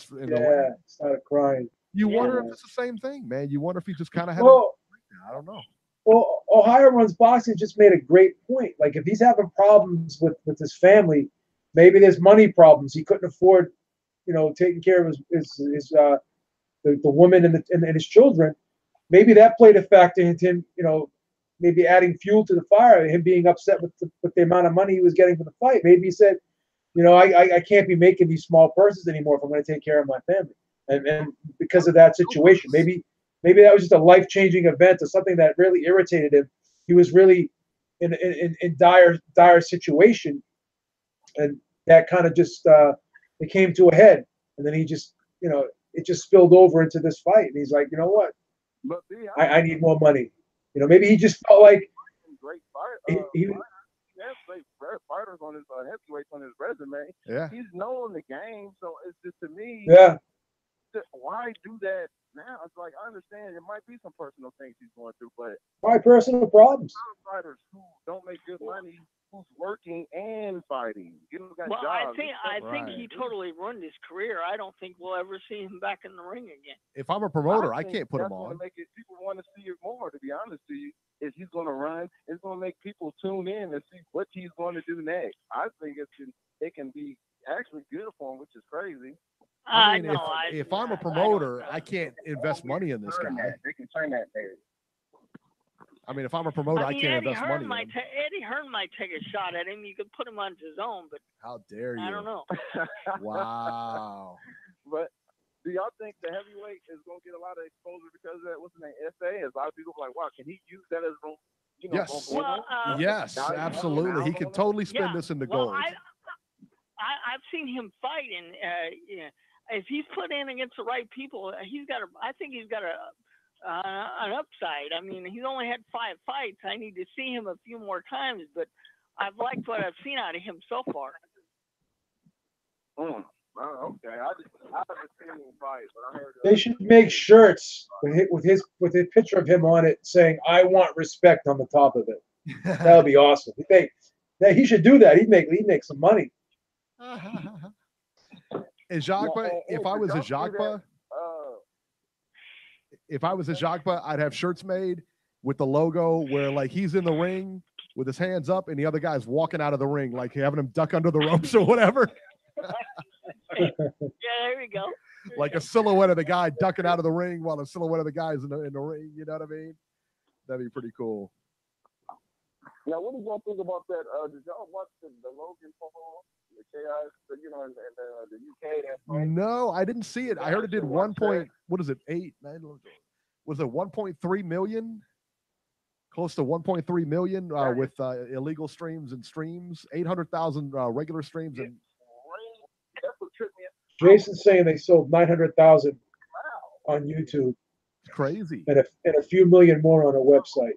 started crying.
You wonder if it's the same thing, man. You wonder if he just kind of had I don't know.
Well, Ohio Runs Boxing just made a great point. Like, if he's having problems with his family, maybe there's money problems. He couldn't afford, taking care of the woman and his children. Maybe that played a factor into him, maybe adding fuel to the fire, him being upset with the amount of money he was getting for the fight. Maybe he said, I can't be making these small purses anymore if I'm going to take care of my family. And because of that situation, maybe that was just a life-changing event or something that really irritated him. He was really in dire situation, and that kind of just it came to a head, and then he just it just spilled over into this fight, and he's like, you know what,
But
I need more money. Maybe he just felt like
great fight.
he
has great fighters on his heavyweights on his resume.
Yeah.
He's known the game, so it's just to me.
Yeah.
Why do that now? It's like I understand it might be some personal things he's going through, but
my personal problems.
Fighters who don't make good money, who's working and fighting. Got
well,
jobs.
I think he totally ruined his career. I don't think we'll ever see him back in the ring again.
If I'm a promoter, I can't put him on.
People want to see it more. To be honest to you, if he's going to run, it's going to make people tune in and see what he's going to do next. I think it can be actually good for him, which is crazy.
I mean, if I'm a promoter, I can't invest money in this guy.
They can turn that there.
I mean, if I'm a promoter, I can't invest money in him.
Eddie Hearn might take a shot at him. You could put him on his own, but
how dare you?
I don't know.
Wow.
But do y'all think the heavyweight is going to get a lot of exposure because of that? What's the name? SA? As a lot of people are like, wow, can he use that as
yes. Yes, absolutely. He can totally spin this into gold.
I've seen him fight, and if he's put in against the right people, I think he's got an upside. I mean, he's only had 5 fights. I need to see him a few more times, but I've liked what I've seen out of him so far.
Okay, I haven't seen him fight, but I heard
they should make shirts with his picture of him on it saying "I want respect" on the top of it. That would be awesome. He should do that. He'd make some money.
Jacques, if I was a Jacques, I'd have shirts made with the logo where like he's in the ring with his hands up and the other guy's walking out of the ring, like having him duck under the ropes or whatever.
Yeah, there we go.
Like a silhouette of the guy ducking out of the ring while the silhouette of the guy's in the ring. You know what I mean? That'd be pretty cool.
Now, what did y'all think about that? Did y'all watch the Logan Paul, the chaos, in the UK? That fight?
No, I didn't see it. I heard it did 1 point. What is it? 8? 9, was it 1.3 million? Close to 1.3 million with illegal streams and streams. 800,000 regular streams and.
That's what tripped me up.
Jason's saying they sold 900,000 on YouTube.
It's crazy.
And a few million more on a website.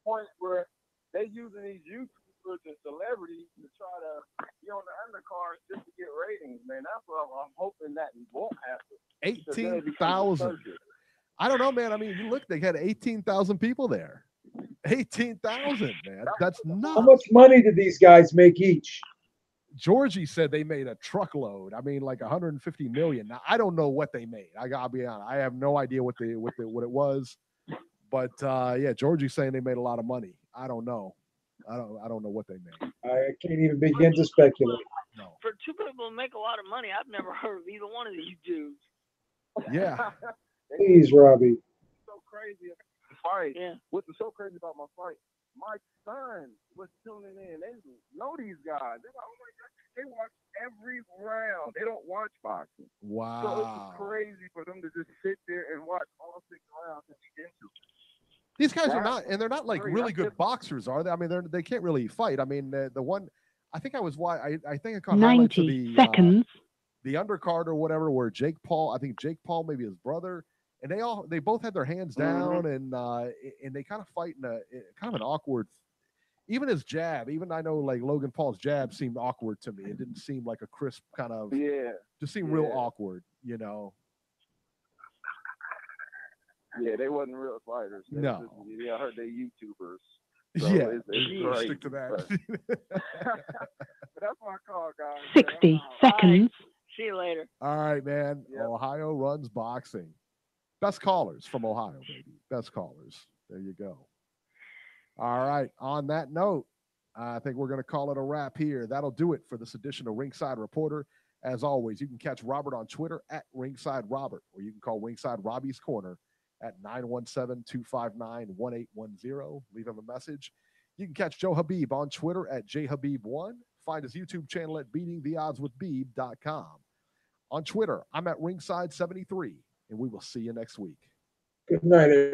Point where they using these YouTubers and celebrities to try to be on the undercard just to get ratings, man. That's what I'm hoping that won't happen.
18,000. I don't know, man. I mean, look, they had 18,000 people there. 18,000, man. That's nuts.
How much money did these guys make each?
Georgie said they made a truckload. I mean, like 150 million. Now, I don't know what they made. I gotta be honest. I have no idea what it was. But yeah, Georgie's saying they made a lot of money. I don't know. I don't know what they made.
I can't even begin to speculate.
No.
For two people to make a lot of money, I've never heard of either one of these dudes.
Yeah.
Please, Robbie.
So crazy fight.
Yeah.
What's so crazy about my fight? My son was tuning in. They know these guys. They're like, oh my God. They watch every round. They don't watch boxing.
Wow.
So it's crazy for them to just sit there and watch all 6 rounds and be into it.
These guys are not, and they're not like really good boxers, are they? I mean, they can't really fight. I mean, the one, I think I was I think I caught
90 seconds.
The undercard or whatever, where Jake Paul, maybe his brother, and they both had their hands down, and they kind of fight in a kind of an awkward. Even his jab, I know like Logan Paul's jab seemed awkward to me. It didn't seem like a crisp kind of.
Yeah.
Just seemed real awkward, you know.
Yeah, they wasn't real fighters.
No.
I heard they YouTubers. So
yeah, stick to that.
But that's my call, guys.
60 seconds.
Right. See you later.
All right, man.
Yep.
Ohio runs boxing. Best callers from Ohio, baby. Best callers. There you go. All right. On that note, I think we're going to call it a wrap here. That'll do it for this edition of Ringside Reporter. As always, you can catch Robert on Twitter at Ringside Robert, or you can call Ringside Robbie's Corner at 917-259-1810. Leave him a message. You can catch Joe Habib on Twitter at jhabib1. Find his YouTube channel at beatingtheoddswithbeeb.com. On Twitter, I'm at Ringside73, and we will see you next week.
Good night, everybody.